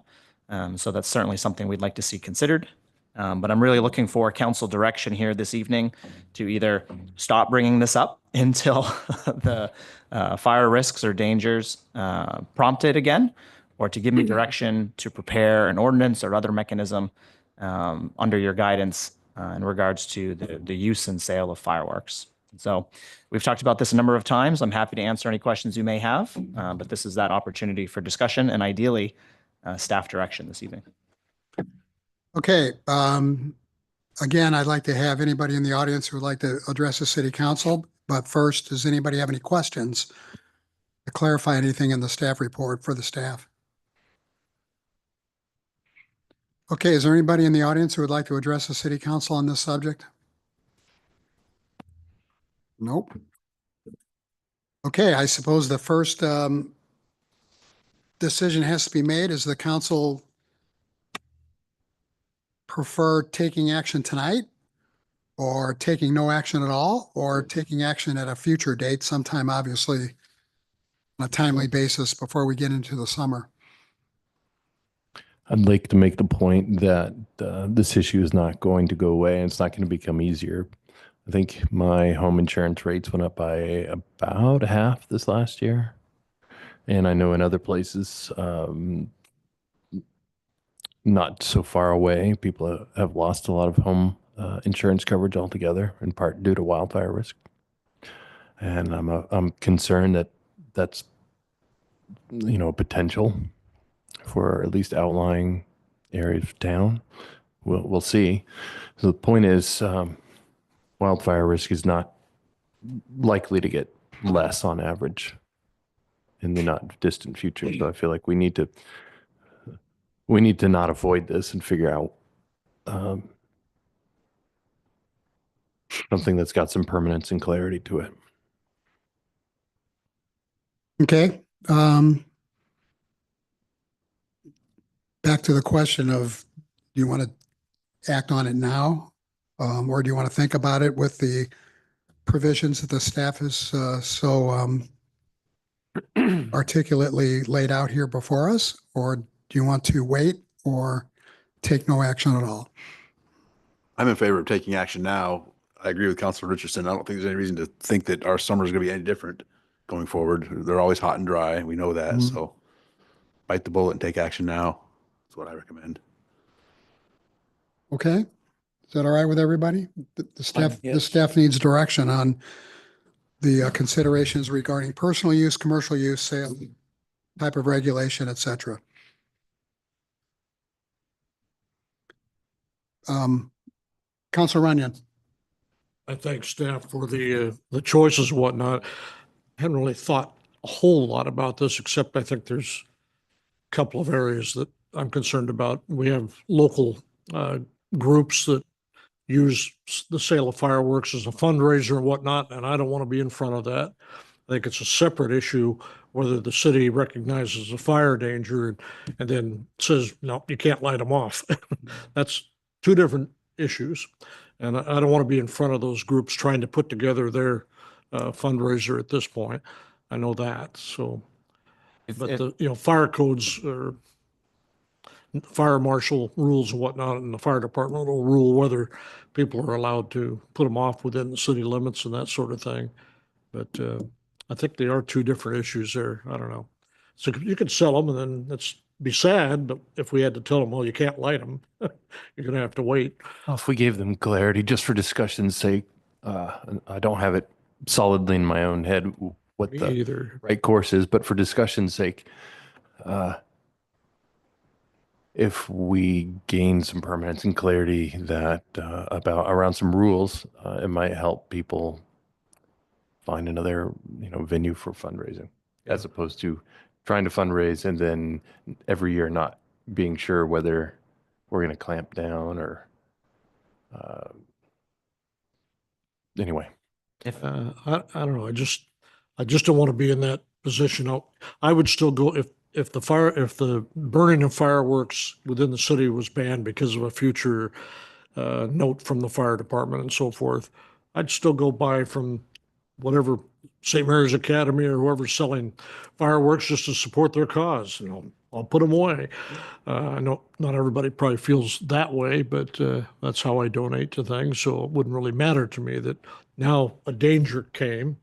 So that's certainly something we'd like to see considered. But I'm really looking for council direction here this evening to either stop bringing this up until the fire risks or dangers prompted again, or to give me direction to prepare an ordinance or other mechanism under your guidance in regards to the use and sale of fireworks. So we've talked about this a number of times. I'm happy to answer any questions you may have, but this is that opportunity for discussion and ideally staff direction this evening. Okay. Again, I'd like to have anybody in the audience who would like to address the city council. But first, does anybody have any questions to clarify anything in the staff report for the staff? Okay, is there anybody in the audience who would like to address the city council on this subject? Nope. Okay, I suppose the first decision has to be made. Is the council prefer taking action tonight, or taking no action at all, or taking action at a future date, sometime obviously on a timely basis before we get into the summer? I'd like to make the point that this issue is not going to go away, and it's not going to become easier. I think my home insurance rates went up by about half this last year. And I know in other places, not so far away, people have lost a lot of home insurance coverage altogether, in part due to wildfire risk. And I'm concerned that that's, a potential for at least outlying areas of town. We'll see. So the point is, wildfire risk is not likely to get less on average in the not distant future. So I feel like we need to not avoid this and figure out something that's got some permanence and clarity to it. Okay. Back to the question of, do you want to act on it now? Or do you want to think about it with the provisions that the staff has so articulately laid out here before us? Or do you want to wait or take no action at all? I'm in favor of taking action now. I agree with Councilor Richardson. I don't think there's any reason to think that our summer is going to be any different going forward. They're always hot and dry. We know that. Mhm. So bite the bullet and take action now. That's what I recommend. Okay. Is that all right with everybody? The staff, the yes. staff needs direction on the considerations regarding personal use, commercial use, sale, type of regulation, et cetera. Councilor Runyon. I thank staff for the choices and whatnot. I hadn't really thought a whole lot about this, except I think there's a couple of areas that I'm concerned about. We have local groups that use the sale of fireworks as a fundraiser and whatnot, and I don't want to be in front of that. I think it's a separate issue whether the city recognizes a fire danger and then says, no, you can't light them off. That's two different issues. And I don't want to be in front of those groups trying to put together their fundraiser at this point. I know that. So, but the fire codes or fire marshal rules and whatnot, and the fire department will rule whether people are allowed to put them off within the city limits and that sort of thing. But I think they are two different issues there. I don't know. So you could sell them and then it's be sad, but if we had to tell them, well, you can't light them, you're going to have to wait. Well, if we gave them clarity, just for discussion's sake, I don't have it solidly in my own head what Me the either. right course is, but for discussion's sake, if we gain some permanence and clarity that about around some rules, it might help people find another venue for fundraising, as opposed to trying to fundraise and then every year not being sure whether we're going to clamp down or anyway. I don't know. I just don't want to be in that position. I would still go if the burning of fireworks within the city was banned because of a future note from the fire department and so forth. I'd still go buy from whatever St. Mary's Academy or whoever's selling fireworks just to support their cause. I'll put them away. I know not everybody probably feels that way, but that's how I donate to things. So it wouldn't really matter to me that now a danger came.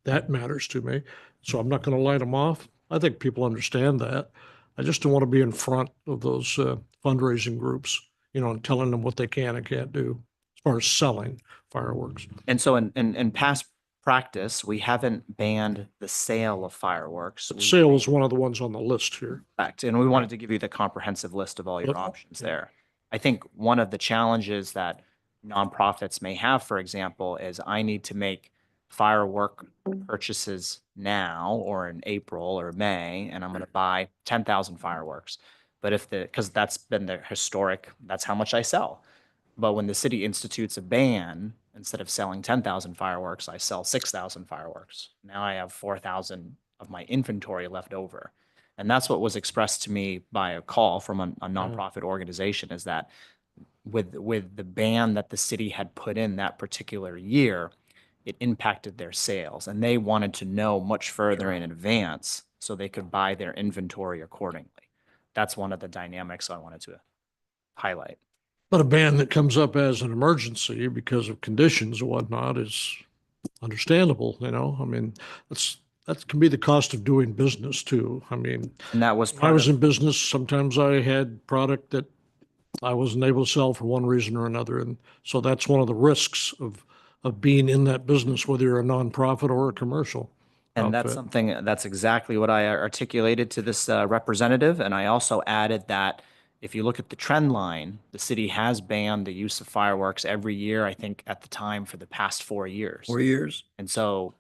That matters to me. So I'm not going to light them off. I think people understand that. I just don't want to be in front of those fundraising groups, and telling them what they can and can't do as far as selling fireworks. And so in past practice, we haven't banned the sale of fireworks. Sale was one of the ones on the list here. Correct. And we wanted to give you the comprehensive list of all your Yep. options there. I think one of the challenges that nonprofits may have, for example, is I need to make firework purchases now or in April or May, and I'm going to buy 10,000 fireworks. But because that's been the historic, that's how much I sell. But when the city institutes a ban, instead of selling 10,000 fireworks, I sell 6,000 fireworks. Now I have 4,000 of my inventory left over. And that's what was expressed to me by a call from a nonprofit organization, is that with the ban that the city had put in that particular year, it impacted their sales. And they wanted to know much further in advance so they could buy their inventory accordingly. That's one of the dynamics I wanted to highlight. But a ban that comes up as an emergency because of conditions and whatnot is understandable, I mean, that can be the cost of doing business too. I mean, And that was when I part was of, in business, sometimes I had product that I wasn't able to sell for one reason or another. And so that's one of the risks of being in that business, whether you're a nonprofit or a commercial. And that's outfit. something, that's exactly what I articulated to this representative. And I also added that if you look at the trend line, the city has banned the use of fireworks every year, I think at the time for the past 4 years. 4 years. And so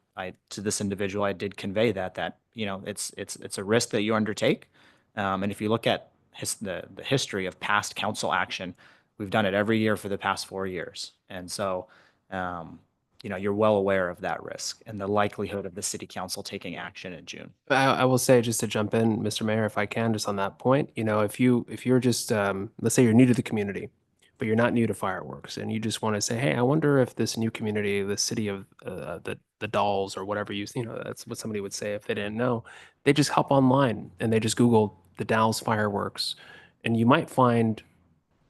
to this individual, I did convey that, it's a risk that you undertake. And if you look at the history of past council action, we've done it every year for the past 4 years. And so, you're well aware of that risk and the likelihood of the city council taking action in June. I will say, just to jump in, Mr. Mayor, if I can, just on that point, if you're just, let's say you're new to the community, but you're not new to fireworks, and you just want to say, hey, I wonder if this new community, the city of the Dalles or whatever that's what somebody would say if they didn't know. They just hop online and they just Google the Dalles fireworks, and you might find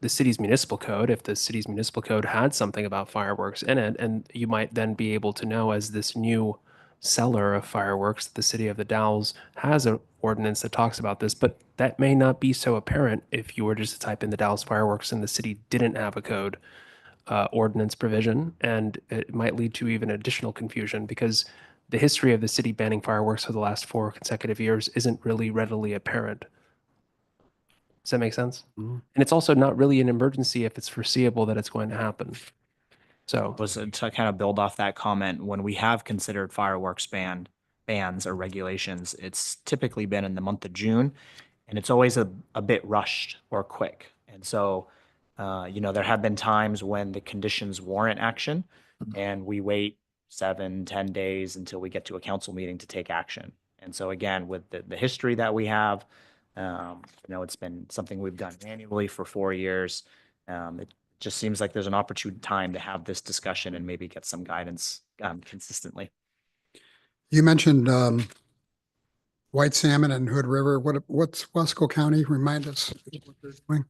the city's municipal code, if the city's municipal code had something about fireworks in it, and you might then be able to know, as this new seller of fireworks, the city of the Dalles has an ordinance that talks about this, but that may not be so apparent if you were just to type in the Dalles fireworks and the city didn't have a code ordinance provision, and it might lead to even additional confusion because the history of the city banning fireworks for the last 4 consecutive years isn't really readily apparent. Does that make sense? And it's also not really an emergency if it's foreseeable that it's going to happen. So Was to kind of build off that comment, when we have considered fireworks bans or regulations, it's typically been in the month of June, and it's always a bit rushed or quick. And so, there have been times when the conditions warrant action, and we wait 7-10 days until we get to a council meeting to take action. And so again, with the history that we have, it's been something we've done annually for 4 years. It just seems like there's an opportune time to have this discussion and maybe get some guidance consistently. You mentioned white salmon and Hood River. What's Wasco County? Remind us what they're doing.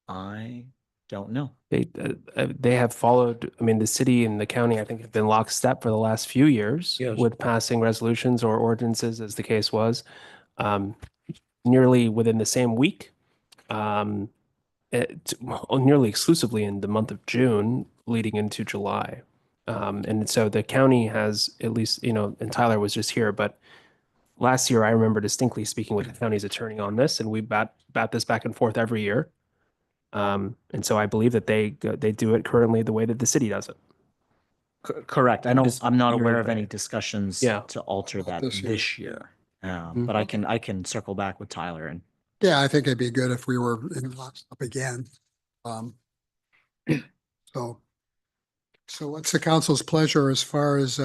I don't know. They have followed, the city and the county, I think, have been lockstep for the last few years Yes. with passing resolutions or ordinances, as the case was, nearly within the same week, nearly exclusively in the month of June leading into July. And so the county has, at least, and Tyler was just here, but last year I remember distinctly speaking with the county's attorney on this, and we bat this back and forth every year. And so I believe that they do it currently the way that the city does it. Correct. I'm not aware of any discussions Yeah. to alter that this year. Mm-hmm. But I can circle back with Tyler and. Yeah, I think it'd be good if we were in lockstep again. So what's the council's pleasure as far as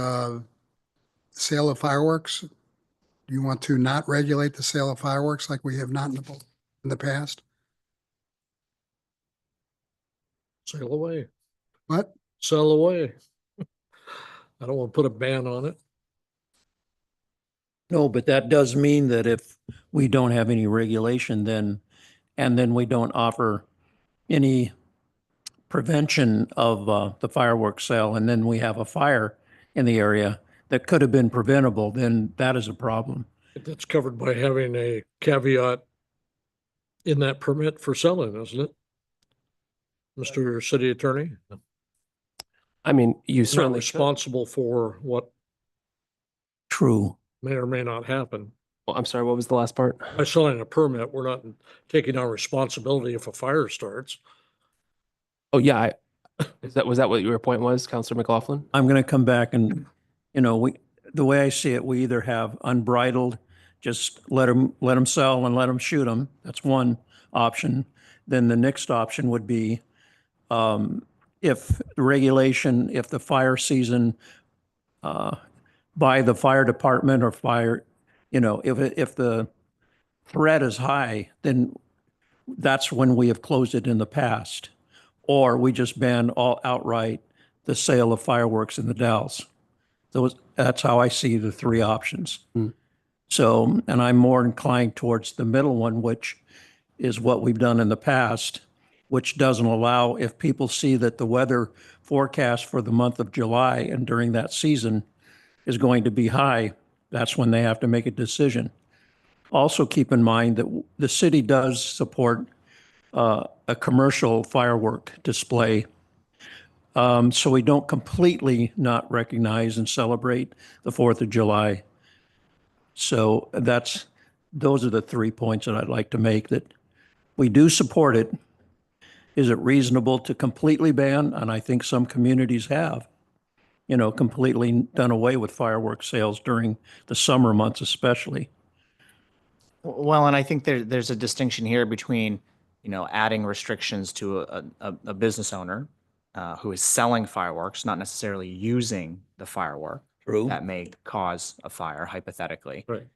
sale of fireworks? Do you want to not regulate the sale of fireworks like we have not in the past? Sail away, What? sail away. I don't want to put a ban on it. No, but that does mean that if we don't have any regulation, then we don't offer any prevention of the fireworks sale, and then we have a fire in the area that could have been preventable, then that is a problem. That's covered by having a caveat in that permit for selling, isn't it? Mr. City Attorney? You Not certainly could. responsible for what True. may or may not happen. Well, I'm sorry, what was the last part? By selling a permit, we're not taking on responsibility if a fire starts. Oh, yeah. Was that what your point was, Councilor McLaughlin? I'm going to come back and, the way I see it, we either have unbridled, just let them sell and let them shoot them. That's one option. Then the next option would be if the fire season by the fire department or fire, if the threat is high, then that's when we have closed it in the past. Or we just ban outright the sale of fireworks in the Dalles. That's how I see the 3 options. So, and I'm more inclined towards the middle one, which is what we've done in the past, which doesn't allow, if people see that the weather forecast for the month of July and during that season is going to be high, that's when they have to make a decision. Also keep in mind that the city does support a commercial firework display so we don't completely not recognize and celebrate the 4th of July. So those are the 3 points that I'd like to make, that we do support it. Is it reasonable to completely ban? And I think some communities have, completely done away with fireworks sales during the summer months especially. Well, and I think there's a distinction here between, adding restrictions to a business owner who is selling fireworks, not necessarily using the firework. True. That may cause a fire, hypothetically. Right.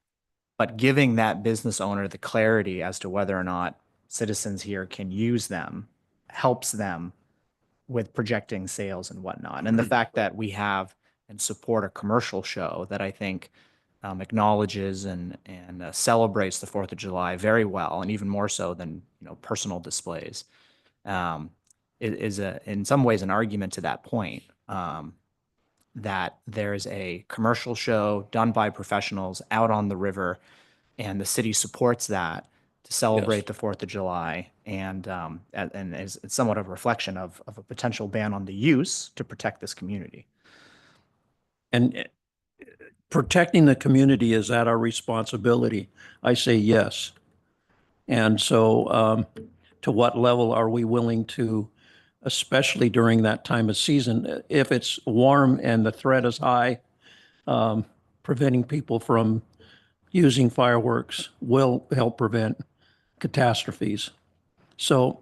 But giving that business owner the clarity as to whether or not citizens here can use them helps them with projecting sales and whatnot. And the fact that we have and support a commercial show that I think acknowledges and celebrates the 4th of July very well, and even more so than personal displays, is in some ways an argument to that point, that there's a commercial show done by professionals out on the river, and the city supports that to celebrate Yes. the 4th of July, and it's somewhat of a reflection of a potential ban on the use to protect this community. And protecting the community, is that our responsibility? I say yes. And so to what level are we willing to, especially during that time of season, if it's warm and the threat is high, preventing people from using fireworks will help prevent catastrophes. So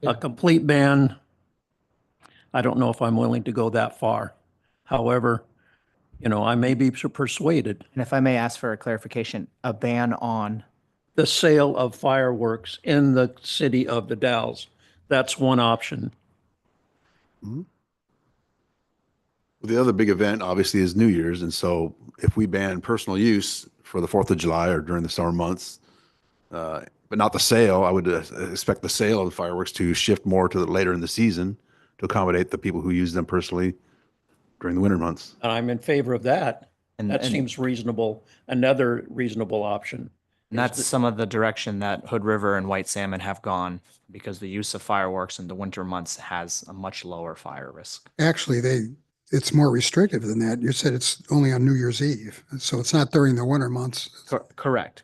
a complete ban, I don't know if I'm willing to go that far. However, I may be persuaded. And if I may ask for a clarification, a ban on The sale of fireworks in the city of the Dalles. That's one option. Mhm. The other big event obviously is New Year's. And so if we ban personal use for the 4th of July or during the summer months, but not the sale, I would expect the sale of the fireworks to shift more to later in the season to accommodate the people who use them personally during the winter months. And I'm in favor of that. And- That and- seems reasonable. Another reasonable option. And that's some of the direction that Hood River and White Salmon have gone, because the use of fireworks in the winter months has a much lower fire risk. Actually, it's more restrictive than that. You said it's only on New Year's Eve, so it's not during the winter months. Correct.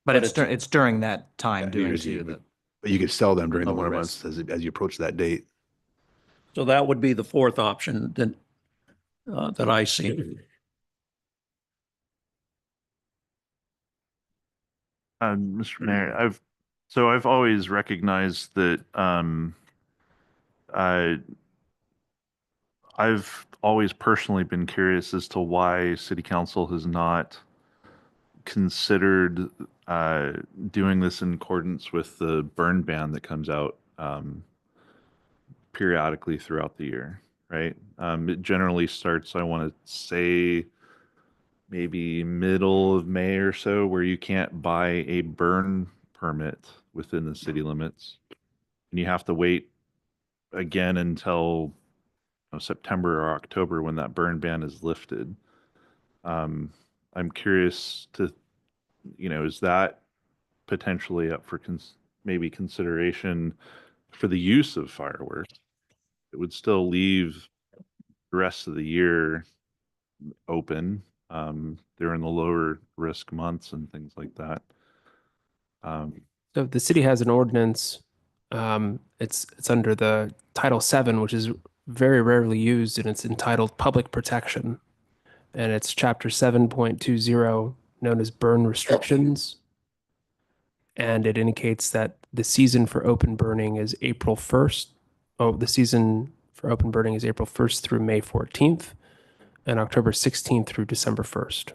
But it's during that time New due Year's to Eve, the but you could sell them during the lower winter risk. months as you approach that date. So that would be the fourth option that I see. Mr. Mayor, I've always recognized that I've always personally been curious as to why City Council has not considered doing this in accordance with the burn ban that comes out periodically throughout the year, right? It generally starts, I want to say, maybe middle of May or so, where you can't buy a burn permit within the city limits. And you have to wait again until September or October when that burn ban is lifted. I'm curious to, is that potentially up for maybe consideration for the use of fireworks? It would still leave the rest of the year open during the lower risk months and things like that. So the city has an ordinance. It's under the Title VII, which is very rarely used, and it's entitled Public Protection. And it's Chapter 7.20, known as Burn Restrictions. And it indicates that the season for open burning is April 1st. Oh, the season for open burning is April 1st through May 14th, and October 16th through December 1st.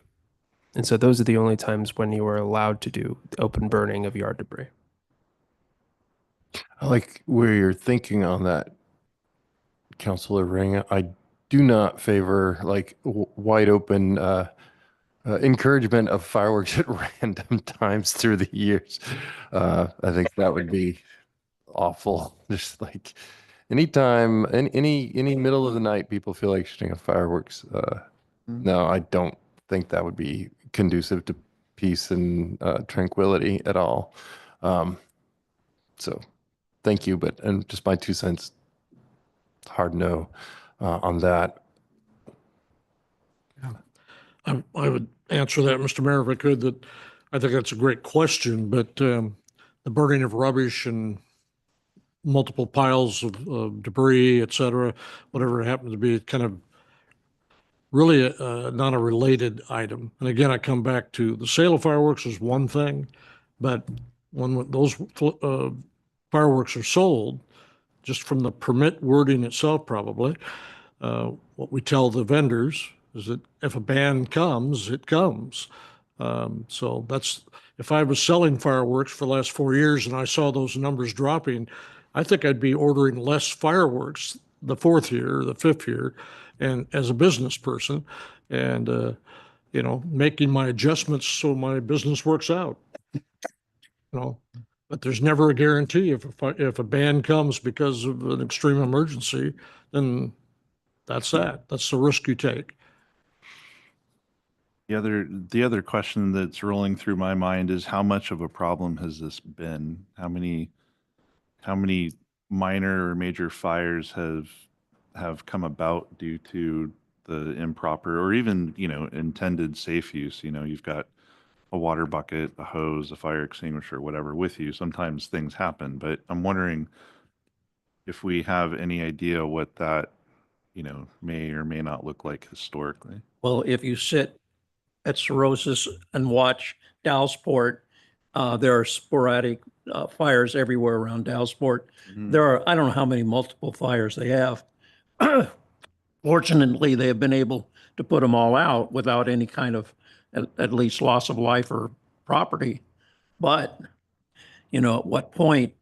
And so those are the only times when you are allowed to do open burning of yard debris. I like where you're thinking on that, Councilor Ring. I do not favor like wide open encouragement of fireworks at random times through the years. I think that would be awful. Just like anytime, any middle of the night, people feel like shooting off fireworks. No, I don't think that would be conducive to peace and tranquility at all. So thank you, and just my 2 cents. hard no on that. I would answer that, Mr. Mayor, if I could, that I think that's a great question, but the burning of rubbish and multiple piles of debris, et cetera, whatever it happens to be, kind of really not a related item. And again, I come back to the sale of fireworks is one thing, but when those fireworks are sold, just from the permit wording itself, probably, what we tell the vendors is that if a ban comes, it comes. So that's, if I was selling fireworks for the last 4 years and I saw those numbers dropping, I think I'd be ordering less fireworks the fourth year, the fifth year, and as a business person, and you know, making my adjustments so my business works out. You know, but there's never a guarantee. If a ban comes because of an extreme emergency, then that's that. That's the risk you take. The other question that's rolling through my mind is how much of a problem has this been? How many minor or major fires have come about due to the improper or even, you know, intended safe use? You know, you've got a water bucket, a hose, a fire extinguisher, whatever with you. Sometimes things happen, but I'm wondering if we have any idea what that, you know, may or may not look like historically. Well, if you sit at Cirrhosis and watch Dallesport, there are sporadic fires everywhere around Dallesport. There are, I don't know how many multiple fires they have. Fortunately, they have been able to put them all out without any kind of, at least loss of life or property. But, you know, at what point,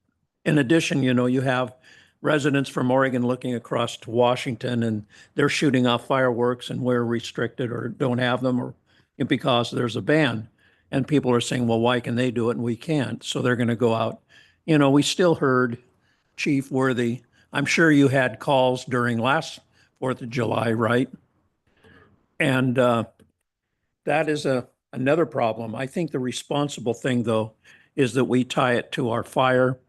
in addition, you know, you have residents from Oregon looking across to Washington and they're shooting off fireworks and we're restricted or don't have them or because there's a ban. And people are saying, well, why can they do it and we can't? So they're going to go out. You know, we still heard Chief Worthy. I'm sure you had calls during last 4th of July, right? And that is another problem. I think the responsible thing, though, is that we tie it to our fire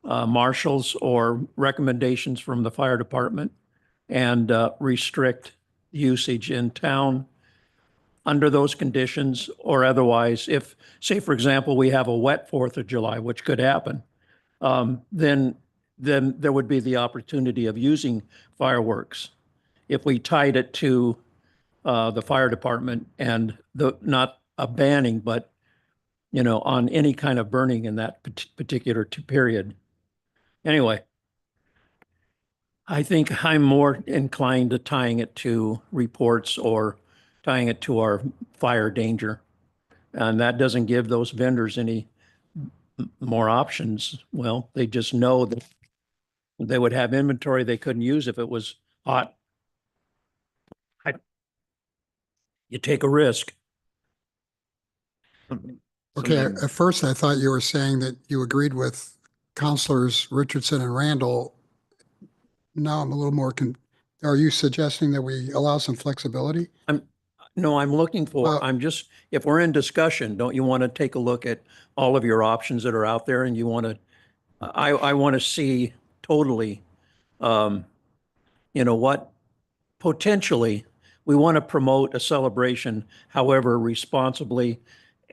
marshals or recommendations from the fire department and restrict usage in town under those conditions or otherwise. If, say, for example, we have a wet 4th of July, which could happen, then there would be the opportunity of using fireworks. If we tied it to the fire department and not a banning, but, you know, on any kind of burning in that particular period. Anyway, I think I'm more inclined to tying it to reports or tying it to our fire danger. And that doesn't give those vendors any more options. Well, they just know that they would have inventory they couldn't use if it was hot. You take a risk. Okay, at first I thought you were saying that you agreed with Counselors Richardson and Randall. Now I'm a little more are you suggesting that we allow some flexibility? No, I'm looking for, I'm just, if we're in discussion, don't you want to take a look at all of your options that are out there and you want to, I want to see totally, you know, what potentially we want to promote a celebration, however, responsibly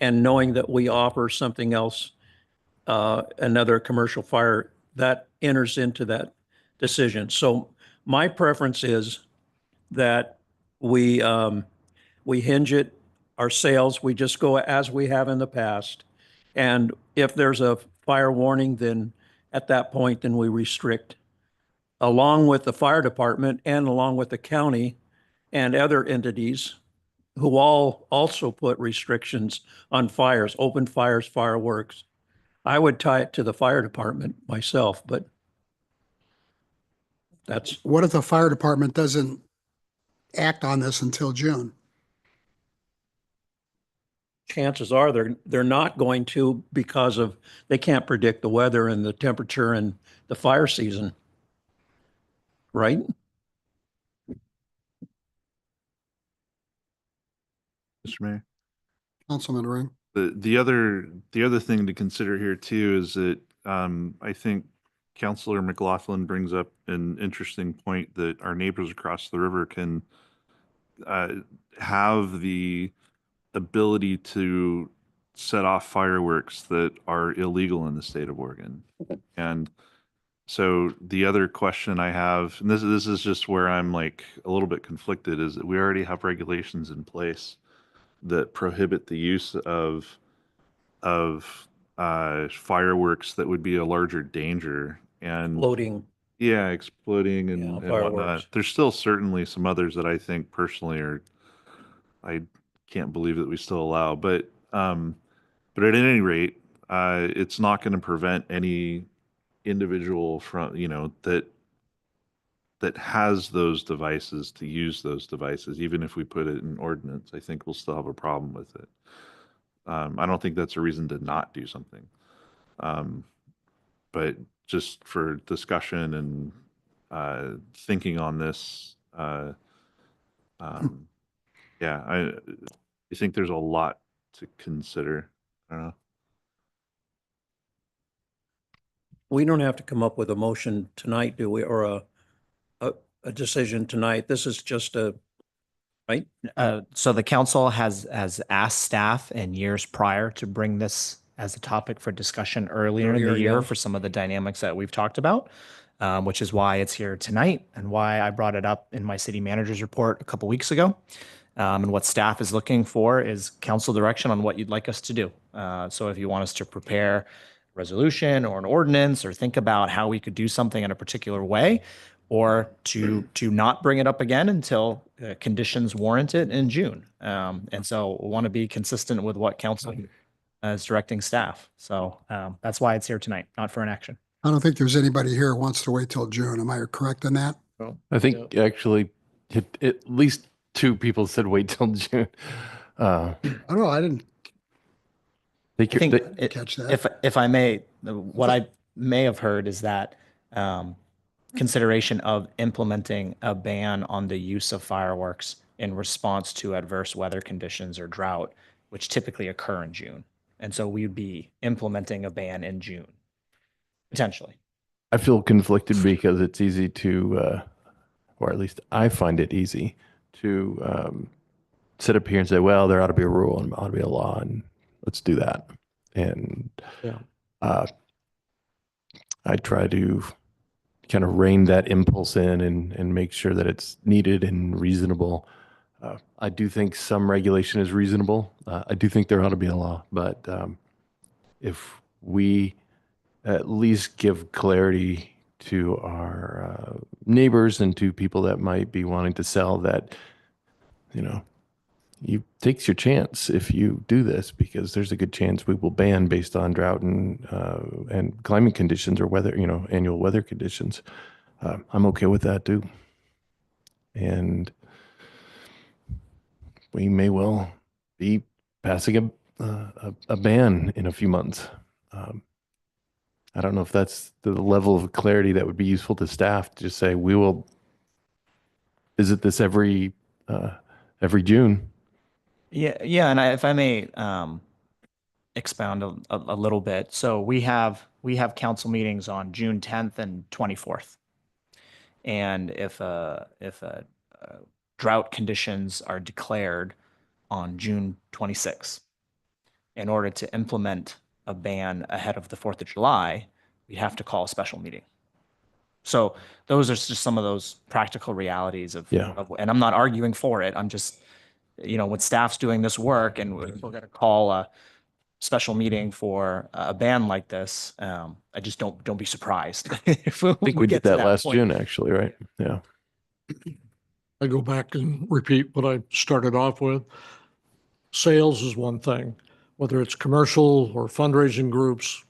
and knowing that we offer something else, another commercial fire that enters into that decision. So my preference is that we hinge it, our sales, we just go as we have in the past. And if there's a fire warning, then at that point, then we restrict along with the fire department and along with the county and other entities who all also put restrictions on fires, open fires, fireworks. I would tie it to the fire department myself, but that's. What if the fire department doesn't act on this until June? Chances are they're not going to because of they can't predict the weather and the temperature and the fire season. Right? Mr. Mayor. Councilman Ring. The other thing to consider here too is that I think Councilor McLaughlin brings up an interesting point that our neighbors across the river can have the ability to set off fireworks that are illegal in the state of Oregon. And so the other question I have, and this is just where I'm like a little bit conflicted, is that we already have regulations in place that prohibit the use of fireworks that would be a larger danger and Floating. yeah, exploding and, Yeah, and fireworks. whatnot. There's still certainly some others that I think personally I can't believe that we still allow, but at any rate, it's not going to prevent any individual from, that has those devices to use those devices, even if we put it in ordinance. I think we'll still have a problem with it. I don't think that's a reason to not do something. But just for discussion and thinking on this, yeah, I think there's a lot to consider. I don't know. We don't have to come up with a motion tonight, do we, or a decision tonight? This is just right? So the council has asked staff in years prior to bring this as a topic for discussion earlier in the Earlier, year yeah. for some of the dynamics that we've talked about, which is why it's here tonight and why I brought it up in my city manager's report a couple weeks ago. And what staff is looking for is council direction on what you'd like us to do. So if you want us to prepare a resolution or an ordinance or think about how we could do something in a particular way, or to not bring it up again until conditions warrant it in June. And so we want to be consistent with what council is directing staff. So that's why it's here tonight, not for an action. I don't think there's anybody here who wants to wait till June. Am I correct in that? I think actually at least two people said wait till June. I don't know. I didn't I think catch that. if I may, what I may have heard is that consideration of implementing a ban on the use of fireworks in response to adverse weather conditions or drought, which typically occur in June. And so we'd be implementing a ban in June, potentially. I feel conflicted because it's easy to, or at least I find it easy to sit up here and say, well, there ought to be a rule and ought to be a law, and let's do that. And I try to kind of rein that impulse in and make sure that it's needed and reasonable. I do think some regulation is reasonable. I do think there ought to be a law, but if we at least give clarity to our neighbors and to people that might be wanting to sell that, you takes your chance if you do this, because there's a good chance we will ban based on drought and climate conditions or weather, annual weather conditions. I'm okay with that too. And we may well be passing a ban in a few months. I don't know if that's the level of clarity that would be useful to staff to just say, we will visit this every June. Yeah, and if I may expound a little bit. So we have council meetings on June 10th and 24th. And if drought conditions are declared on June 26th, in order to implement a ban ahead of the 4th of July, we have to call a special meeting. So those are just some of those practical realities of and I'm not arguing for it. I'm just, when staff's doing this work and we're going to call a special meeting for a ban like this, I just don't be surprised. If I think we did that last point. June, actually, right? Yeah. I go back and repeat what I started off with. Sales is one thing, whether it's commercial or fundraising groups.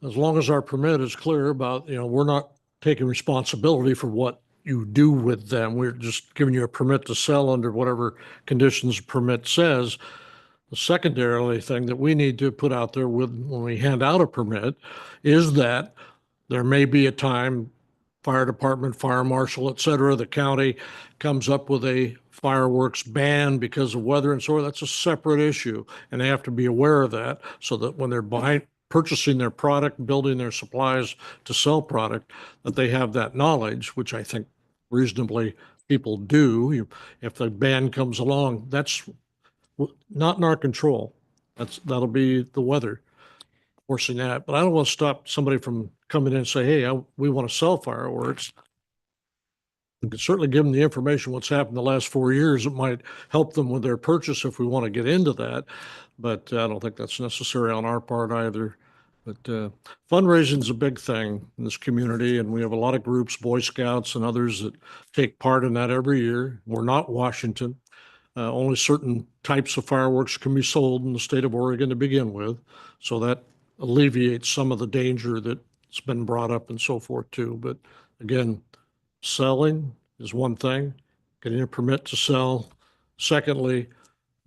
As long as our permit is clear about, we're not taking responsibility for what you do with them. We're just giving you a permit to sell under whatever conditions the permit says. The secondarily thing that we need to put out there when we hand out a permit is that there may be a time, fire department, fire marshal, et cetera, the county comes up with a fireworks ban because of weather and so on. That's a separate issue, and they have to be aware of that so that when they're purchasing their product, building their supplies to sell product, that they have that knowledge, which I think reasonably people do. If the ban comes along, that's not in our control. That'll be the weather forcing that. But I don't want to stop somebody from coming in and say, hey, we want to sell fireworks. We could certainly give them the information, what's happened the last 4 years. It might help them with their purchase if we want to get into that. But I don't think that's necessary on our part either. But fundraising is a big thing in this community, and we have a lot of groups, Boy Scouts and others, that take part in that every year. We're not Washington. Only certain types of fireworks can be sold in the state of Oregon to begin with. So that alleviates some of the danger that's been brought up and so forth too. But again, selling is one thing, getting a permit to sell. Secondly,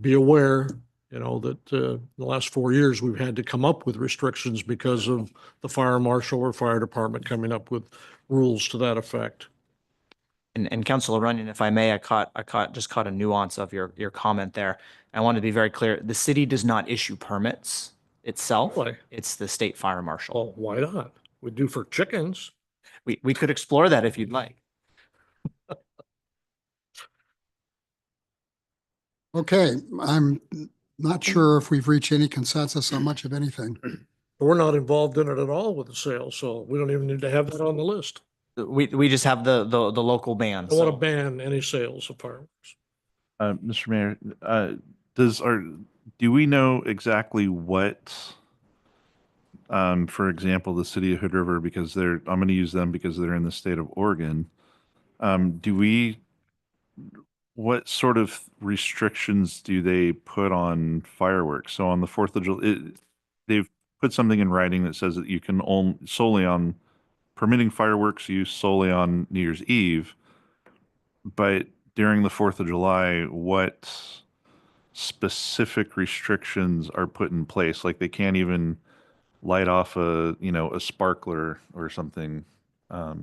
be aware, that the last 4 years we've had to come up with restrictions because of the fire marshal or fire department coming up with rules to that effect. And Councilor Runyon, if I may, I caught a nuance of your comment there. I want to be very clear. The city does not issue permits itself. Really? It's the state fire marshal. Oh, why not? We do for chickens. We could explore that if you'd like. Okay, I'm not sure if we've reached any consensus on much of anything. We're not involved in it at all with the sale, so we don't even need to have that on the list. We just have the local ban. I want to ban any sales of fireworks. Mr. Mayor, do we know exactly what, for example, the city of Hood River, because I'm going to use them because they're in the state of Oregon. What sort of restrictions do they put on fireworks? So on the 4th of July, they've put something in writing that says that you can permitting fireworks use solely on New Year's Eve. But during the 4th of July, what specific restrictions are put in place? Like they can't even light off a sparkler or something. I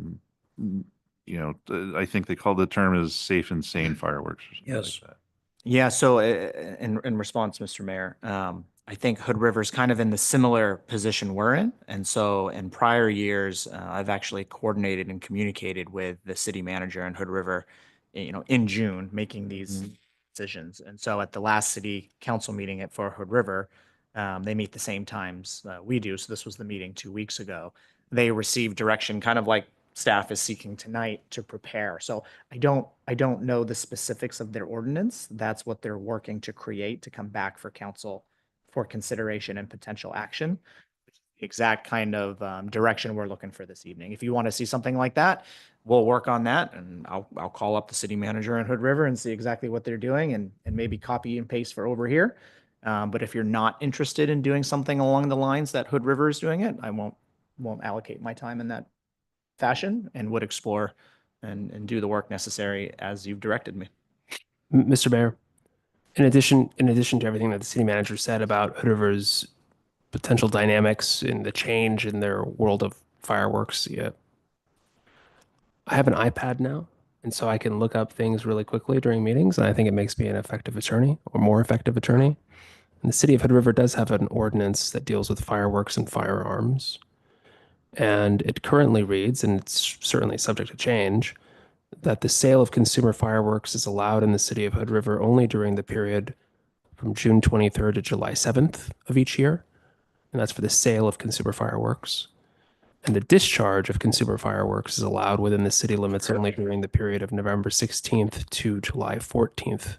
think they call the term as safe and sane fireworks or something Yes. like that. Yeah, so in response, Mr. Mayor, I think Hood River's kind of in the similar position we're in. And so in prior years, I've actually coordinated and communicated with the city manager in Hood River, in June, making these decisions. And so at the last city council meeting for Hood River, they meet the same times we do. So this was the meeting 2 weeks ago. They received direction, kind of like staff is seeking tonight, to prepare. So I don't know the specifics of their ordinance. That's what they're working to create to come back for council for consideration and potential action. The exact kind of direction we're looking for this evening. If you want to see something like that, we'll work on that, and I'll call up the city manager in Hood River and see exactly what they're doing, and maybe copy and paste for over here. But if you're not interested in doing something along the lines that Hood River is doing it, I won't allocate my time in that fashion, and would explore and do the work necessary as you've directed me. Mr. Mayor, in addition to everything that the city manager said about Hood River's potential dynamics in the change in their world of fireworks, I have an iPad now, and so I can look up things really quickly during meetings, and I think it makes me an effective attorney, or more effective attorney. And the city of Hood River does have an ordinance that deals with fireworks and firearms. And it currently reads, and it's certainly subject to change, that the sale of consumer fireworks is allowed in the city of Hood River only during the period from June 23rd to July 7th of each year. And that's for the sale of consumer fireworks. And the discharge of consumer fireworks is allowed within the city limits only during the period of November 16th to July 14th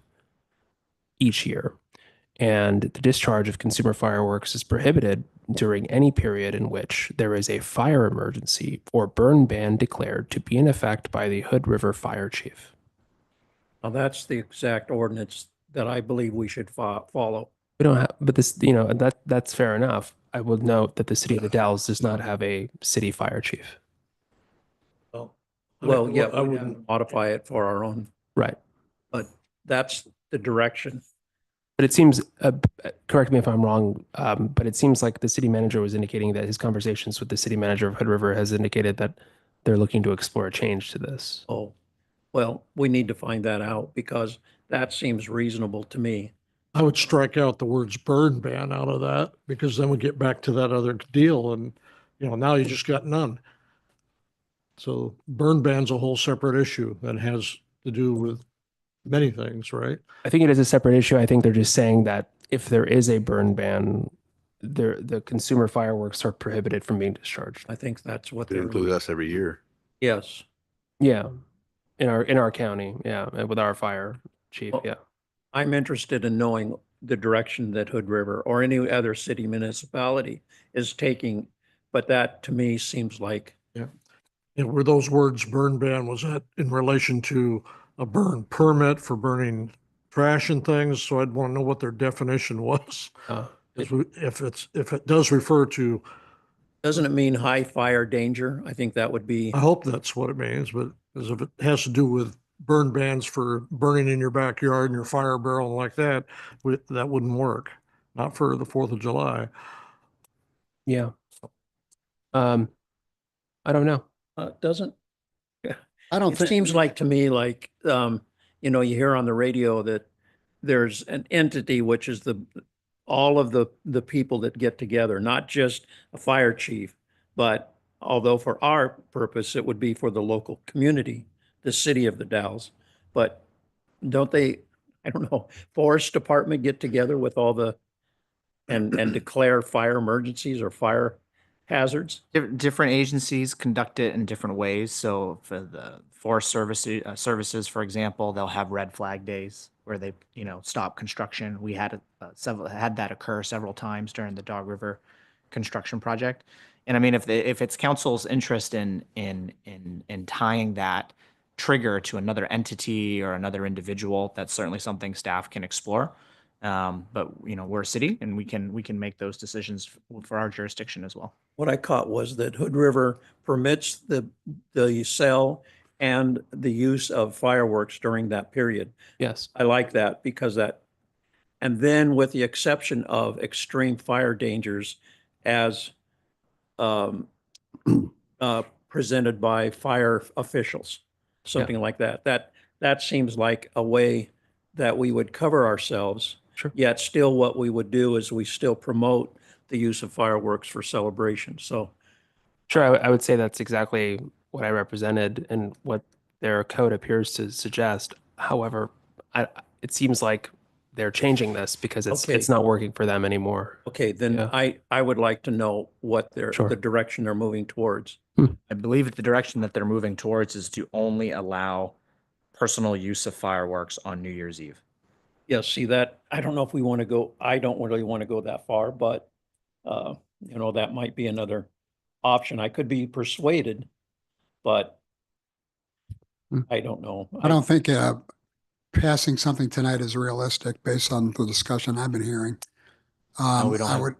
each year. And the discharge of consumer fireworks is prohibited during any period in which there is a fire emergency or burn ban declared to be in effect by the Hood River Fire Chief. Now, that's the exact ordinance that I believe we should follow. We don't have, but this, that's fair enough. I will note that the city of the Dalles does not have a city fire chief. Well, yeah, I wouldn't modify it for our own. Right. But that's the direction. But it seems, correct me if I'm wrong, but it seems like the city manager was indicating that his conversations with the city manager of Hood River has indicated that they're looking to explore a change to this. Oh, well, we need to find that out, because that seems reasonable to me. I would strike out the words burn ban out of that, because then we get back to that other deal and, now you just got none. So burn ban's a whole separate issue that has to do with many things, right? I think it is a separate issue. I think they're just saying that if there is a burn ban, the consumer fireworks are prohibited from being discharged. I think that's what They they're, include us every year. yes. Yeah, in our county, yeah, with our fire chief, Well, yeah. I'm interested in knowing the direction that Hood River or any other city municipality is taking, but that to me seems like, Were those words burn ban, was that in relation to a burn permit for burning trash and things? So I'd want to know what their definition was. If it does refer to, doesn't it mean high fire danger? I think that would be, I hope that's what it means, but as if it has to do with burn bans for burning in your backyard and your fire barrel and like that, that wouldn't work. Not for the 4th of July. Yeah. I don't know. doesn't, I don't it think, seems like to me like, you hear on the radio that there's an entity, which is all of the people that get together, not just a fire chief, but although for our purpose, it would be for the local community, the city of the Dalles. But don't they, I don't know, forest department get together with all and declare fire emergencies or fire hazards? Different agencies conduct it in different ways. So for the Forest services, for example, they'll have red flag days where they, stop construction. We had had that occur several times during the Dog River construction project. And I mean, if it's council's interest in tying that trigger to another entity or another individual, that's certainly something staff can explore. But we're a city and we can make those decisions for our jurisdiction as well. What I caught was that Hood River permits the sale and the use of fireworks during that period. Yes. I like that because and then with the exception of extreme fire dangers as presented by fire officials, something like that. That seems like a way that we would cover ourselves. Sure. Yet still what we would do is we still promote the use of fireworks for celebration. So Sure, I would say that's exactly what I represented and what their code appears to suggest. However, it seems like they're changing this because Okay. it's not working for them anymore. okay, then Yeah. I would like to know what Sure. the direction they're moving towards. I believe the direction that they're moving towards is to only allow personal use of fireworks on New Year's Eve. Yeah, see that, I don't know if we want to go, I don't really want to go that far, but that might be another option. I could be persuaded, but I don't know. I don't think passing something tonight is realistic based on the discussion I've been hearing. No, we don't I have- would,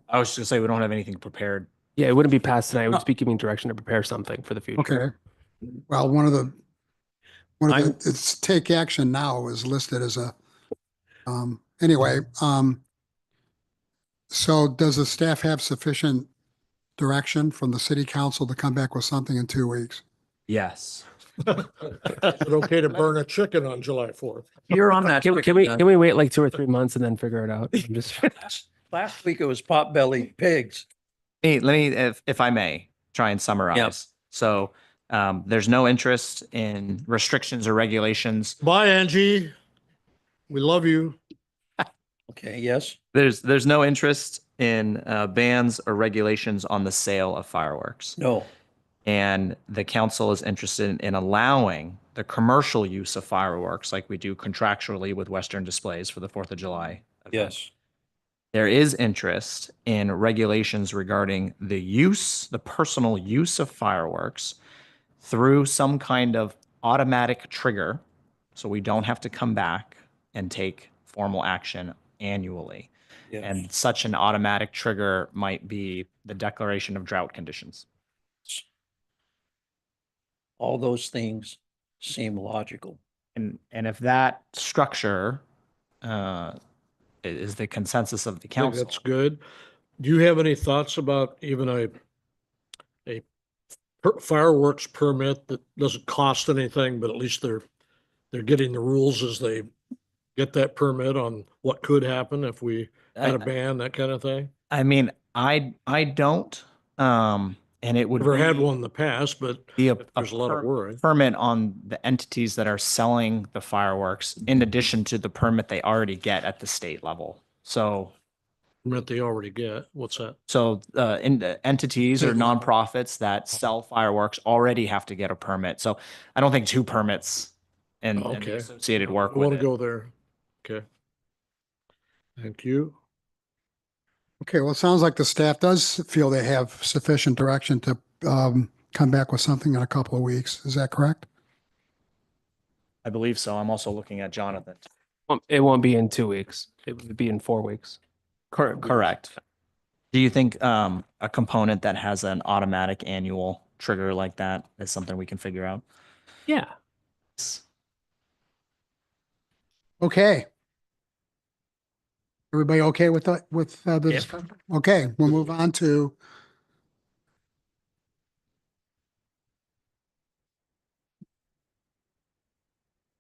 I was just gonna say, we don't have anything prepared. Yeah, it wouldn't be passed tonight. It would just be giving direction to prepare something for the future. okay. Well, one of the, it's take action now is listed as a, anyway, so does the staff have sufficient direction from the city council to come back with something in 2 weeks? Yes. Is it okay to burn a chicken on July 4th? You're on that. Can we wait like 2 or 3 months and then figure it out? I'm just Last week it was pot-bellied pigs. Hey, let me, if I may, try and summarize. Yep. So there's no interest in restrictions or regulations. Bye, Angie. We love you. Okay, yes. There's no interest in bans or regulations on the sale of fireworks. No. And the council is interested in allowing the commercial use of fireworks like we do contractually with Western Displays for the 4th of July. Yes. There is interest in regulations regarding the personal use of fireworks through some kind of automatic trigger, so we don't have to come back and take formal action annually. Yes. And such an automatic trigger might be the declaration of drought conditions. All those things seem logical. And if that structure is the consensus of the I think council. that's good. Do you have any thoughts about even a fireworks permit that doesn't cost anything, but at least they're getting the rules as they get that permit on what could happen if we had a I- ban, that kind of thing? I mean, I don't, and it would Never had be one in the past, but be there's a lot of worry. permit on the entities that are selling the fireworks in addition to the permit they already get at the state level. So, Permit they already get. What's that? in the entities or State level. nonprofits that sell fireworks already have to get a permit. So I don't think two permits and the Okay. associated work I want with to it. go there. Okay. Thank you. Okay, well, it sounds like the staff does feel they have sufficient direction to come back with something in a couple of weeks. Is that correct? I believe so. I'm also looking at Jonathan. It won't be in 2 weeks. It would be in 4 weeks. Correct. Do you think a component that has an automatic annual trigger like that is something we can figure out? Yeah. Okay. Everybody okay with that, with the discussion? Okay, we'll move on to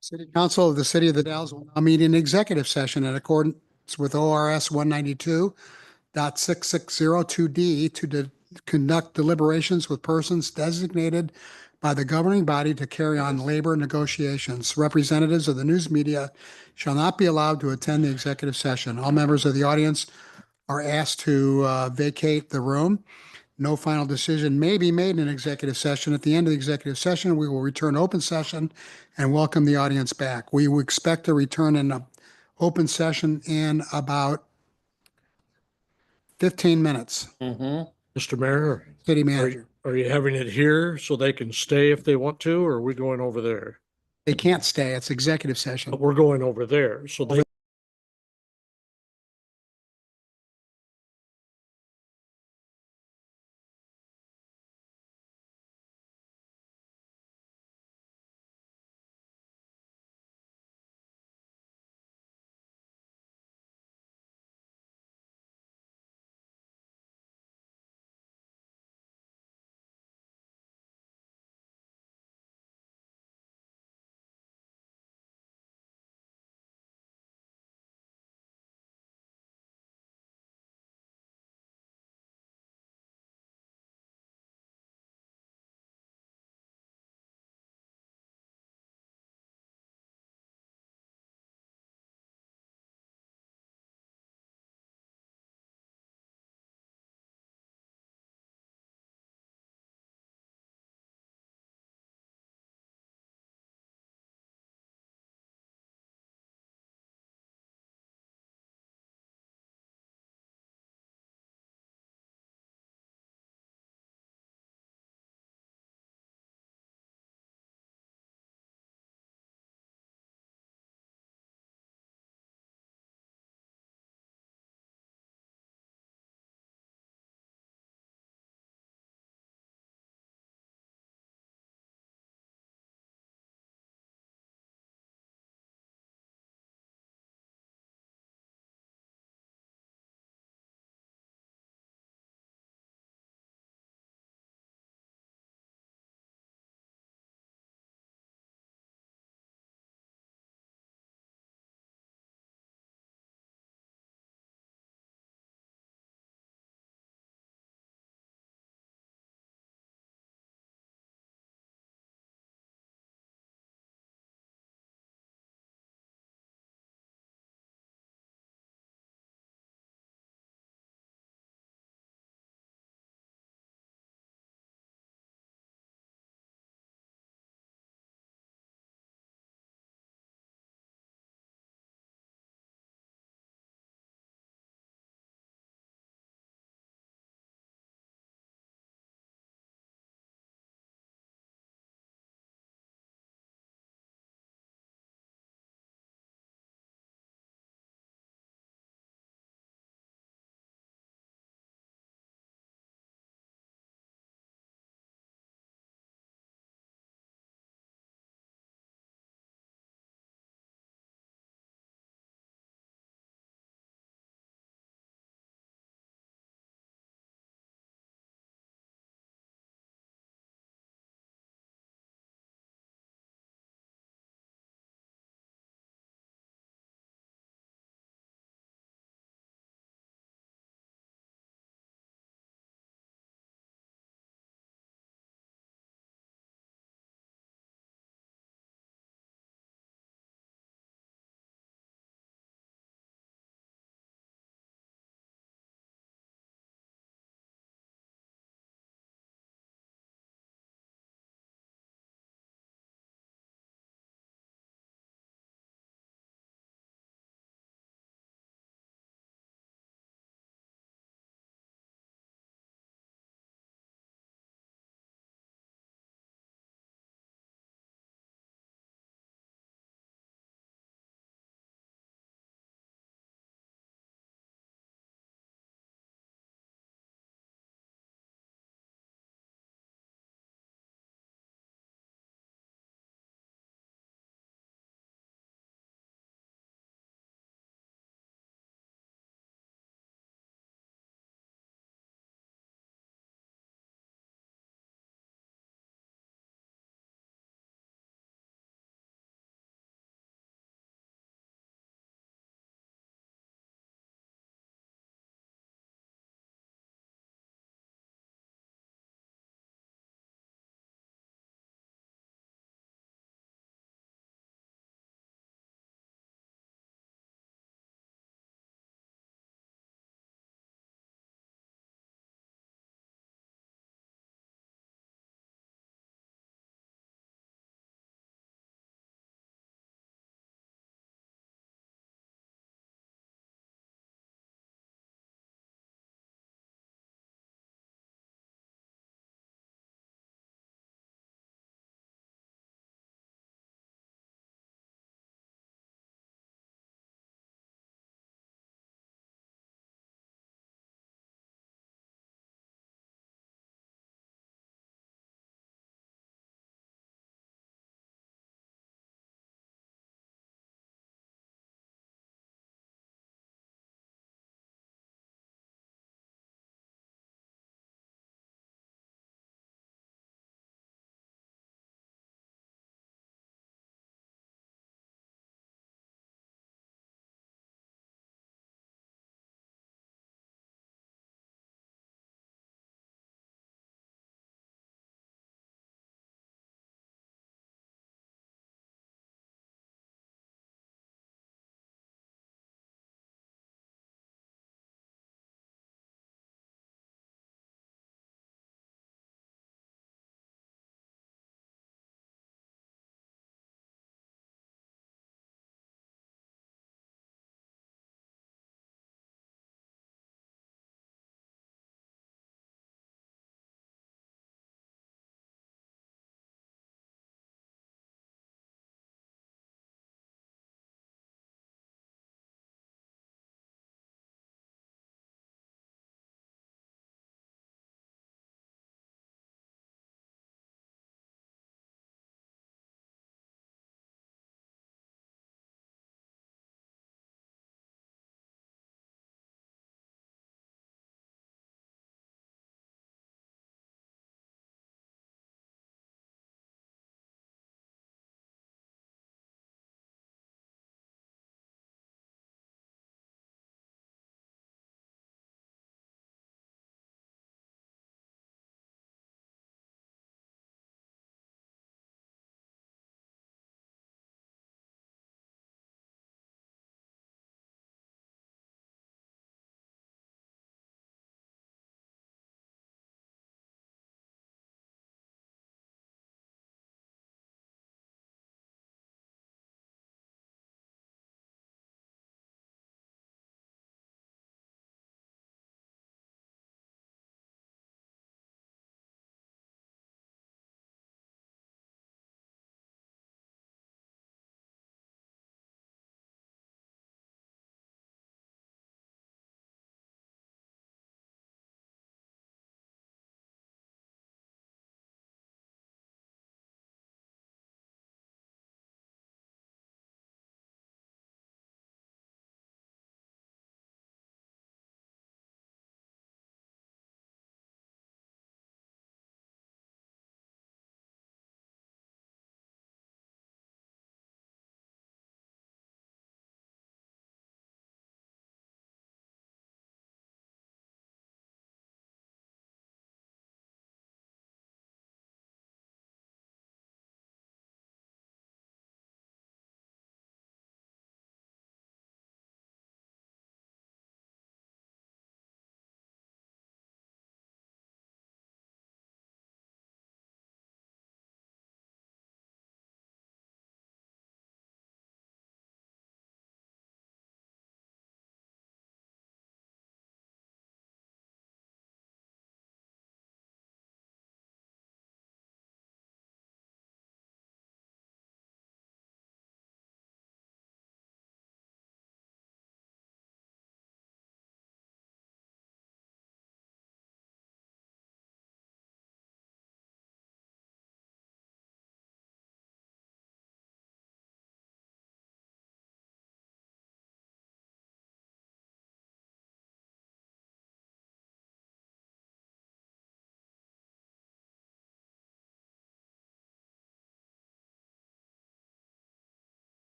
City Council of the City of the Dalles will now meet in executive session in accordance with ORS 192.6602D to conduct deliberations with persons designated by the governing body to carry on labor negotiations. Representatives of the news media shall not be allowed to attend the executive session. All members of the audience are asked to vacate the room. No final decision may be made in executive session. At the end of the executive session, we will return to open session and welcome the audience back. We will expect to return in a open session in about 15 minutes. Mr. Mayor, City are manager. are you having it here so they can stay if they want to, or are we going over there? They can't stay. It's executive session. But we're going over there, so they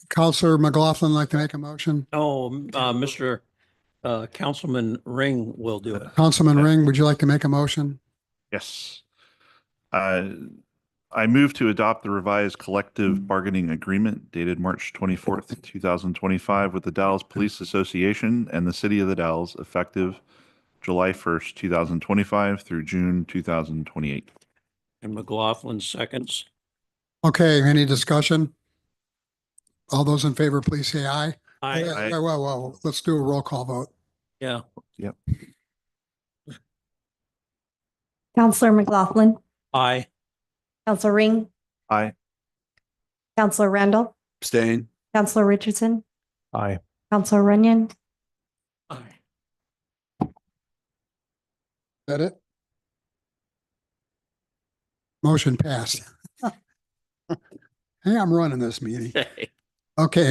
Counselor McLaughlin like to make a motion? Oh, Mr. Councilman Ring will do it. Councilman Ring, would you like to make a motion? Yes. I move to adopt the revised collective bargaining agreement dated March 24th, 2025 with the Dalles Police Association and the City of the Dalles effective July 1st, 2025 through June 2028. And McLaughlin seconds. Okay, any discussion? All those in favor, please say aye. Aye. Well, let's do a roll call vote. Yeah. Yep. Counselor McLaughlin, Aye. Counselor Ring, Aye. Counselor Randall, Abstain. Counselor Richardson, Aye. Counselor Runyon, Is that it? Motion passed. Hey, I'm running this meeting. Okay,